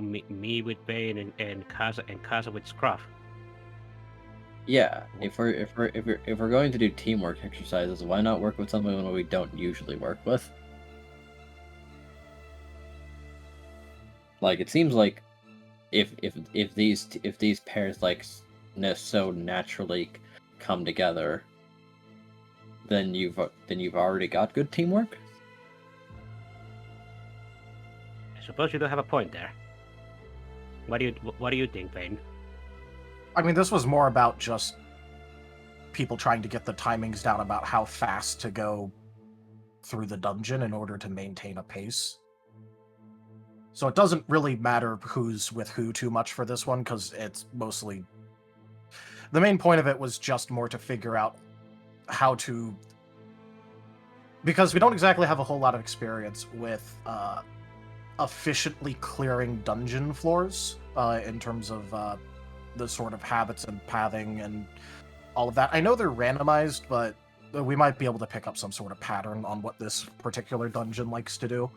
S4: Bane and Kaza with Scruff.
S2: Yeah. If we're going to do teamwork exercises, why not work with someone we don't usually work with? Like it seems like if these pairs like so naturally come together, then you've already got good teamwork.
S4: I suppose you do have a point there. What do you think, Vane?
S6: I mean, this was more about just people trying to get the timings down about how fast to go through the dungeon in order to maintain a pace. So it doesn't really matter who's with who too much for this one, because it's mostly... The main point of it was just more to figure out how to... Because we don't exactly have a whole lot of experience with efficiently clearing dungeon floors in terms of the sort of habits and pathing and all of that. I know they're randomized, but we might be able to pick up some sort of pattern on what this particular dungeon likes to do.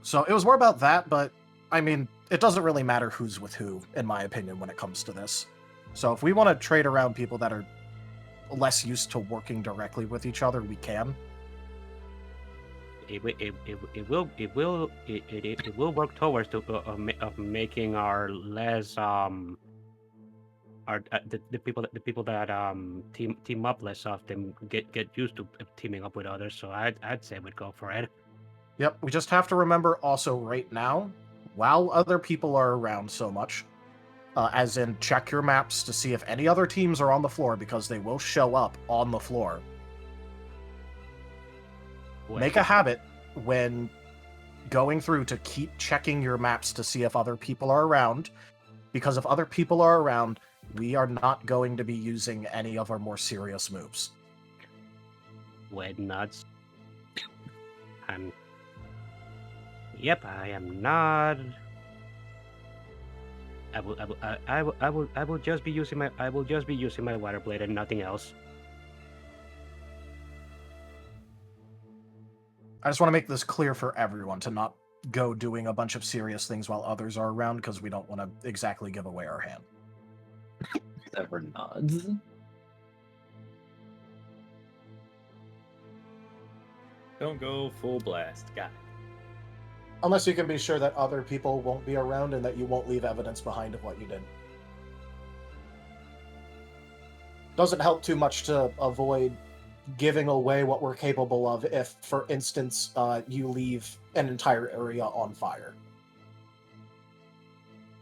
S6: So it was more about that, but I mean, it doesn't really matter who's with who, in my opinion, when it comes to this. So if we want to trade around people that are less used to working directly with each other, we can.
S4: It will work towards of making our less the people that team up less often get used to teaming up with others. So I'd say we'd go for it.
S6: Yep, we just have to remember also right now, while other people are around so much, as in check your maps to see if any other teams are on the floor, because they will show up on the floor. Make a habit when going through to keep checking your maps to see if other people are around, because if other people are around, we are not going to be using any of our more serious moves.
S4: Wet nuts. Yep, I am not. I will just be using my water blade and nothing else.
S6: I just want to make this clear for everyone to not go doing a bunch of serious things while others are around, because we don't want to exactly give away our hand.
S2: Ever nods.
S3: Don't go full blast. Got it.
S6: Unless you can be sure that other people won't be around and that you won't leave evidence behind of what you did. Doesn't help too much to avoid giving away what we're capable of if, for instance, you leave an entire area on fire.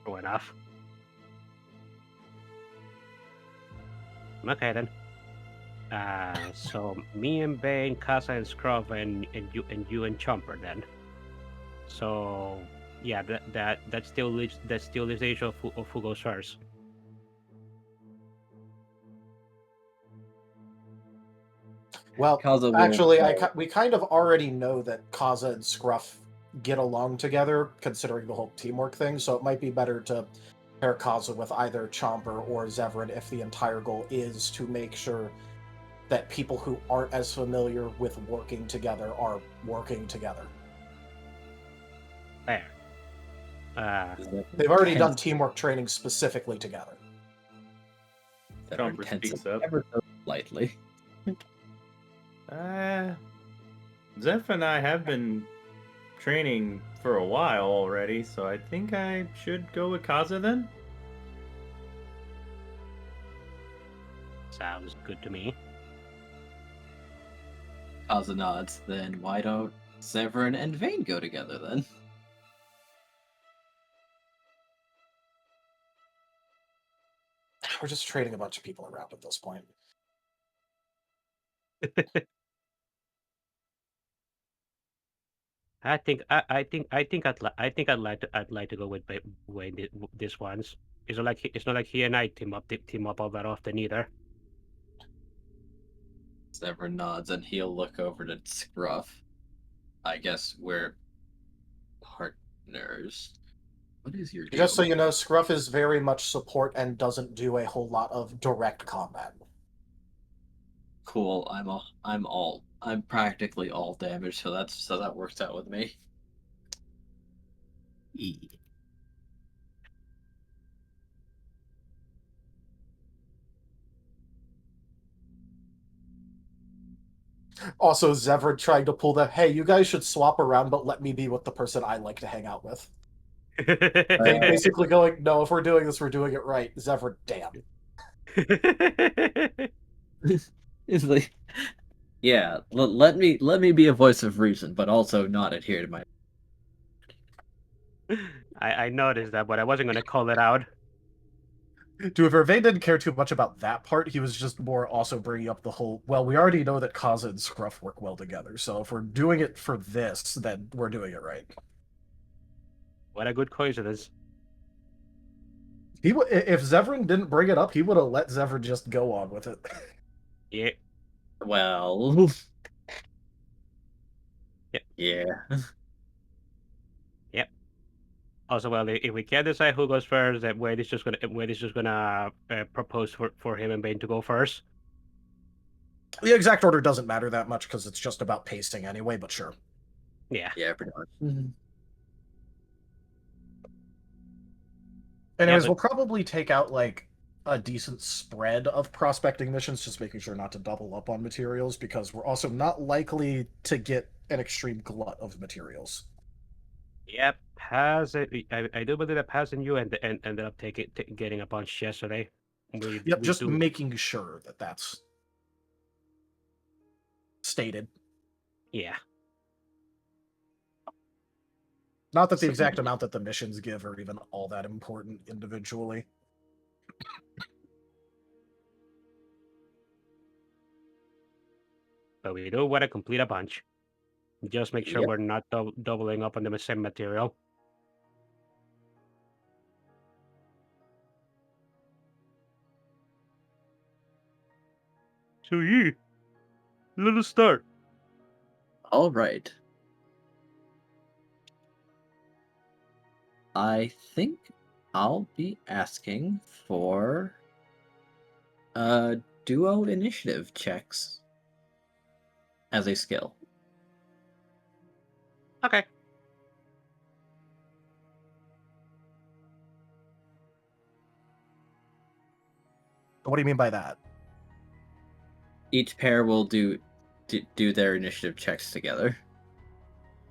S4: True enough. Okay then. So me and Bane, Casa and Scruff, and you and Chomper then. So yeah, that still leaves the issue of who goes first.
S6: Well,
S2: Kaza will
S6: actually,
S2: go.
S6: we kind of already know that Kaza and Scruff get along together, considering the whole teamwork thing, so it might be better to pair Kaza with either Chomper or Zevran if the entire goal is to make sure that people who aren't as familiar with working together are working together.
S4: Fair.
S6: They've already done teamwork training specifically together.
S2: That are
S3: Chomper
S2: intensive
S3: speaks up.
S2: ever so slightly.
S3: Zeph and I have been training for a while already, so I think I should go with Kaza then.
S4: Sounds good to me.
S2: Kaza nods. Then why don't Severin and Vane go together then?
S6: We're just trading a bunch of people around at this point.
S4: I think I'd like to go with Wayne this once. It's not like he and I team up all that often either.
S2: Severin nods and he'll look over to Scruff. I guess we're partners. What is your deal?
S6: Just so you know, Scruff is very much support and doesn't do a whole lot of direct combat.
S2: Cool. I'm practically all damage, so that works out with me.
S6: Also, Zevran trying to pull the, hey, you guys should swap around, but let me be with the person I like to hang out with. Basically going, no, if we're doing this, we're doing it right. Zevran, damn.
S2: It's like, yeah, let me be a voice of reason, but also not adhere to my.
S4: I noticed that, but I wasn't gonna call it out.
S6: Dude, Vervain didn't care too much about that part. He was just more also bringing up the whole, well, we already know that Kaza and Scruff work well together, so if we're doing it for this, then we're doing it right.
S4: What a good coincidence.
S6: If Zevran didn't bring it up, he would have let Zevran just go on with it.
S4: Yeah.
S2: Well.
S4: Yep.
S2: Yeah.
S4: Yep. Also, well, if we can't decide who goes first, then Wade is just gonna propose for him and Bane to go first.
S6: The exact order doesn't matter that much because it's just about pacing anyway, but sure.
S4: Yeah.
S2: Yeah, pretty much.
S6: Anyways,
S4: but-
S6: we'll probably take out like a decent spread of prospecting missions, just making sure not to double up on materials, because we're also not likely to get an extreme glut of materials.
S4: Yep. I do believe that Paz and you ended up getting a bunch yesterday.
S6: Yep, just making sure that that's stated.
S4: Yeah.
S6: Not that the exact amount that the missions give are even all that important individually.
S4: But we do want to complete a bunch. Just make sure
S2: Yep.
S4: we're not doubling up on the same material. So yeah, let us start.
S2: All right. I think I'll be asking for duo initiative checks as a skill.
S4: Okay.
S6: What do you mean by that?
S2: Each pair will do their initiative checks together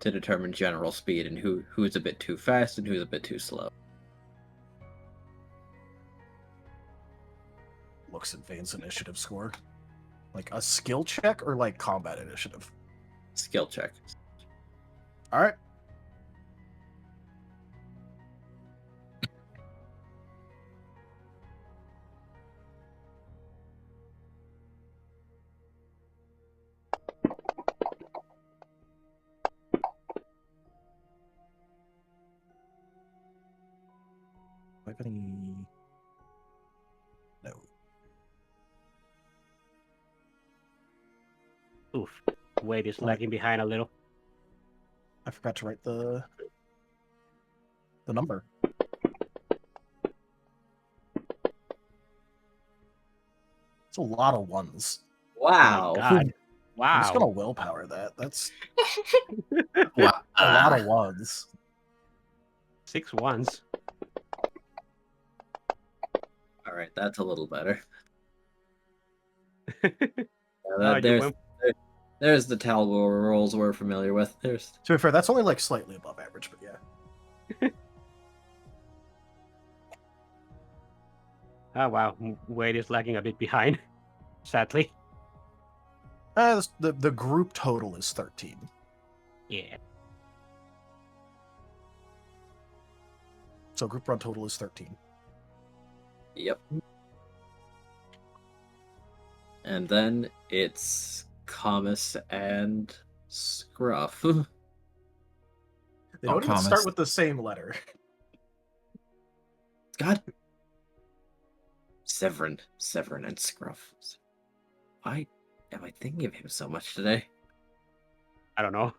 S2: to determine general speed and who's a bit too fast and who's a bit too slow.
S6: Looks at Vane's initiative score. Like a skill check or like combat initiative?
S2: Skill check.
S6: All right. Do I have any? No.
S4: Oof. Wade is lagging behind a little.
S6: I forgot to write the number. It's a lot of ones.
S2: Wow.
S4: Oh my God. Wow.
S6: I'm just gonna willpower that. That's
S5: Wow.
S6: a lot of ones.
S4: 6 ones.
S2: All right, that's a little better.
S4: Oh, you
S2: There's the towel rolls we're familiar with. There's
S6: To be fair, that's only like slightly above average, but yeah.
S4: Oh wow, Wade is lagging a bit behind. Sadly.
S6: The group total is 13.
S4: Yeah.
S6: So group run total is 13.
S2: Yep. And then it's Camus and Scruff.
S6: They don't even
S5: Thomas.
S6: start with the same letter.
S2: God. Severin and Scruff. Why am I thinking of him so much today?
S4: I don't know.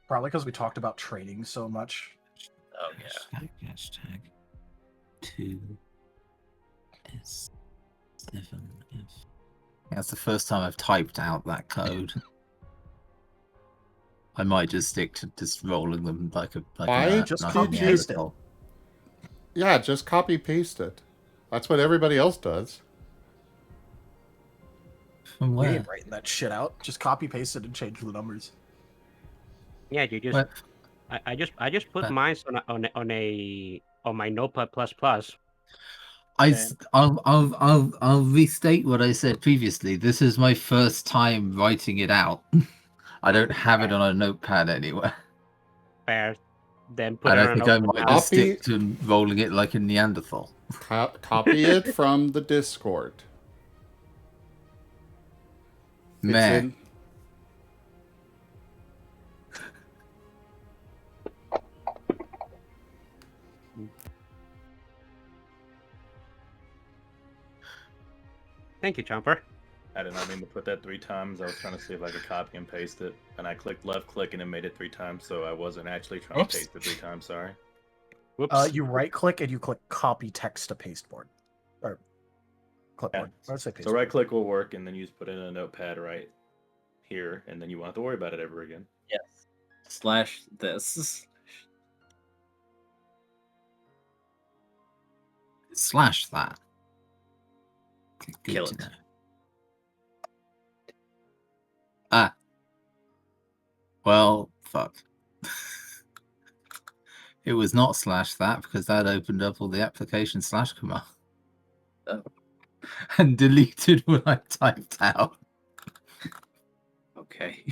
S6: Probably because we talked about training so much.
S2: Oh yeah.
S5: Hashtag 2S7F. That's the first time I've typed out that code. I might just stick to just rolling them like a.
S1: Why? Just copy paste it. Yeah, just copy paste it. That's what everybody else does.
S5: From
S6: We
S5: where?
S6: ain't writing that shit out. Just copy paste it and change the numbers.
S4: Yeah, you just
S5: Where?
S4: I just put
S5: Where?
S4: mine on my Notepad plus plus.
S5: I'll restate what I said previously. This is my first time writing it out. I don't have it on a notepad anywhere.
S4: Fair. Then put
S5: And
S4: it
S5: I
S4: on a
S5: think I
S4: notepad
S5: might
S4: now.
S5: just stick to rolling it like a Neanderthal.
S1: Copy it from the Discord. It's
S5: Meh.
S1: in.
S4: Thank you, Chomper.
S3: I did not mean to put that 3 times. I was trying to see if I could copy and paste it, and I clicked left click and it made it 3 times, so I wasn't actually trying
S8: Oops.
S3: to paste it 3 times. Sorry.
S4: Whoops.
S6: You right click and you click copy text to pasteboard. Or clipboard.
S3: Yeah.
S6: I'd say
S3: So
S6: pasteboard.
S3: right click will work, and then you just put it in a notepad right here, and then you won't have to worry about it ever again.
S2: Yes. Slash this.
S5: Slash that. Okay, good
S2: Kill
S5: to
S2: it.
S5: know. Ah. Well, fuck. It was not slash that because that opened up all the application slash command.
S2: Oh.
S5: And deleted what I typed out.
S2: Okay.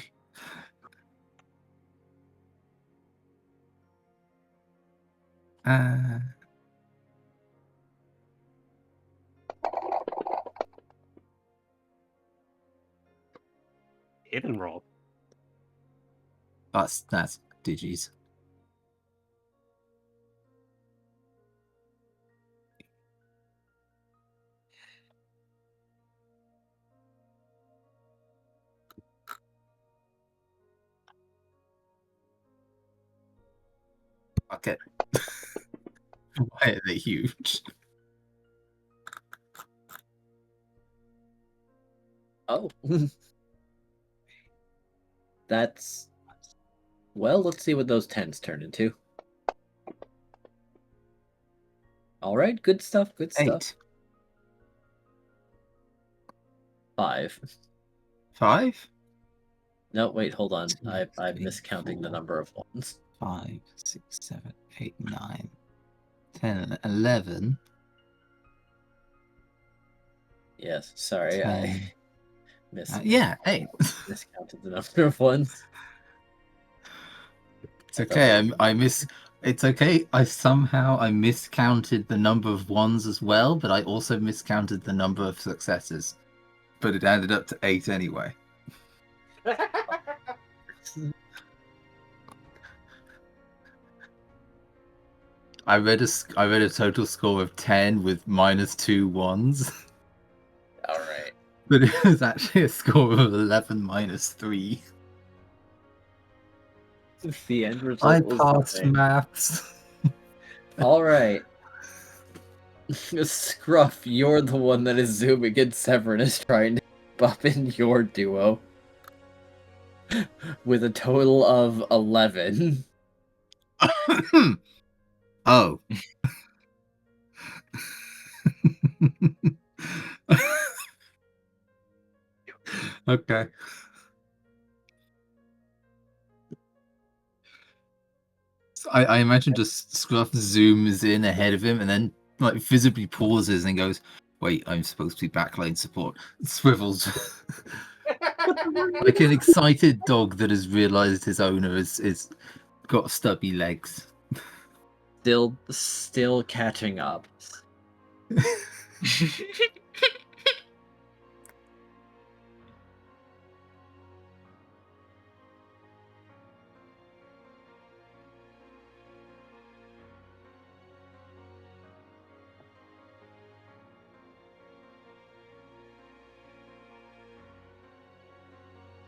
S4: Hidden roll.
S5: That's Digis. Okay. Why are they huge?
S2: Oh. That's... Well, let's see what those 10s turn into. Alright, good stuff, good stuff.
S5: 8.
S2: 5.
S5: 5?
S2: No, wait, hold on.
S5: 2,
S2: I'm
S5: 3,
S2: miscounting the
S5: 4,
S2: number of ones.
S5: 5, 6, 7, 8, 9, 10, 11.
S2: Yes, sorry,
S5: 10.
S2: I
S5: Yeah, 8.
S2: miscounted the number of ones.
S5: It's okay. It's okay. I miscounted the number of ones as well, but I also miscounted the number of successes. But it added up to 8 anyway. I read a total score of 10 with minus 2 ones.
S2: Alright.
S5: But it was actually a score of 11 minus 3.
S2: The end result
S5: I
S2: was
S5: passed
S2: the same.
S5: maths.
S2: Alright. Scruff, you're the one that is zooming and Severin is trying to keep up in your duo. With a total of 11.
S5: Oh. Okay. I imagine just Scruff zooms in ahead of him and then like visibly pauses and goes, "Wait, I'm supposed to be backline support." Swivels like an excited dog that has realized his owner is got stubby legs.
S2: Still catching up.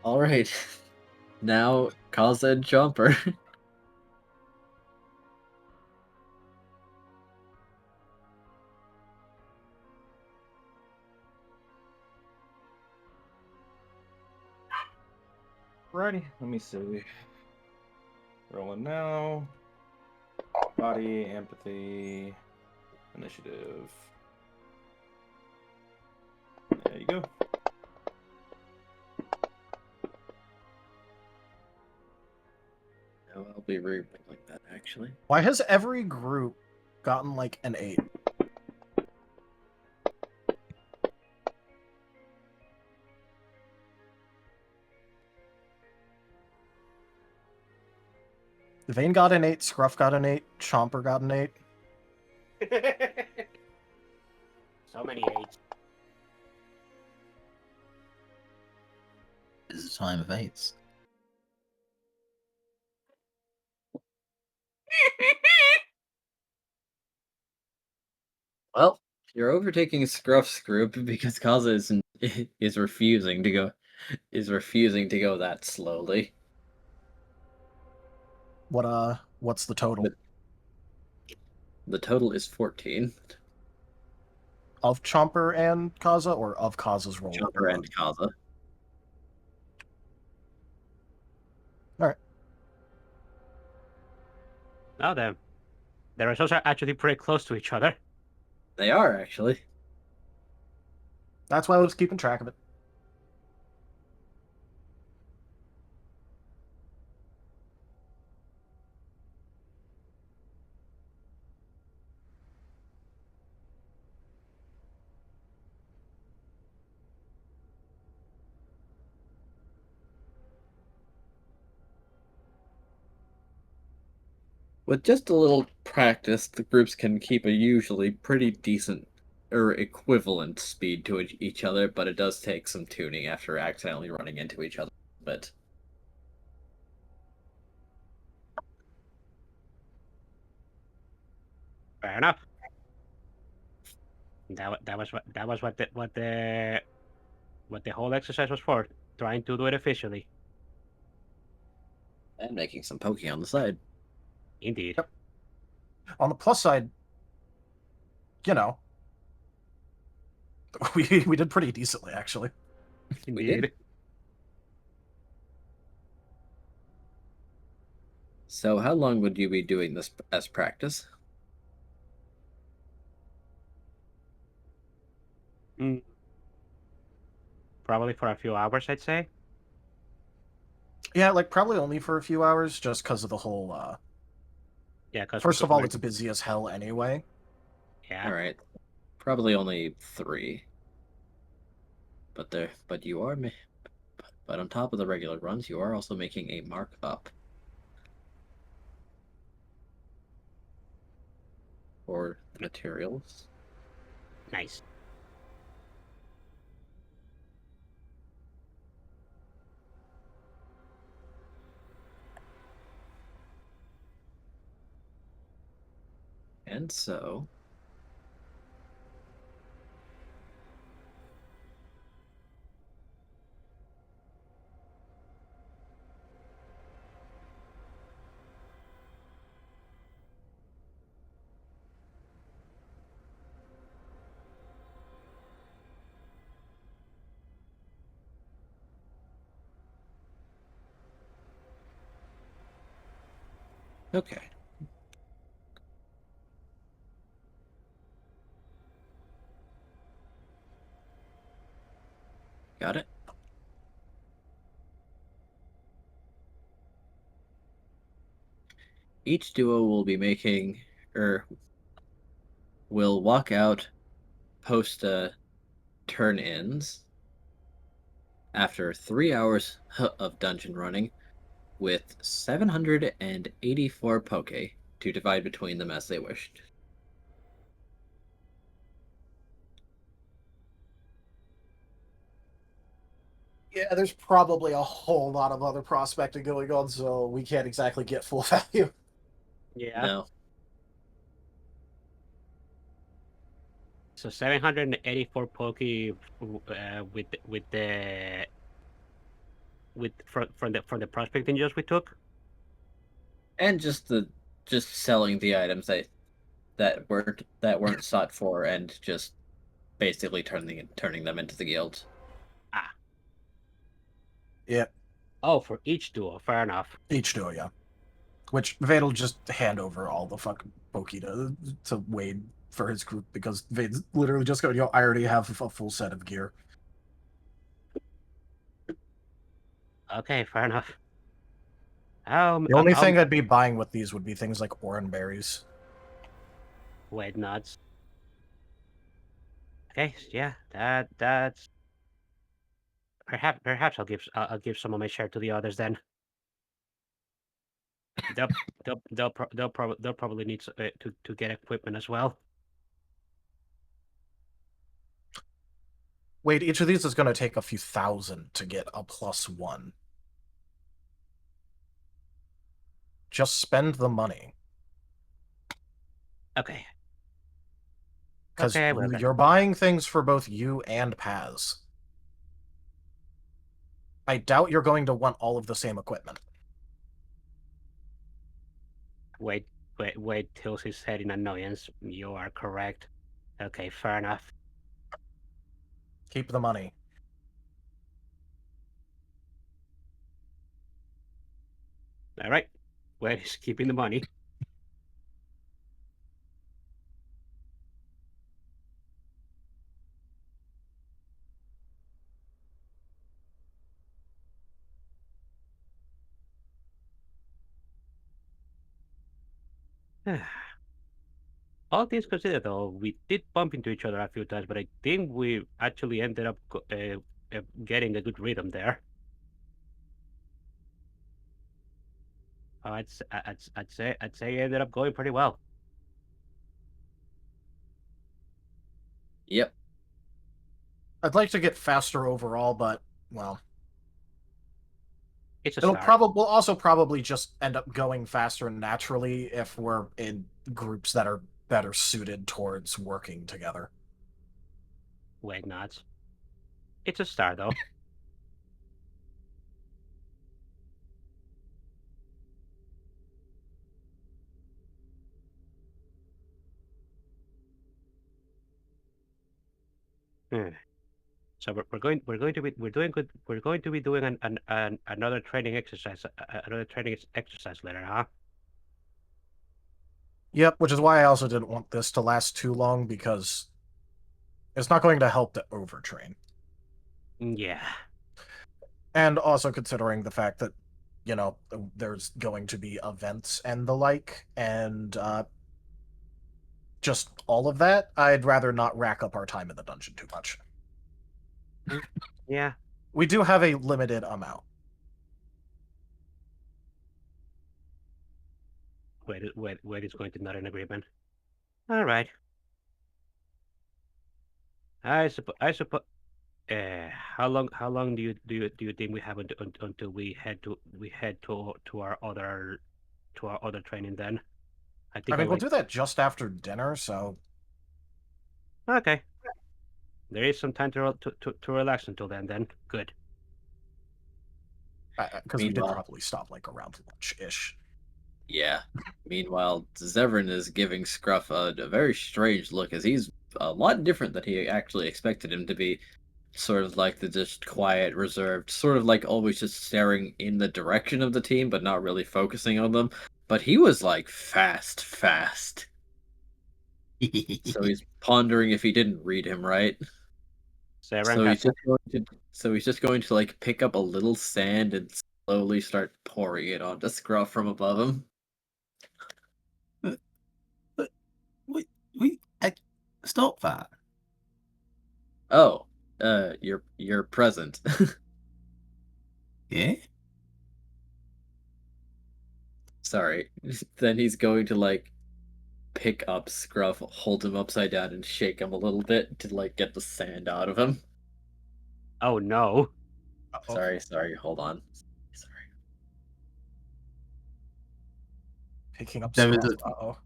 S2: Alright. Now, Kaza and Jumper.
S3: Righty, let me see. Rolling now. Body, empathy, initiative. There you go.
S2: probably re like that, actually.
S6: Why has every group gotten like an 8? Vane got an 8, Scruff got an 8, Chomper got an 8.
S4: So many 8s.
S5: It's a time of 8s.
S2: Well, you're overtaking Scruff's group because Kaza is refusing to go that slowly.
S6: What's the total?
S2: The total is 14.
S6: Of Chomper and Kaza, or of Kaza's roll?
S2: Chomper and Kaza.
S6: Alright.
S4: Now then, the results are actually pretty close to each other.
S2: They are, actually.
S6: That's why I was keeping track of it.
S2: With just a little practice, the groups can keep a usually pretty decent or equivalent speed to each other, but it does take some tuning after accidentally running into each other. But
S4: Fair enough. That was what the whole exercise was for. Trying to do it efficiently.
S2: and making some poking on the side.
S4: Indeed.
S6: Yep. On the plus side, you know, we did pretty decently, actually.
S2: We did.
S4: Indeed.
S2: So how long would you be doing this as practice?
S4: Probably for a few hours, I'd say.
S6: Yeah, like probably only for a few hours, just because of the whole.
S4: Yeah, because
S6: First of all, it's busy as hell anyway.
S4: Yeah.
S2: All right, probably only 3. But you are, but on top of the regular runs, you are also making a mark up for the materials.
S4: Nice.
S2: And so, okay. Got it. Each duo will be making, or will walk out post turn ins after 3 hours of dungeon running with 784 poke to divide between them as they wished.
S6: Yeah, there's probably a whole lot of other prospecting going on, so we can't exactly get full value.
S4: Yeah.
S2: No.
S4: So 784 poke with the from the prospecting jobs we took.
S2: And just selling the items that weren't sought for and just basically turning them into the guild.
S4: Ah.
S6: Yeah.
S4: Oh, for each duo, fair enough.
S6: Each duo, yeah. Which Vade'll just hand over all the fucking pokey to Wade for his group, because Vade's literally just going, I already have a full set of gear.
S4: Okay, fair enough.
S6: The only thing I'd be buying with these would be things like orange berries.
S4: Wait, nuts. Okay, yeah, that's perhaps I'll give some of my share to the others then. They'll probably need to get equipment as well.
S6: Wait, each of these is going to take a few thousand to get a +1. Just spend the money.
S4: Okay.
S6: Because
S4: Okay, well then.
S6: you're buying things for both you and Paz. I doubt you're going to want all of the same equipment.
S4: Wait till he's head in annoyance. You are correct. Okay, fair enough.
S6: Keep the money.
S4: All right. Wait, he's keeping the money. All things considered, though, we did bump into each other a few times, but I think we actually ended up getting a good rhythm there. I'd say it ended up going pretty well.
S2: Yep.
S6: I'd like to get faster overall, but, well,
S4: It's a
S6: we'll
S4: start.
S6: also probably just end up going faster naturally if we're in groups that are better suited towards working together.
S4: Wait, nuts. It's a start, though. So we're going to be doing another training exercise later, huh?
S6: Yep, which is why I also didn't want this to last too long, because it's not going to help to overtrain.
S4: Yeah.
S6: And also considering the fact that, you know, there's going to be events and the like, and just all of that, I'd rather not rack up our time in the dungeon too much.
S4: Yeah.
S6: We do have a limited amount.
S4: Wait is going to not an agreement. All right. I suppose. How long do you think we have until we head to our other training then?
S6: I mean, we'll do that just after dinner, so
S4: Okay. There is some time to relax until then. Good.
S6: because we did probably stop like around lunch-ish.
S2: Yeah. Meanwhile, Zevran is giving Scruff a very strange look, as he's a lot different than he actually expected him to be. Sort of like the just quiet, reserved, sort of like always just staring in the direction of the team, but not really focusing on them. But he was like fast. So he's pondering if he didn't read him right. So he's just going to like pick up a little sand and slowly start pouring it onto Scruff from above him.
S5: We stop that.
S2: Oh, you're present.
S5: Yeah.
S2: Sorry. Then he's going to like pick up Scruff, hold him upside down, and shake him a little bit to like get the sand out of him.
S4: Oh no.
S6: Uh-oh.
S2: Sorry, hold on. Sorry.
S6: Picking up
S5: There
S6: Scruff.
S5: was
S6: Uh-oh.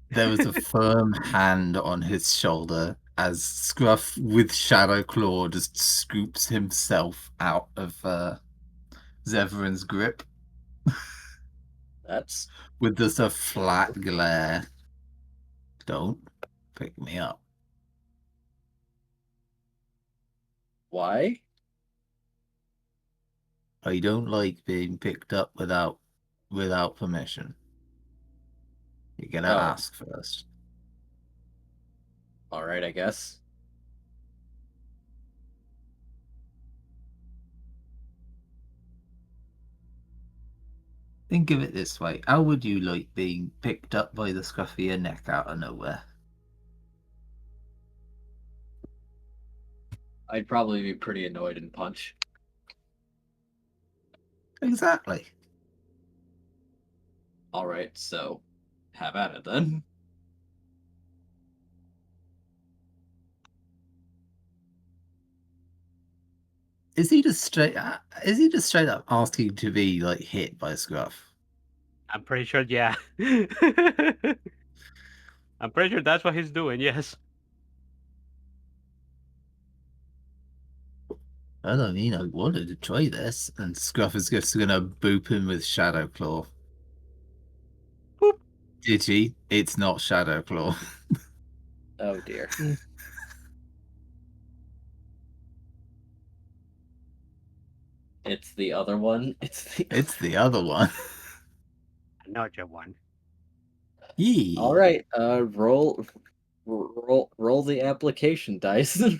S5: There was a firm hand on his shoulder as Scruff, with Shadow Claw, just scoops himself out of Zevran's grip
S2: That's
S5: with just a flat glare. Don't pick me up.
S2: why?
S5: I don't like being picked up without permission. You're gonna
S2: Oh,
S5: ask first.
S2: alright, I guess.
S5: Think of it this way. How would you like being picked up by the scruff of your neck out of nowhere?
S2: I'd probably be pretty annoyed and punch.
S5: Exactly.
S2: All right, so have at it then.
S5: Is he just straight up asking to be like hit by a scruff?
S4: I'm pretty sure, yeah. I'm pretty sure that's what he's doing, yes.
S5: Well, I mean, I wanted to try this, and Scruff is just gonna boop him with Shadow Claw.
S4: Boop.
S5: Did he? It's not Shadow Claw.
S2: Oh dear. It's the other one.
S5: It's the other one.
S4: Another one.
S5: Yee.
S2: All right. Roll the application dice.
S5: Let's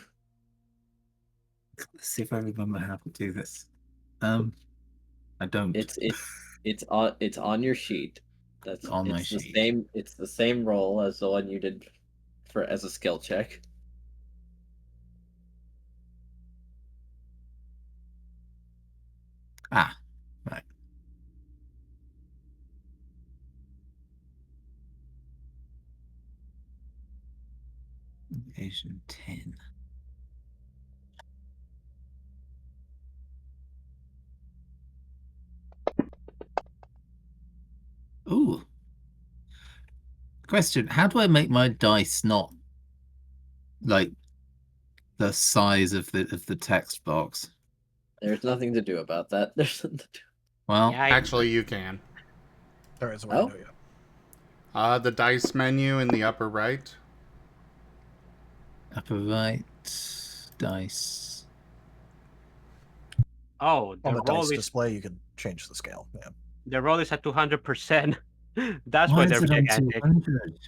S5: see if I remember how to do this. I don't.
S2: It's on your sheet. That's
S5: On my
S2: it's the
S5: sheet.
S2: same. It's the same roll as the one you did as a skill check.
S5: Ah, right. Asian 10. Ooh. Question: how do I make my dice not like the size of the text box?
S2: There's nothing to do about that. There's nothing to do.
S5: Well,
S4: Yeah,
S1: Actually, you can.
S6: There is a way
S2: Oh?
S6: to do it.
S1: The dice menu in the upper right.
S5: upper right, dice.
S4: oh,
S6: On the dice
S4: is
S6: display, you can change the scale. Yeah.
S4: the roll is at 200%. That's
S5: Why
S4: why
S5: is
S4: they're
S5: it on
S4: gigantic.
S5: 200?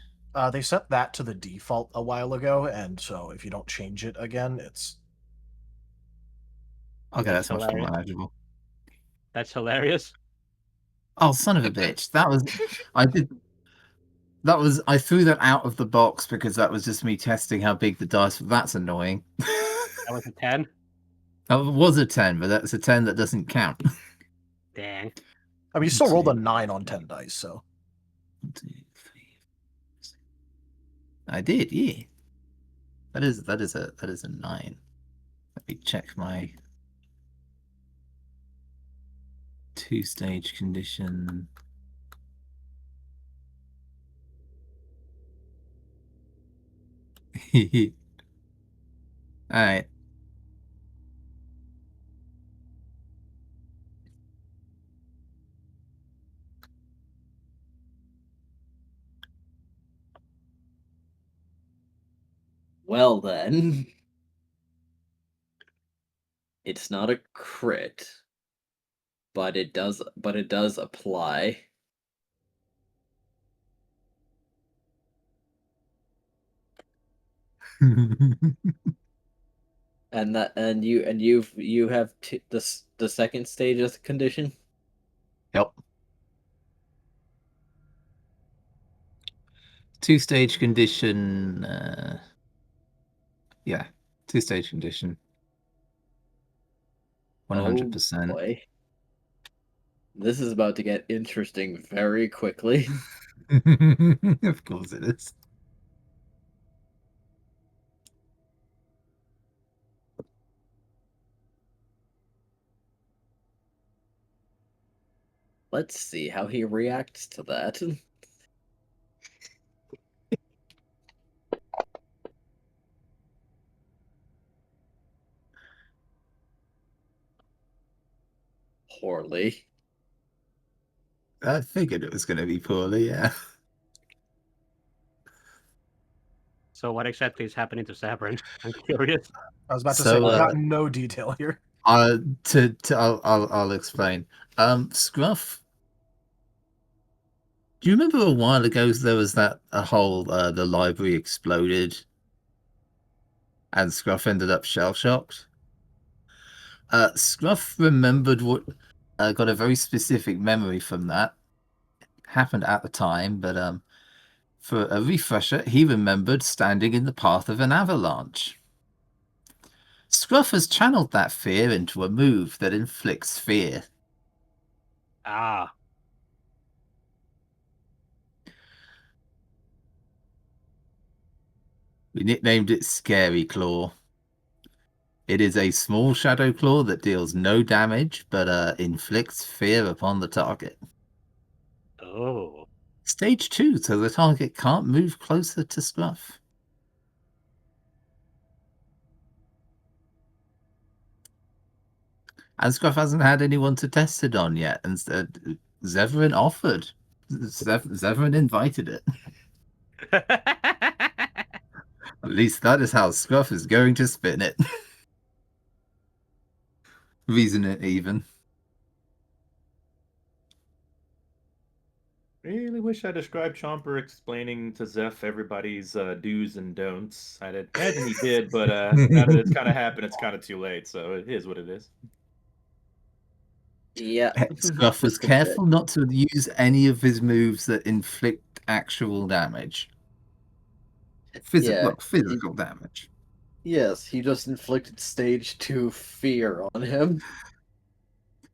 S6: They set that to the default a while ago, and so if you don't change it again, it's
S5: Okay, that's much more
S4: hilarious.
S5: manageable.
S4: That's hilarious.
S5: Oh, son of a bitch! I threw that out of the box because that was just me testing how big the dice. That's annoying.
S4: That was a 10.
S5: That was a 10, but that's a 10 that doesn't count.
S4: Dang.
S6: I mean, you still rolled a 9 on 10 dice, so
S5: 1, 2, 3, 4, 6. I did, yeah. That is a 9. Let me check my 2-stage condition. All right.
S2: Well then, it's not a crit, but it does apply. And you have the second stage of the condition.
S5: Yep. 2-stage condition. Yeah, 2-stage condition. 100%.
S2: Oh boy. This is about to get interesting very quickly.
S5: Of course it is.
S2: Let's see how he reacts to that. Poorly.
S5: I figured it was going to be poorly, yeah.
S4: So what exactly is happening to Sabrin? I'm curious.
S6: I was about to
S5: So,
S6: say we got no detail here.
S5: I'll explain. Scruff. Do you remember a while ago there was that a whole the library exploded, and Scruff ended up shell shocked? Scruff remembered what got a very specific memory from that. Happened at the time, but for a refresher, he remembered standing in the path of an avalanche. Scruff has channeled that fear into a move that inflicts fear.
S4: Ah.
S5: We nicknamed it Scary Claw. It is a small shadow claw that deals no damage, but inflicts fear upon the target.
S4: Oh.
S5: Stage 2, so the target can't move closer to Scruff. And Scruff hasn't had anyone to test it on yet, and Zevran offered. Zevran invited it. At least that is how Scruff is going to spin it. Reason it even.
S3: Really wish I described Chomper explaining to Zeph everybody's do's and don'ts. I'd imagine he did, but now that it's kind of happened, it's kind of too late. So it is what it is.
S2: Yeah.
S5: Scruff was
S2: Just a bit.
S5: careful not to use any of his moves that inflict actual damage. Physical damage.
S2: Yes, he just inflicted stage 2 fear on him.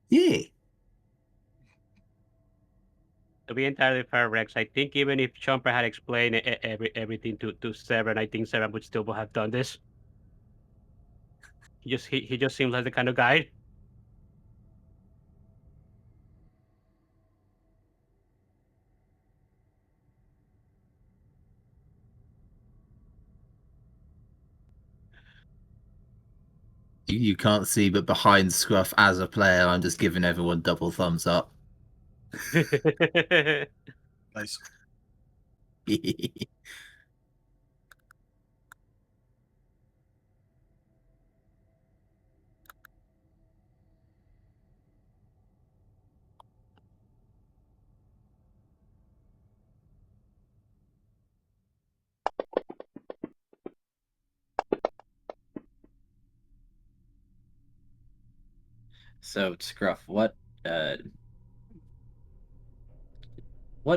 S5: Yeah.
S4: To be entirely fair, Rex, I think even if Chomper had explained everything to Severin, I think Severin would still have done this. He just seems like the kind of guy.
S5: You can't see, but behind Scruff as a player, I'm just giving everyone double thumbs up.
S6: Nice.
S2: So, Scruff, what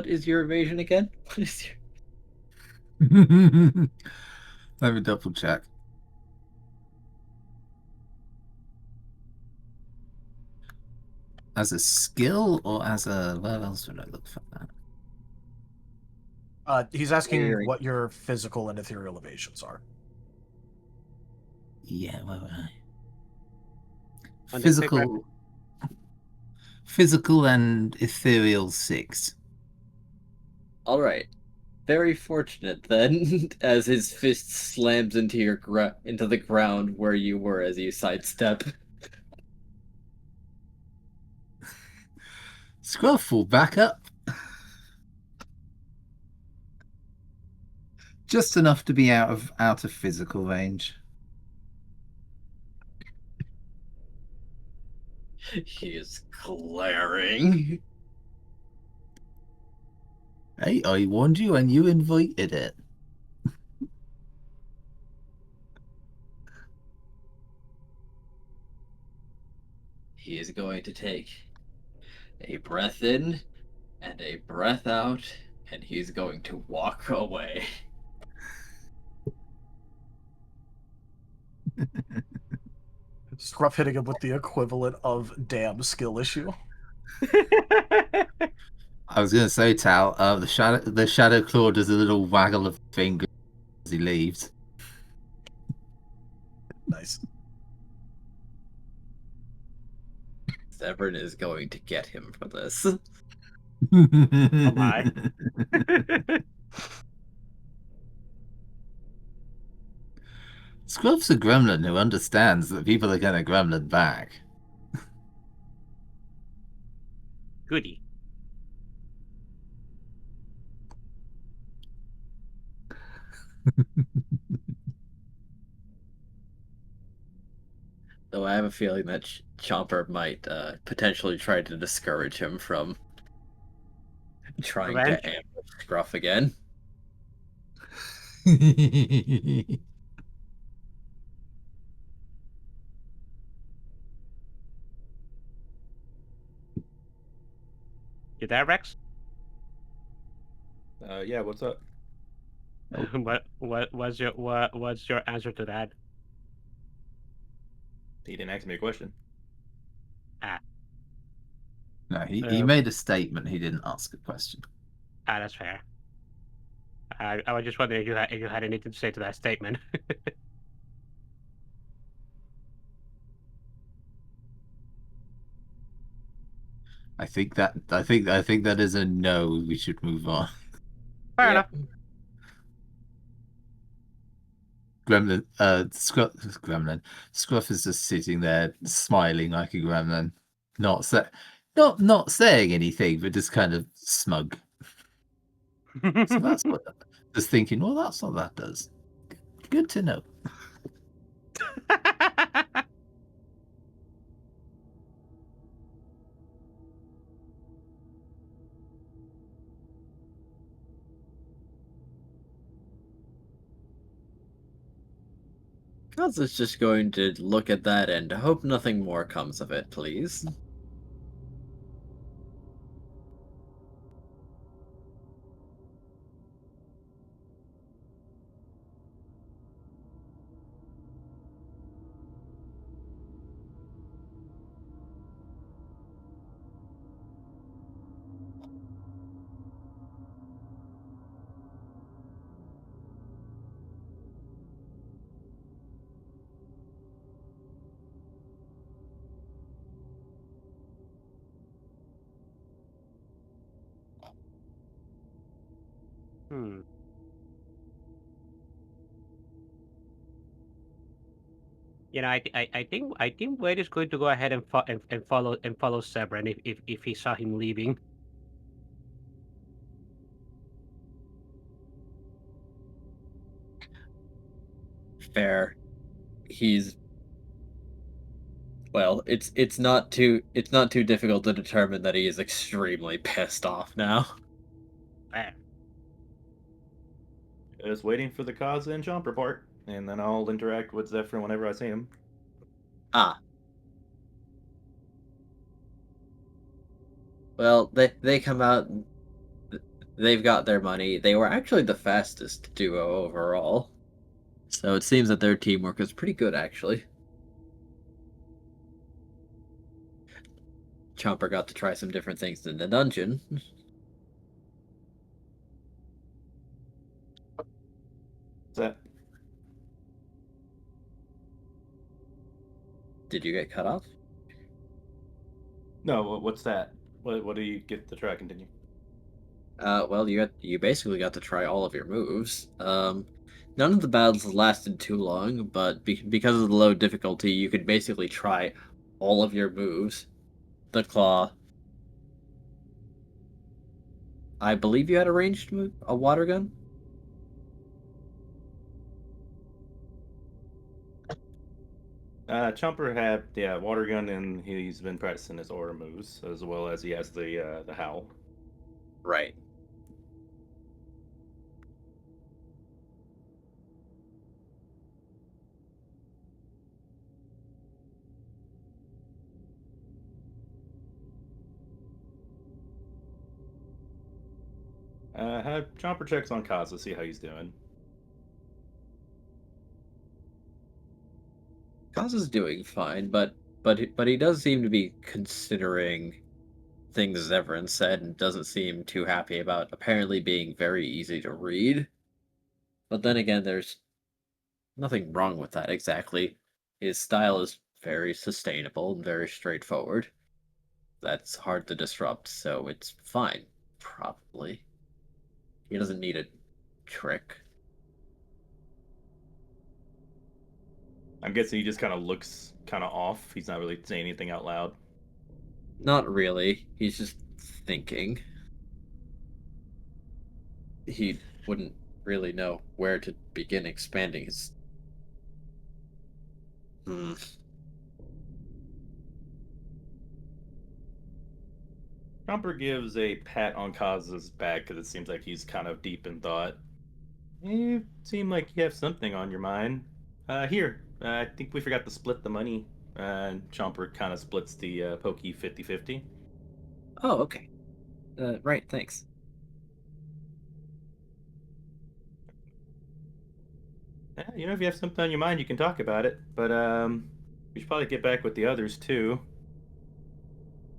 S2: is your evasion again? What is your...
S5: Let me double check. As a skill or as a... Where else would I look for that?
S6: He's asking what your physical and ethereal evasions are.
S5: Yeah, where would I?
S4: On
S5: Physical and ethereal 6.
S2: All right. Very fortunate then, as his fist slams into into the ground where you were as you sidestep.
S5: Scruff will back up. Just enough to be out of physical range.
S2: He is glaring.
S5: Hey, I warned you and you invited it.
S2: He is going to take a breath in and a breath out, and he's going to walk away.
S6: Scruff hitting him with the equivalent of damn skill issue.
S5: I was going to say, Tal, the shadow claw does a little waggle of fingers as he leaves.
S6: Nice.
S2: Severin is going to get him for this.
S4: Oh my.
S5: Scruff's a gremlin who understands that people are going to gremlin back.
S4: Goody.
S2: Though I have a feeling that Chomper might potentially try to discourage him from trying
S4: Revenge?
S2: to ambush Scruff again.
S4: You there, Rex?
S3: Yeah, what's up?
S4: What's your answer to that?
S3: He didn't ask me a question.
S4: Ah,
S5: No, he made a statement. He didn't ask a question.
S4: that's fair. I was just wondering if you had anything to say to that statement.
S5: I think that is a no. We should move on.
S4: Fair
S2: Yep.
S4: enough.
S5: Scruff is just sitting there smiling like a gremlin, not saying anything, but just kind of smug. So that's what. Just thinking, well, that's what that does. Good to know.
S2: Kaz is just going to look at that and hope nothing more comes of it, please.
S4: Hmm. You know, I think Wade is going to go ahead and follow Sebren if he saw him leaving.
S2: Fair. He's well, it's not too difficult to determine that he is extremely pissed off now.
S4: Fair.
S3: Just waiting for the Kaza and Chomper part, and then I'll interact with Zephyr whenever I see him.
S2: Ah. Well, they come out. They've got their money. They were actually the fastest duo overall. So it seems that their teamwork is pretty good, actually. Chomper got to try some different things in the dungeon.
S3: What's that?
S2: Did you get cut off?
S3: No, what's that? What do you get to try continue?
S2: Well, you basically got to try all of your moves. None of the battles lasted too long, but because of the low difficulty, you could basically try all of your moves. The claw. I believe you had a ranged move, a water gun.
S3: Chomper had water gun, and he's been practicing his aura moves as well as he has the howl.
S2: Right.
S3: Have Chomper checks on Kaza, see how he's doing.
S2: Kaza's doing fine, but he does seem to be considering things Zevran said and doesn't seem too happy about apparently being very easy to read. But then again, there's nothing wrong with that exactly. His style is very sustainable and very straightforward. That's hard to disrupt, so it's fine, probably. He doesn't need a trick.
S3: I'm guessing he just kind of looks kind of off. He's not really saying anything out loud.
S2: Not really. He's just thinking. He wouldn't really know where to begin expanding his.
S3: Chomper gives a pat on Kaza's back because it seems like he's kind of deep in thought. You seem like you have something on your mind. Here, I think we forgot to split the money. And Chomper kind of splits the Pokey 50-50.
S2: Oh, okay. Right, thanks.
S3: Yeah, if you have something on your mind, you can talk about it. But we should probably get back with the others too.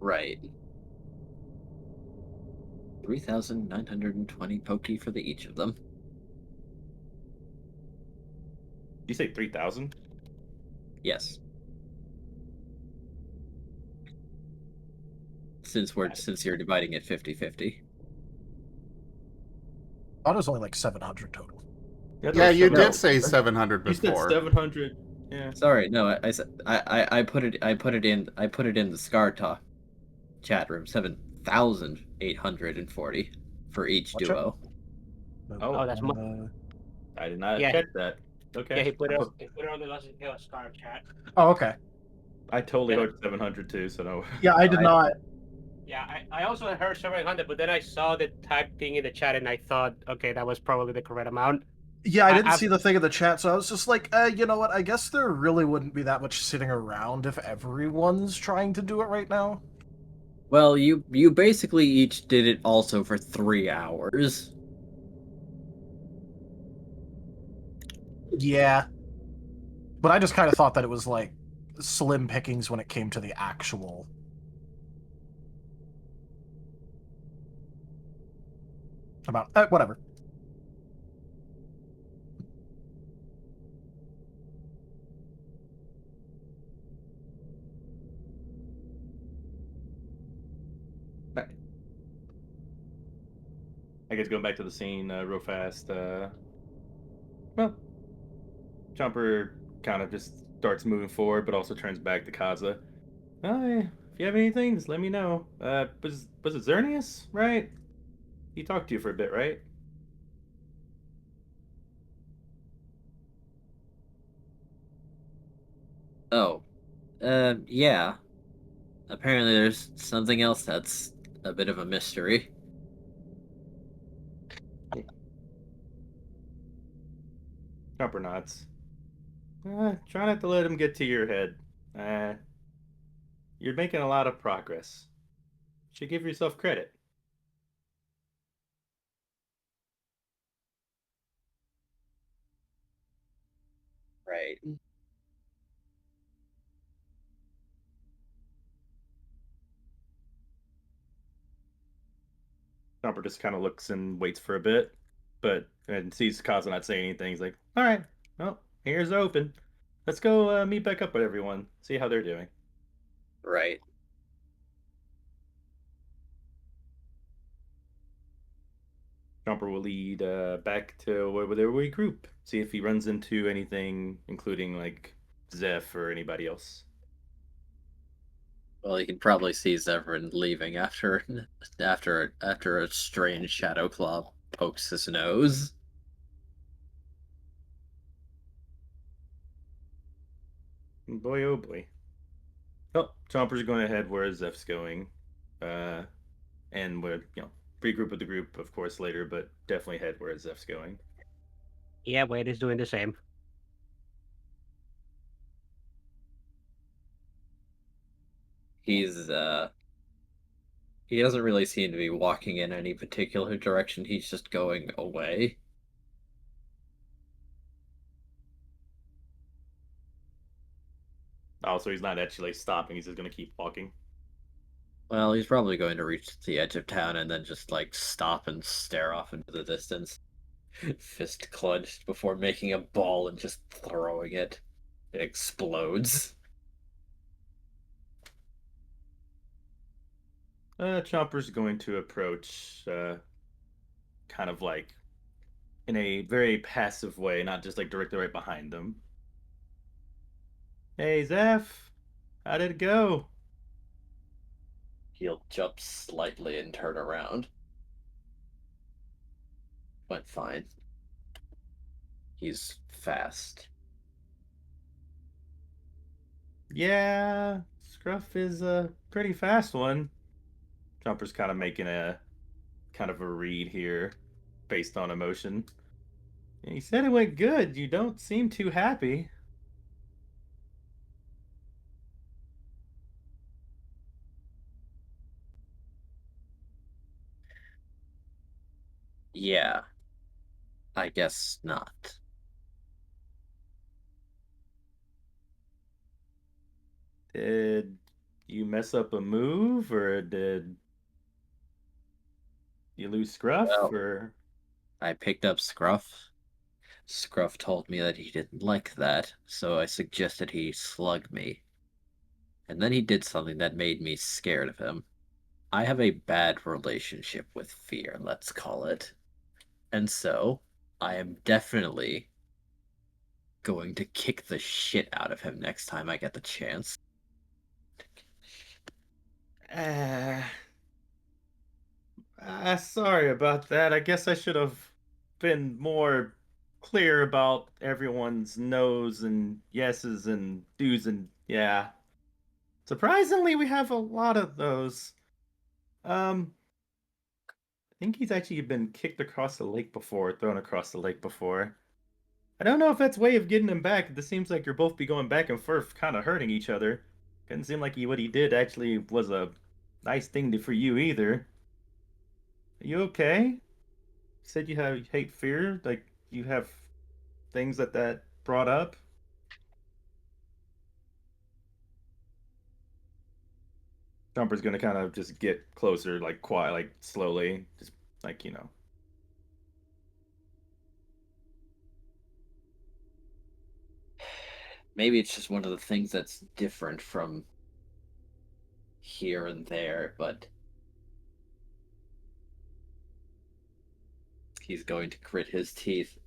S2: Right. 3,920 Poke for each of them.
S3: Did you say 3,000?
S2: Yes. Since you're dividing it 50-50.
S6: I thought it was only like 700 total.
S1: Yeah, you
S2: No.
S1: did say 700
S3: You said
S1: before.
S3: 700. Yeah.
S2: Sorry, no, I said I put it in the Scar Talk chat room. 7,840 for each
S6: Watch
S2: duo.
S3: Oh,
S4: that's more.
S3: I did not
S4: Yeah.
S3: catch that. Okay.
S4: Yeah, he put it on the Lost Chaos Scar chat.
S6: Oh, okay.
S3: I totally
S2: Yeah.
S3: heard 700 too, so no.
S6: Yeah, I did not.
S4: Yeah, I also heard 700, but then I saw the type thing in the chat and I thought, okay, that was probably the correct amount.
S6: Yeah, I didn't
S4: I've-
S6: see the thing in the chat, so I was just like, you know what? I guess there really wouldn't be that much sitting around if everyone's trying to do it right now.
S2: Well, you basically each did it also for 3 hours.
S6: Yeah. But I just kind of thought that it was like slim pickings when it came to the actual amount. Whatever.
S3: I guess going back to the scene real fast. Well, Jumper kind of just starts moving forward, but also turns back to Kaza. If you have anything, just let me know. Was it Xerneas, right? He talked to you for a bit, right?
S2: Oh. Yeah. Apparently there's something else that's a bit of a mystery.
S3: Jumper nods. Try not to let him get to your head. You're making a lot of progress. Should give yourself credit.
S2: Right.
S3: Jumper just kind of looks and waits for a bit, and sees Kaza not saying anything. He's like, "All right, well, here's open. Let's go meet back up with everyone. See how they're doing."
S2: Right.
S3: Jumper will lead back to where they regroup. See if he runs into anything, including like Zeph or anybody else.
S2: Well, you can probably see Zevran leaving after a strange shadow claw pokes his nose.
S3: Boy, oh boy. Oh, Chomper's going ahead where Zeph's going. Uh, and would regroup with the group, of course, later, but definitely head where Zeph's going.
S4: Yeah, Wade is doing the same.
S2: He's he doesn't really seem to be walking in any particular direction. He's just going away.
S3: Also, he's not actually stopping. He's just going to keep walking.
S2: Well, he's probably going to reach the edge of town and then just like stop and stare off into the distance, fist clenched before making a ball and just throwing it. It explodes.
S3: Chomper's going to approach, kind of like in a very passive way, not just like directly right behind them. Hey, Zeph, how did it go?
S2: He'll jump slightly and turn around. Went fine. He's fast.
S3: Yeah, Scruff is a pretty fast one. Jumper's kind of making a read here based on emotion. He said it went good. You don't seem too happy.
S2: Yeah, I guess not.
S3: Did you mess up a move, or did you lose Scruff,
S2: Well,
S3: or
S2: I picked up Scruff. Scruff told me that he didn't like that, so I suggested he slug me. And then he did something that made me scared of him. I have a bad relationship with fear, let's call it. And so, I am definitely going to kick the shit out of him next time I get the chance.
S3: uh, sorry about that. I guess I should have been more clear about everyone's no's and yeses and do's and yeah. Surprisingly, we have a lot of those. I think he's actually been kicked across the lake before, thrown across the lake before. I don't know if that's a way of getting him back. This seems like you're both be going back and forth, kind of hurting each other. Couldn't seem like what he did actually was a nice thing for you either. Are you okay? You said you hate fear, like you have things that brought up. Jumper's gonna kind of just get closer, like quiet, like slowly, just like
S2: Maybe it's just one of the things that's different from here and there, but he's going to grit his teeth.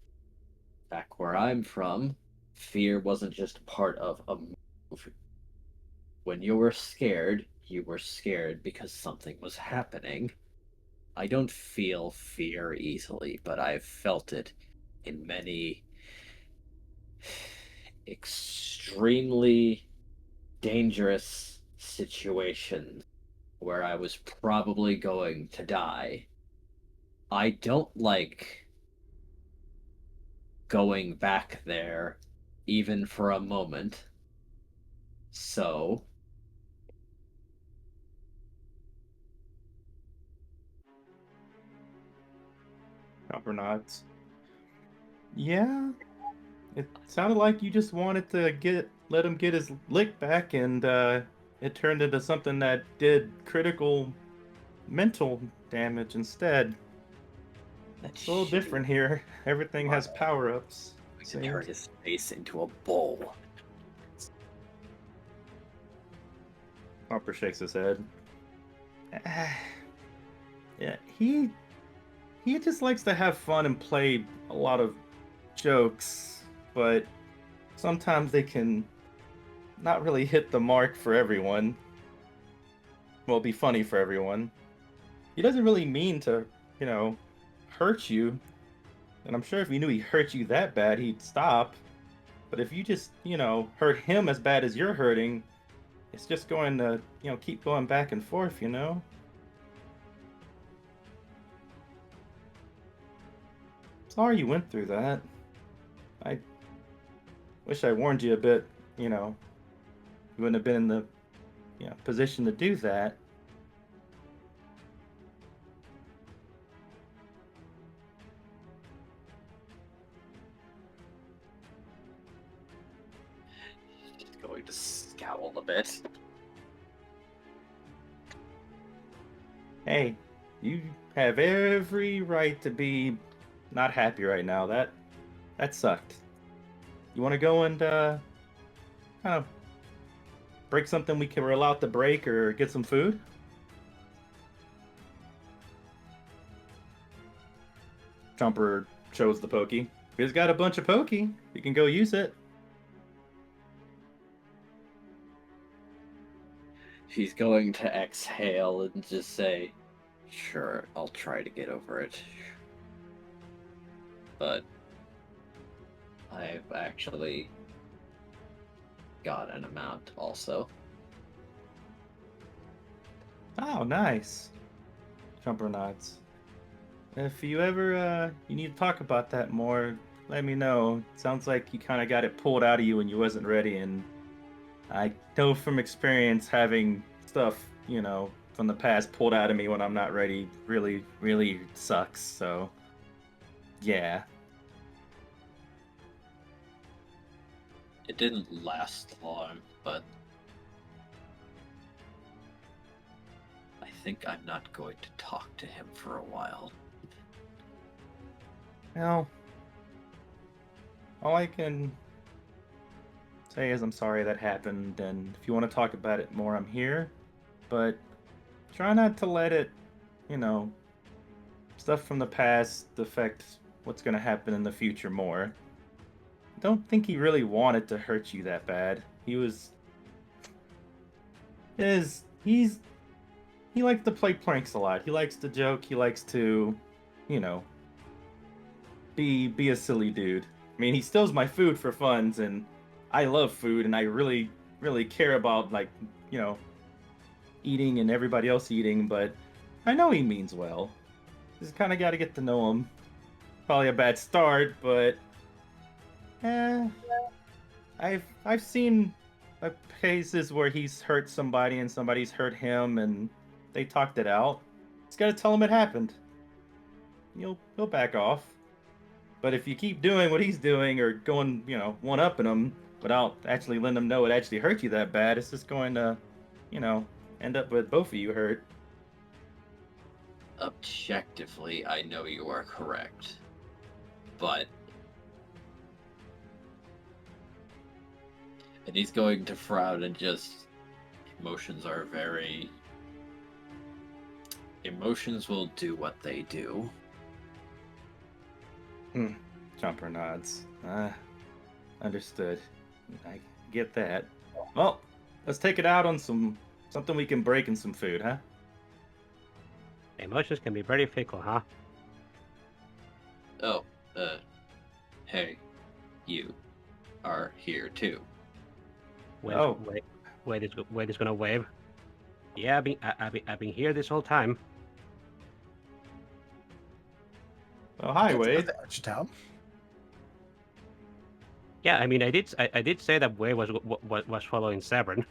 S2: Back where I'm from, fear wasn't just part of a move. When you were scared because something was happening. I don't feel fear easily, but I've felt it in many extremely dangerous situations where I was probably going to die. I don't like going back there even for a moment. So,
S3: Jumper nods. Yeah, it sounded like you just wanted to let him get his lick back, and it turned into something that did critical mental damage instead.
S2: that
S3: It's a little
S2: shitty
S3: different here. Everything has
S2: smile
S3: power-ups.
S2: to turn his face into a bowl.
S3: Harper shakes his head. Yeah, he just likes to have fun and play a lot of jokes, but sometimes they can not really hit the mark for everyone. Well, be funny for everyone. He doesn't really mean to, you know, hurt you. And I'm sure if he knew he hurt you that bad, he'd stop. But if you just, hurt him as bad as you're hurting, it's just going to, keep going back and forth, Sorry you went through that. I wish I warned you a bit, you wouldn't have been in the, position to do that.
S2: He's going to scowl a bit.
S3: Hey, you have every right to be not happy right now. That sucked. You want to go and kind of break something we're allowed to break, or get some food? Jumper shows the pokey. He's got a bunch of pokey. You can go use it.
S2: He's going to exhale and just say, "Sure, I'll try to get over it." But I've actually got an amount also.
S3: Oh, nice. Jumper nods. If you ever you need to talk about that more, let me know. Sounds like you kind of got it pulled out of you when you wasn't ready, and I know from experience having stuff, from the past pulled out of me when I'm not ready really, really sucks. So Yeah.
S2: It didn't last long, but I think I'm not going to talk to him for a while.
S3: Well, all I can say is I'm sorry that happened, and if you want to talk about it more, I'm here. But try not to let it, you know, stuff from the past affect what's going to happen in the future more. I don't think he really wanted to hurt you that bad. He likes to play pranks a lot. He likes to joke. He likes to, you know, be a silly dude. I mean, he steals my food for funds, and I love food, and I really care about, like, you know, eating and everybody else eating. But I know he means well. Just kind of got to get to know him. Probably a bad start, but I've seen cases where he's hurt somebody and somebody's hurt him, and they talked it out. Just gotta tell him it happened. He'll back off. But if you keep doing what he's doing or going, you know, one upping him without actually letting him know it actually hurt you that bad, it's just going to, you know, end up with both of you hurt.
S2: Objectively, I know you are correct. But... And he's going to frown and just... Emotions are very... Emotions will do what they do.
S3: Jumper nods. Understood. I get that. Well, let's take it out on something we can break and some food, huh?
S4: Emotions can be very fickle, huh?
S2: Oh, hey, you are here too.
S4: Wade is gonna wave. Yeah, I've been here this whole time.
S3: Oh, hi, Wade.
S6: Town.
S4: Yeah, I mean, I did say that Wade was following Severn.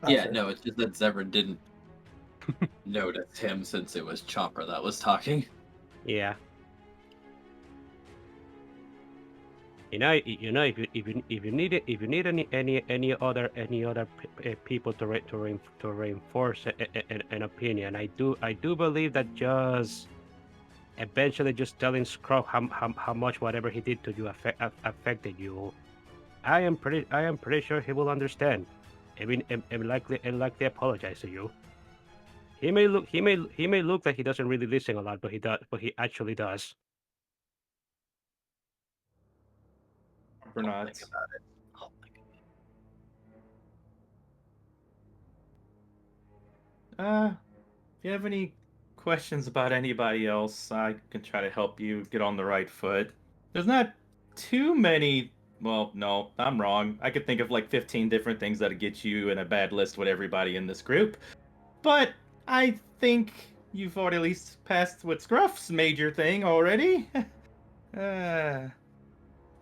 S2: Yeah,
S6: fair.
S2: no, it's just that Zevran didn't notice him since it was Chopper that was talking.
S4: Yeah. If you need any other people to reinforce an opinion, I do believe that just eventually just telling Scrub how much whatever he did to you affected you, I am pretty sure he will understand. I mean, and likely apologize to you. He may look like he doesn't really listen a lot, but he actually does.
S3: Jumper nods.
S2: I'll think about it.
S3: If you have any questions about anybody else, I can try to help you get on the right foot. There's not too many. Well, no, I'm wrong. I could think of like 15 different things that'd get you in a bad list with everybody in this group. But I think you've already at least passed with Scruff's major thing already.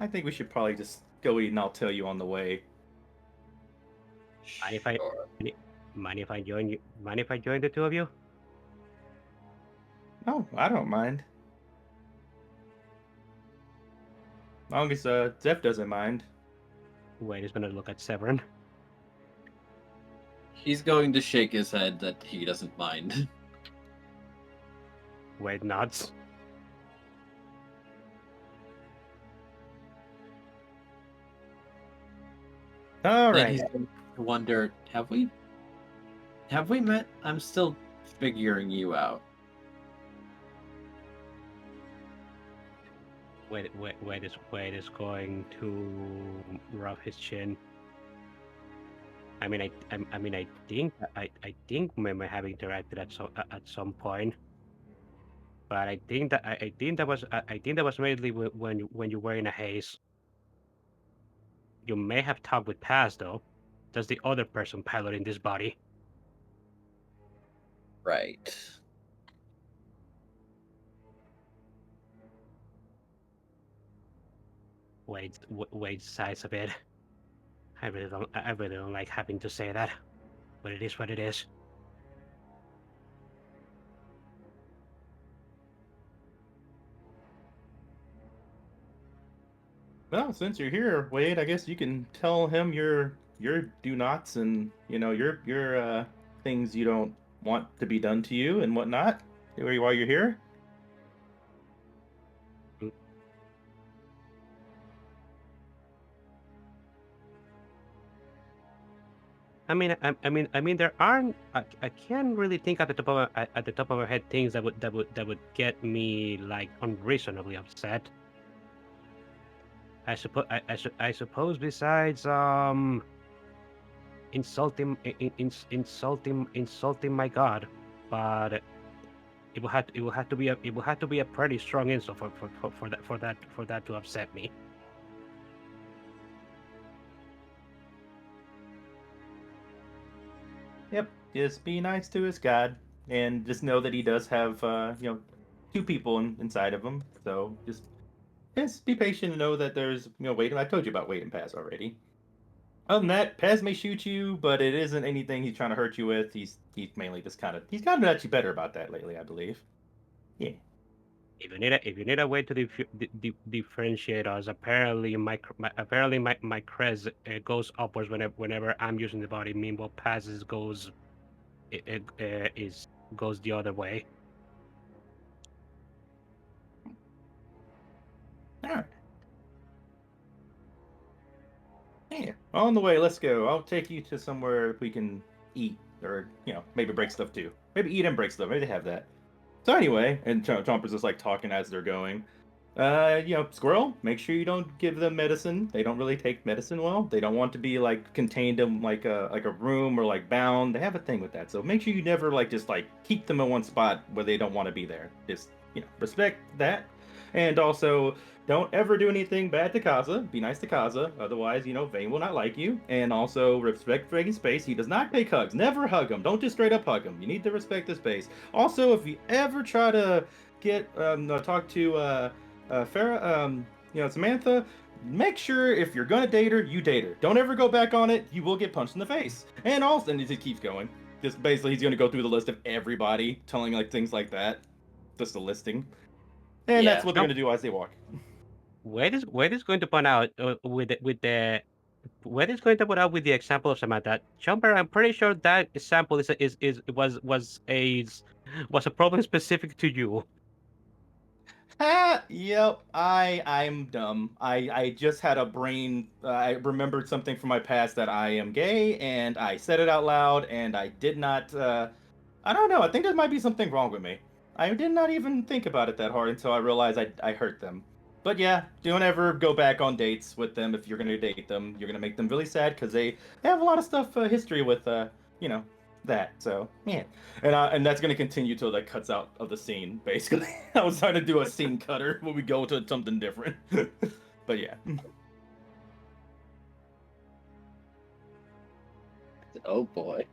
S3: I think we should probably just go eat, and I'll tell you on the way.
S2: Sure.
S4: Mind if I join you? Mind if I join the two of you?
S3: No, I don't mind. As long as Zeph doesn't mind.
S4: Wade is gonna look at Severn.
S2: He's going to shake his head that he doesn't mind.
S4: Wade nods.
S3: All
S2: Then
S3: right.
S2: he's going to wonder, have we met? I'm still figuring you out.
S4: Wade is going to rub his chin. I mean, I think we may have interacted at some point, but I think that was mainly when you were in a haze. You may have talked with Paz though. That's the other person piloting this body.
S2: Right.
S4: Wade sighs a bit. I really don't like having to say that, but it is what it is.
S3: Well, since you're here, Wade, I guess you can tell him your do nots and your things you don't want to be done to you and whatnot while you're here.
S4: I mean, there aren't. I can't really think at the top of at the top of my head things that would get me like unreasonably upset. I suppose besides insulting my god, but it will have to be a pretty strong insult for that to upset me.
S3: Yep, just be nice to his god, and just know that he does have two people inside of him. So just be patient and know that there's wait. I told you about wait and pass already. Other than that, Pez may shoot you, but it isn't anything he's trying to hurt you with. He's mainly just he's gotten actually better about that lately, I believe. Yeah.
S4: If you need a way to differentiate us, apparently my crest goes upwards whenever I'm using the body. Meanwhile, passes goes goes the other way.
S3: All right. Yeah. On the way, let's go. I'll take you to somewhere we can eat, or maybe break stuff too. Maybe eat and break stuff. Maybe they have that. So anyway, and Chomper's just like talking as they're going. Squirrel, make sure you don't give them medicine. They don't really take medicine well. They don't want to be like contained in like a room or like bound. They have a thing with that. So make sure you never like just like keep them in one spot where they don't want to be there. Just respect that. And also don't ever do anything bad to Kaza. Be nice to Kaza. Otherwise, Vayne will not like you. And also respect Dragon's space. He does not take hugs. Never hug him. Don't just straight up hug him. You need to respect the space. Also, if you ever try to talk to Farah, Samantha, make sure if you're gonna date her, you date her. Don't ever go back on it. You will get punched in the face. And also, and it just keeps going. Just basically, he's gonna go through the list of everybody, telling like things like that. Just a listing. And that's what they're gonna do as they walk.
S4: Wade is going to point out Wade is going to point out with the example of Samantha. Jumper, I'm pretty sure that example was a problem specific to you.
S3: Yep. I'm dumb. I just had a brain. I remembered something from my past that I am gay, and I said it out loud, and I did not. I don't know. I think there might be something wrong with me. I did not even think about it that hard until I realized I hurt them. But yeah, don't ever go back on dates with them if you're gonna date them. You're gonna make them really sad because they have a lot of stuff history with that. So yeah, and that's gonna continue till that cuts out of the scene. Basically, I was trying to do a scene cutter where we go to something different. But yeah.
S2: Oh boy.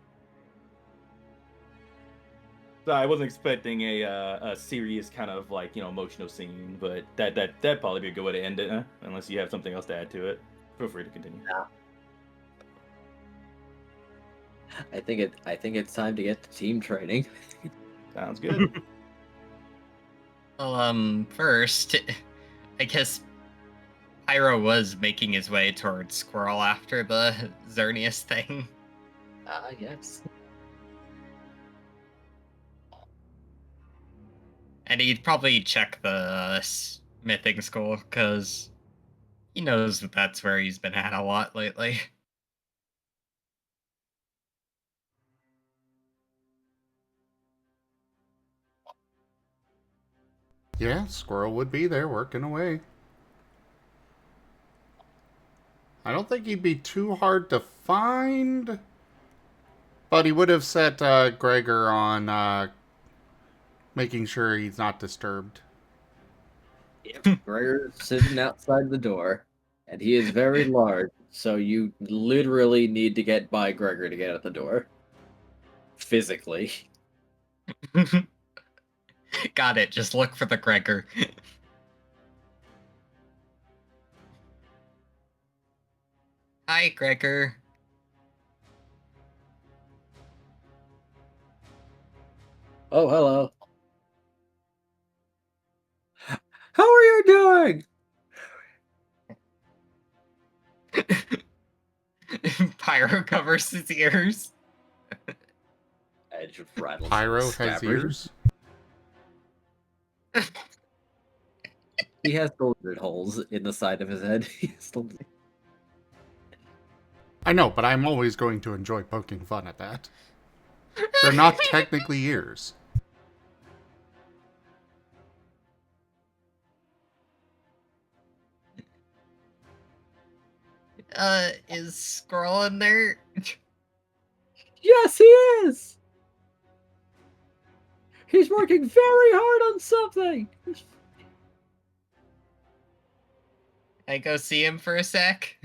S3: So I wasn't expecting a serious kind of like emotional scene, but that'd probably be a good way to end it, unless you have something else to add to it. Feel free to continue.
S2: Yeah. I think it's time to get to team training.
S3: Sounds good.
S8: Well, first, I guess Pyro was making his way towards Squirrel after the Xerneas thing.
S2: Yes.
S8: And he'd probably check the smithing school, because he knows that's where he's been at a lot lately.
S1: Yeah, Squirrel would be there working away. I don't think he'd be too hard to find, but he would have set Gregor on making sure he's not disturbed.
S2: Yep. Gregor's sitting outside the door, and he is very large, so you literally need to get by Gregor to get out the door. Physically.
S8: Got it, just look for the Gregor. Hi, Gregor.
S2: Oh, hello. How are you doing?
S8: Pyro covers his ears.
S2: Edge rattles.
S1: Pyro has
S2: scabbard.
S1: ears.
S2: He has bullet holes in the side of his head.
S1: I know, but I'm always going to enjoy poking fun at that. They're not technically ears.
S8: Is Squirrel in there?
S2: Yes, he is! He's working very hard on something!
S8: I go see him for a sec.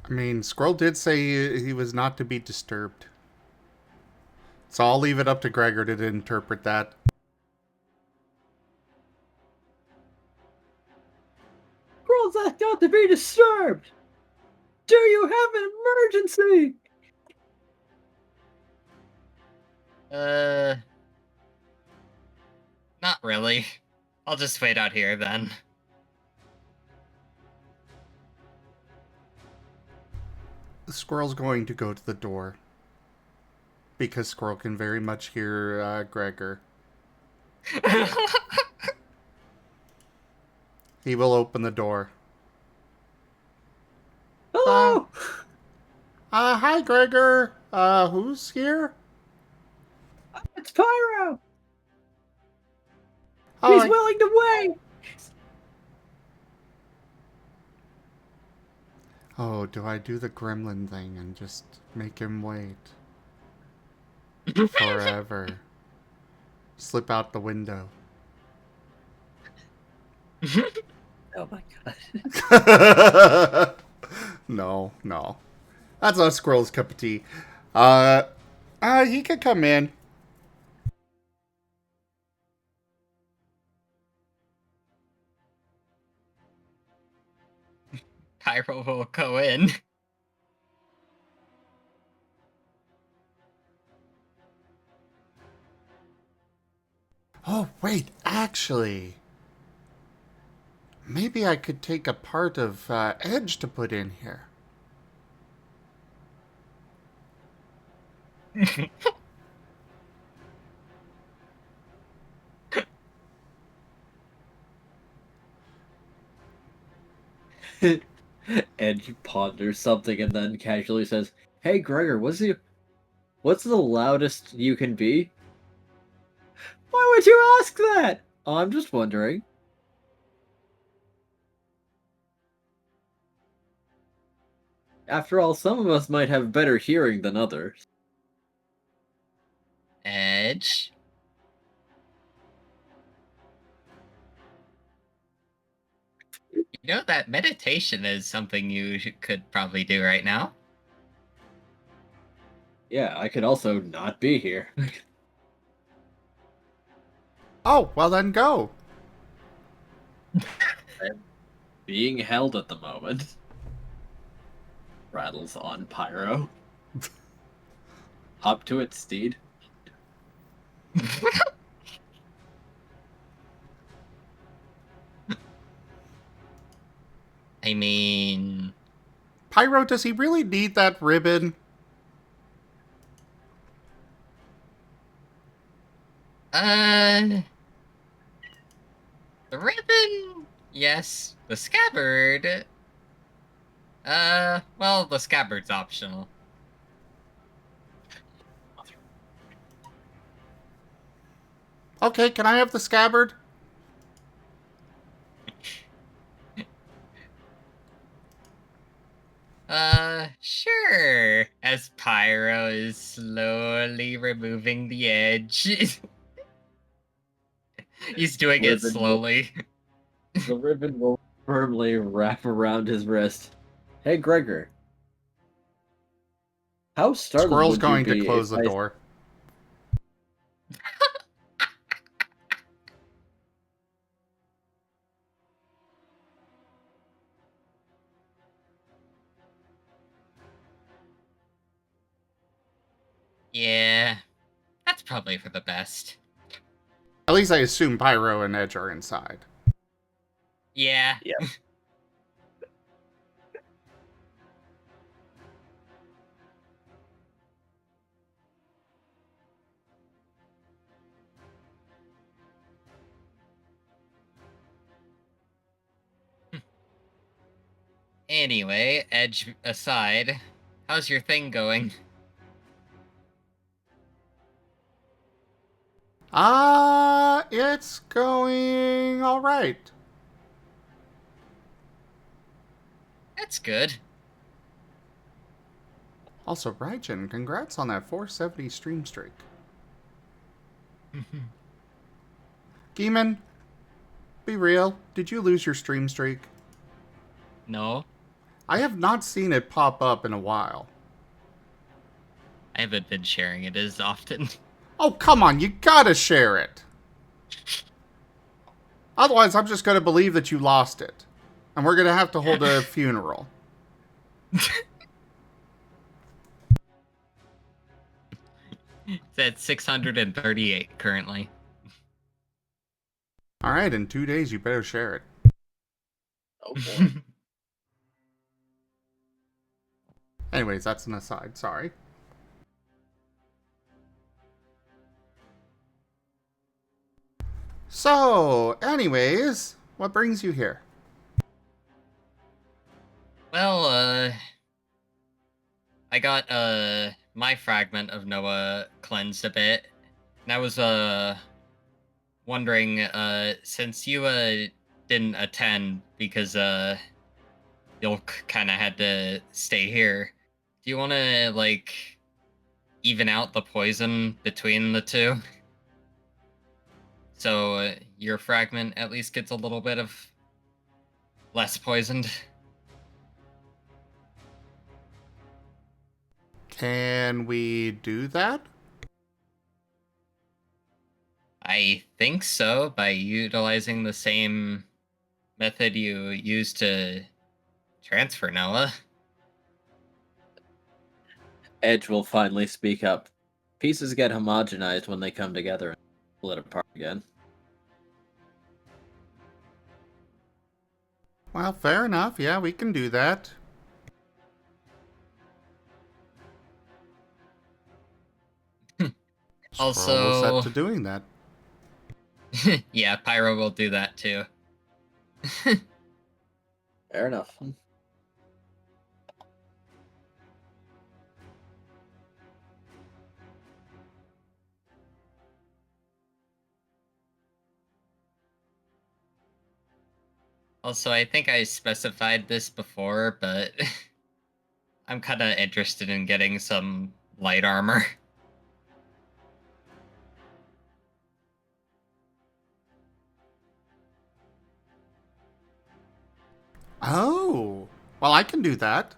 S1: I mean, Squirrel did say he was not to be disturbed. So I'll leave it up to Gregor to interpret that.
S2: Squirrel's not to be disturbed! Do you have an emergency?
S8: Not really. I'll just wait out here then.
S1: The Squirrel's going to go to the door. Because Squirrel can very much hear Gregor. He will open the door.
S2: Hello!
S1: Hi, Gregor. Who's here?
S2: It's Pyro!
S1: Oh,
S2: He's willing to wait!
S1: Oh, do I do the gremlin thing and just make him wait? Forever. Slip out the window.
S2: Oh my god.
S1: No. That's not Squirrel's cup of tea. He could come in.
S8: Pyro will go in.
S1: Oh, wait, actually. Maybe I could take a part of Edge to put in here.
S2: Edge ponders something and then casually says, "Hey Gregor, what's the loudest you can be?" Why would you ask that? Oh, I'm just wondering. After all, some of us might have better hearing than others.
S8: Edge. You know that meditation is something you could probably do right now.
S2: Yeah, I could also not be here.
S1: Oh, well then go.
S2: I'm being held at the moment. Rattles on Pyro. Hop to it, steed.
S8: I mean,
S1: Pyro, does he really need that ribbon?
S8: the ribbon, yes. The scabbard, well, the scabbard's optional.
S1: Okay, can I have the scabbard?
S8: Sure. As Pyro is slowly removing the edge. He's doing it
S2: Ribbon
S8: slowly.
S2: The ribbon will firmly wrap around his wrist. Hey, Gregor. How startled
S1: Squirrel's
S2: would
S1: going
S2: you be
S1: to close
S2: if
S1: the
S2: I-
S1: door.
S8: probably for the best.
S1: At least I assume Pyro and Edge are inside.
S8: Yeah.
S2: Yeah.
S8: Anyway, Edge aside, how's your thing going?
S1: It's going alright.
S8: That's good.
S1: Also, Raijin, congrats on that 470 stream streak. Gimund, be real. Did you lose your stream streak?
S8: No,
S1: I have not seen it pop up in a while.
S8: I haven't been sharing it as often.
S1: Oh, come on, you gotta share it. Otherwise, I'm just gonna believe that you lost it. And we're gonna have to hold a funeral.
S8: It's at 638 currently.
S1: Alright, in 2 days, you better share it.
S2: Oh boy.
S1: Anyways, that's an aside, sorry. So, anyways, what brings you here?
S8: Well, I got, my fragment of Noah cleansed a bit. And I was, wondering, since you, didn't attend because, Yolk kinda had to stay here, do you wanna, like, even out the poison between the two? So, your fragment at least gets a little bit of less poisoned?
S1: Can we do that?
S8: I think so, by utilizing the same method you used to transfer Noah.
S2: Edge will finally speak up. Pieces get homogenized when they come together and split apart again.
S1: Well, fair enough. Yeah, we can do that.
S8: Also-
S1: We're set to doing that.
S8: Yeah, Pyro will do that too.
S2: Fair enough.
S8: Also, I think I specified this before, but I'm kind of interested in getting some light armor.
S1: Oh, well, I can do that.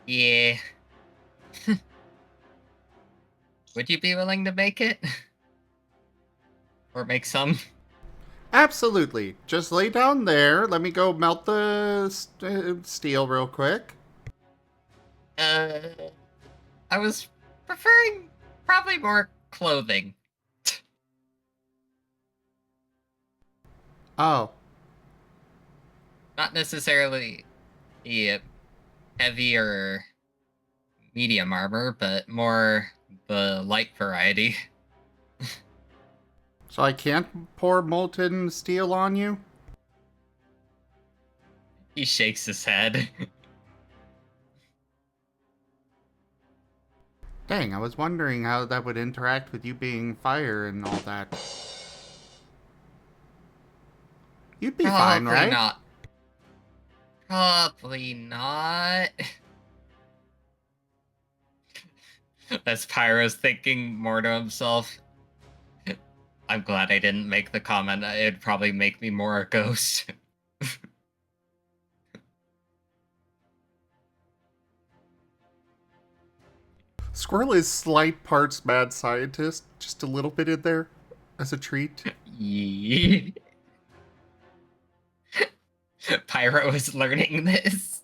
S8: Yeah. Would you be willing to make it? Or make some?
S1: Absolutely. Just lay down there. Let me go melt the steel real quick.
S8: I was preferring probably more clothing.
S1: Oh,
S8: Not necessarily the heavy or medium armor, but more the light variety.
S1: so I can't pour molten steel on you?
S8: He shakes his head.
S1: Dang, I was wondering how that would interact with you being fire and all that. You'd be fine,
S8: Probably
S1: right?
S8: not. Probably not. As Pyro's thinking more to himself. I'm glad I didn't make the comment. It'd probably make me more a ghost.
S1: Squirrel is slight parts mad scientist, just a little bit in there as a treat.
S8: Yee. Pyro is learning this.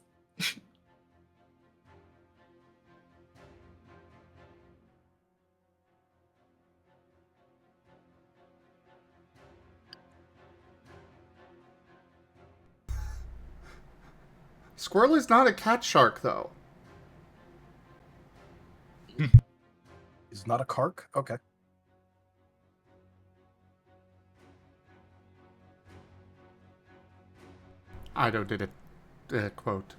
S1: Squirrel is not a cat shark, though.
S6: He's not a cark? Okay.
S1: I don't did a quote.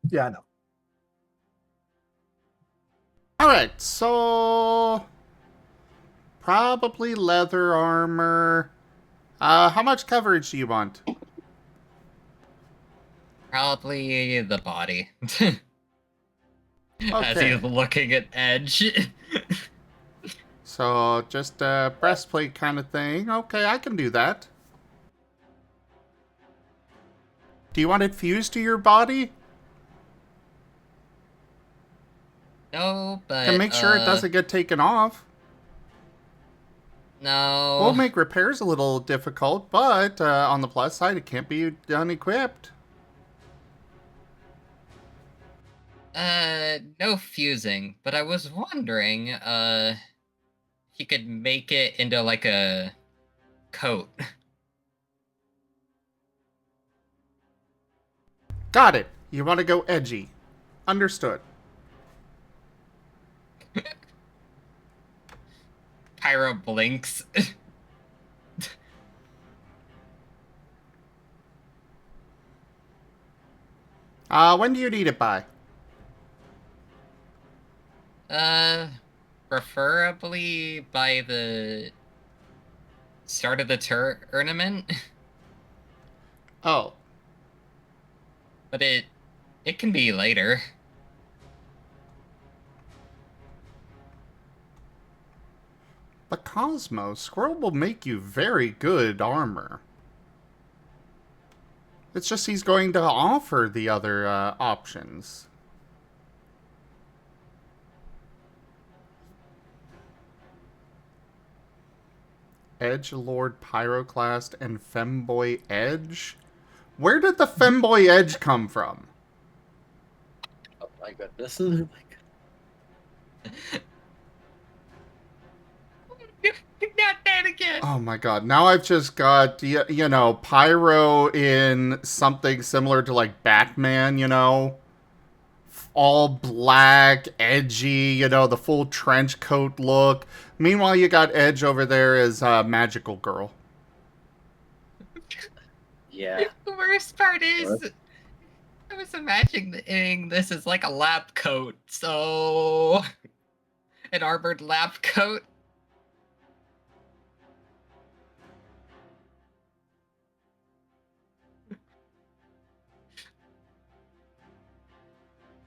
S6: Yeah, I know.
S1: Alright, so... Probably leather armor. How much coverage do you want?
S8: Probably the body. As
S1: Okay.
S8: he's looking at Edge.
S1: So, just a breastplate kind of thing. Okay, I can do that. Do you want it fused to your body?
S8: No, but
S1: Can make sure it doesn't get taken off.
S8: No.
S1: We'll make repairs a little difficult, but on the plus side, it can't be unequipped.
S8: No fusing, but I was wondering, he could make it into like a coat.
S1: Got it. You want to go edgy. Understood.
S8: Pyro blinks.
S1: When do you need it by?
S8: Preferably by the start of the tournament.
S1: Oh.
S8: But it can be later.
S1: But Cosmo, Squirrel will make you very good armor. It's just he's going to offer the other options. Edge Lord Pyroclast and Femboy Edge? Where did the Femboy Edge come from?
S2: Oh my goodness.
S8: Not that again.
S1: Oh my god, now I've just got, you know, Pyro in something similar to like Batman, you know? All black, edgy, you know, the full trench coat look. Meanwhile, you got Edge over there as Magical Girl.
S2: Yeah.
S8: The worst part is, I was imagining this as like a lab coat, so an armored lab coat.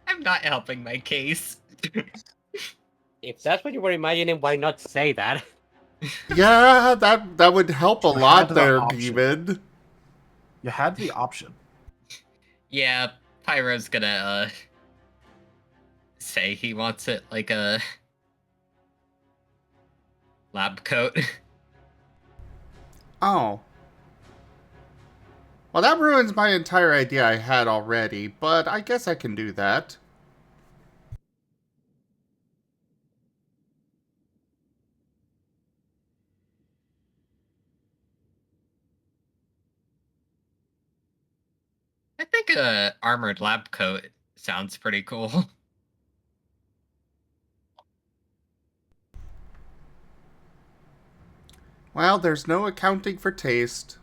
S8: I'm not helping my case.
S4: If that's what you were imagining, why not say that?
S1: Yeah, that would help a
S6: You
S1: lot
S6: had the
S1: there,
S6: option.
S1: Gimund.
S6: You had the option.
S8: Yeah, Pyro's gonna say he wants it like a lab coat.
S1: Oh. Well, that ruins my entire idea I had already, but I guess I can do that.
S8: I think a armored lab coat sounds pretty cool.
S1: Well, there's no accounting for taste.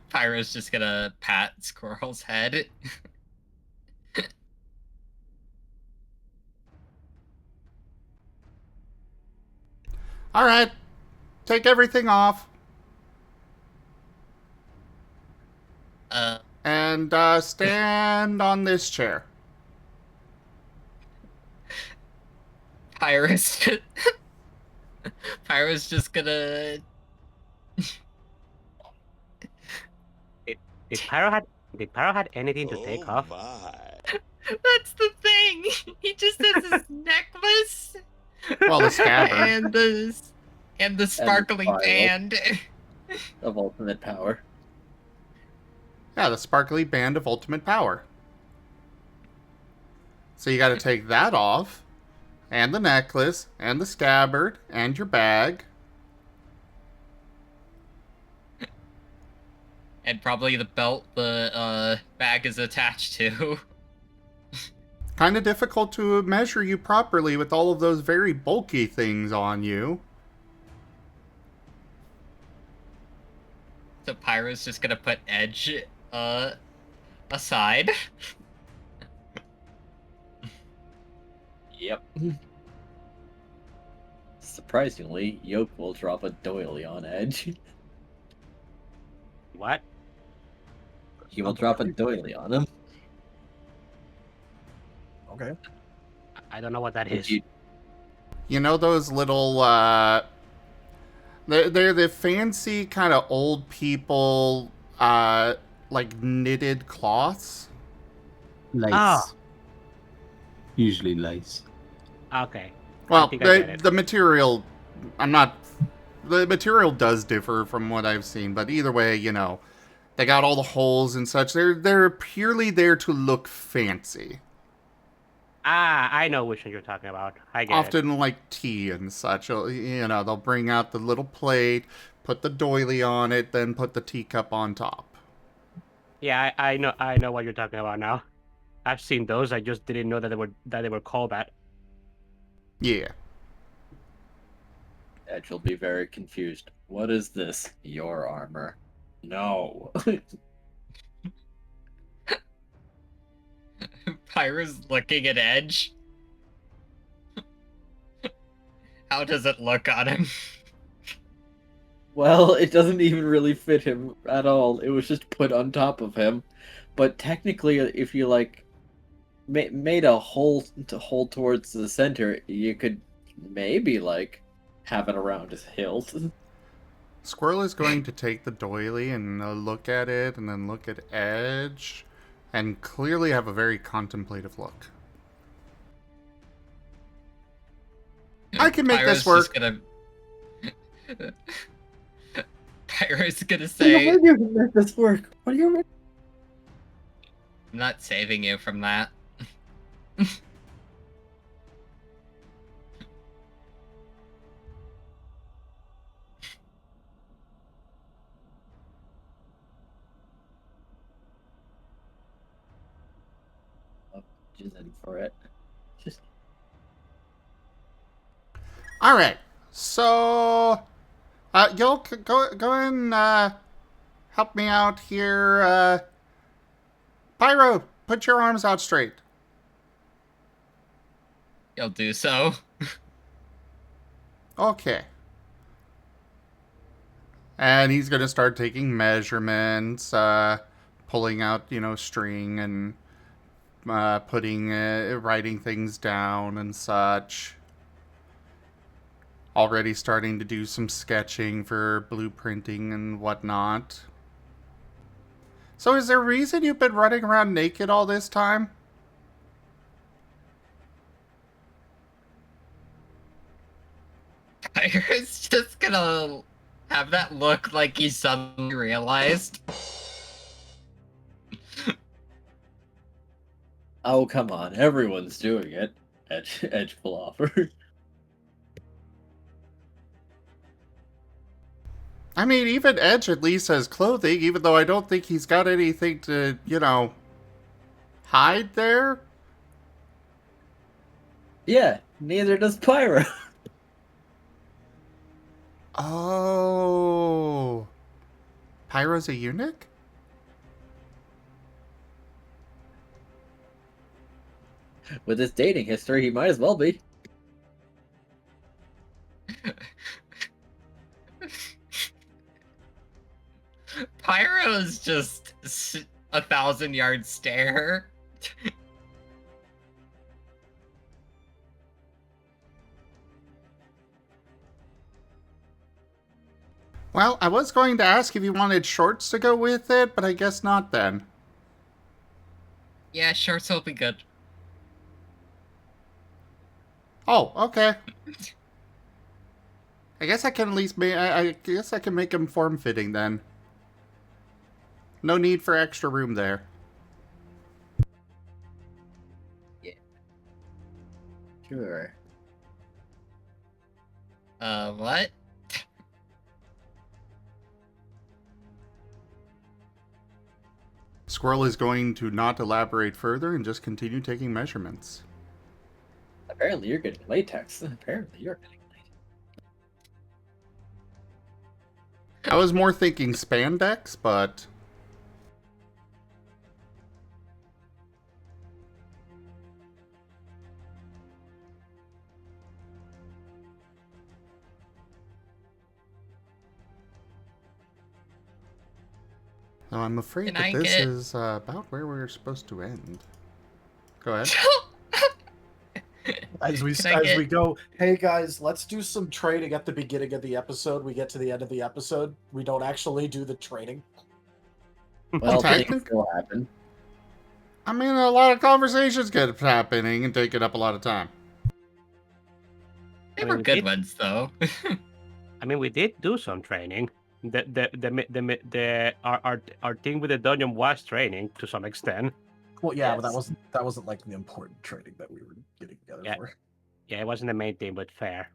S8: Pyro's just gonna pat Squirrel's head.
S1: Alright, take everything off. And stand on this chair.
S8: Pyro's Pyro's just gonna
S4: Did Pyro had anything to take off?
S8: That's the thing. He just has his necklace
S1: Well, the scabbard.
S8: and the sparkly
S2: file.
S8: band.
S2: Of ultimate power.
S1: Yeah, the sparkly band of ultimate power. So you gotta take that off. And the necklace. And the scabbard. And your bag.
S8: And probably the belt the bag is attached to.
S1: Kind of difficult to measure you properly with all of those very bulky things on you.
S8: So Pyro's just gonna put Edge aside.
S2: Yep. Surprisingly, Yolk will drop a doily on Edge.
S4: What?
S2: He will drop a doily on him.
S6: Okay.
S4: I don't know what that is.
S1: You know those little, they're the fancy kind of old people, like knitted cloths?
S5: Lace.
S4: Ah.
S5: Usually lace.
S4: Okay.
S1: Well,
S4: think I get it.
S1: the material, the material does differ from what I've seen, but either way, you know, they got all the holes and such. They're purely there to look fancy.
S4: Ah, I know which one you're talking about. I get it.
S1: Often like tea and such. You know, they'll bring out the little plate, put the doily on it, then put the teacup on top.
S4: Yeah, I know what you're talking about now. I've seen those. I just didn't know that they were called that.
S1: Yeah.
S2: Edge will be very confused. What is this? Your armor? No.
S8: Pyro's looking at Edge. How does it look on him?
S2: Well, it doesn't even really fit him at all. It was just put on top of him. But technically, if you like made a hole towards the center, you could maybe like have it around his hilt.
S1: Squirrel is going to take the doily and look at it, and then look at Edge, and clearly have a very contemplative look. I can make this work.
S8: Pyro's gonna say,
S2: How do you make this work? What do you mean?
S8: I'm not saving you from that.
S2: Just in for it. Just
S1: All right. So, Yolk, go and help me out here. Pyro, put your arms out straight.
S8: You'll do so.
S1: Okay. And he's gonna start taking measurements, pulling out, you know, string and writing things down and such. Already starting to do some sketching for blueprinting and whatnot. So is there a reason you've been running around naked all this time?
S8: Pyro's just gonna have that look like he suddenly realized.
S2: oh come on, everyone's doing it. Edge will offer.
S1: I mean, even Edge at least has clothing, even though I don't think he's got anything to, you know, hide there.
S2: Yeah, neither does Pyro.
S1: Oh. Pyro's a eunuch?
S2: With his dating history, he might as well be.
S8: Pyro's just 1,000-yard stare.
S1: Well, I was going to ask if you wanted shorts to go with it, but I guess not then.
S8: Yeah, shorts will be good.
S1: Oh, okay. I guess I can at least I guess I can make them form-fitting then. No need for extra room there.
S2: Sure.
S8: What?
S1: Squirrel is going to not elaborate further and just continue taking measurements.
S2: Apparently you're getting latex. Apparently you're getting latex.
S1: I was more thinking spandex, but... So I'm afraid
S8: Can
S1: that
S8: I
S1: this
S8: get-
S1: is about where we're supposed to end. Go ahead.
S6: As we
S8: Can I
S6: as
S8: get-
S6: we go, hey guys, let's do some trading at the beginning of the episode. We get to the end of the episode, we don't actually do the trading.
S2: Well, things
S1: technic-
S2: will happen.
S1: I mean, a lot of conversations get happening and taking up a lot of time.
S8: They
S4: I mean,
S8: were
S4: we
S8: good
S4: did-
S8: ones, though.
S4: I mean, we did do some training. Our team with the dungeon was training to some extent.
S6: Well, yeah, but
S2: Yes.
S6: that wasn't like the important trading that we were getting together
S4: Yeah.
S6: for.
S4: Yeah, it wasn't the main team, but fair.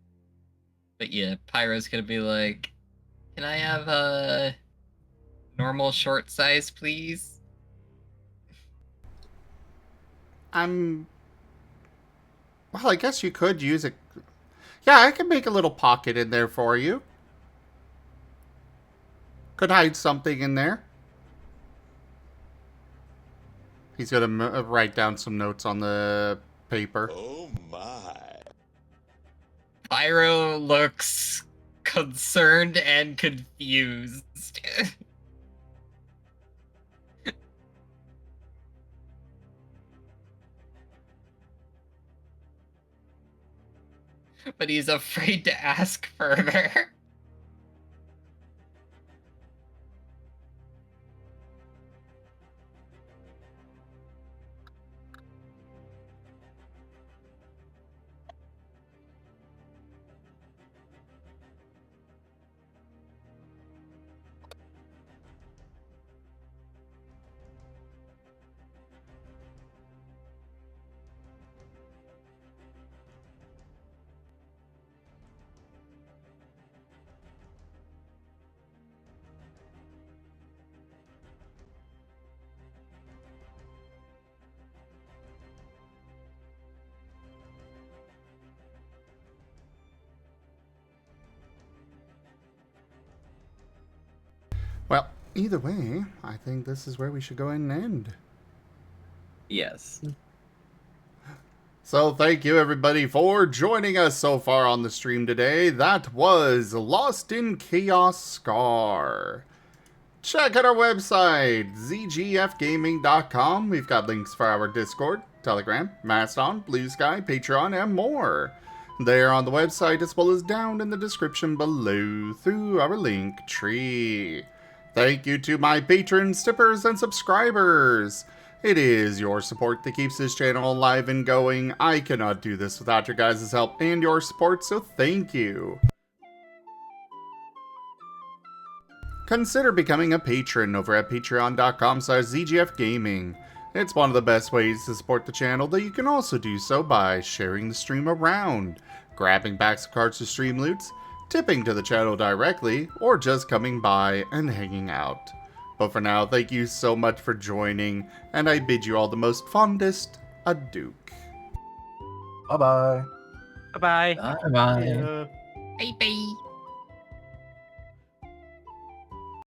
S8: But yeah, Pyro's gonna be like, "Can I have a normal short size, please?"
S1: Well, I guess you could use it. Yeah, I can make a little pocket in there for you. Could hide something in there. He's gonna write down some notes on the paper.
S9: Oh my.
S8: Pyro looks concerned and confused. But he's afraid to ask further.
S1: Well, either way, I think this is where we should go and end.
S2: Yes.
S1: So thank you everybody for joining us so far on the stream today. That was Lost in Chaos Scar. Check out our website, zgfgaming.com. We've got links for our Discord, Telegram, Mastodon, Blue Sky, Patreon, and more. They're on the website as well as down in the description below through our link tree. Thank you to my patrons, tippers, and subscribers. It is your support that keeps this channel alive and going. I cannot do this without your guys' help and your support, so thank you. Consider becoming a patron over at patreon.com/zgfgaming. It's one of the best ways to support the channel, though you can also do so by sharing the stream around, grabbing packs of cards to stream loots, tipping to the channel directly, or just coming by and hanging out. But for now, thank you so much for joining, and I bid you all the most fondest adieu.
S6: Bye bye.
S4: Bye bye.
S5: Bye bye.
S3: Yeah.
S8: Bye bye.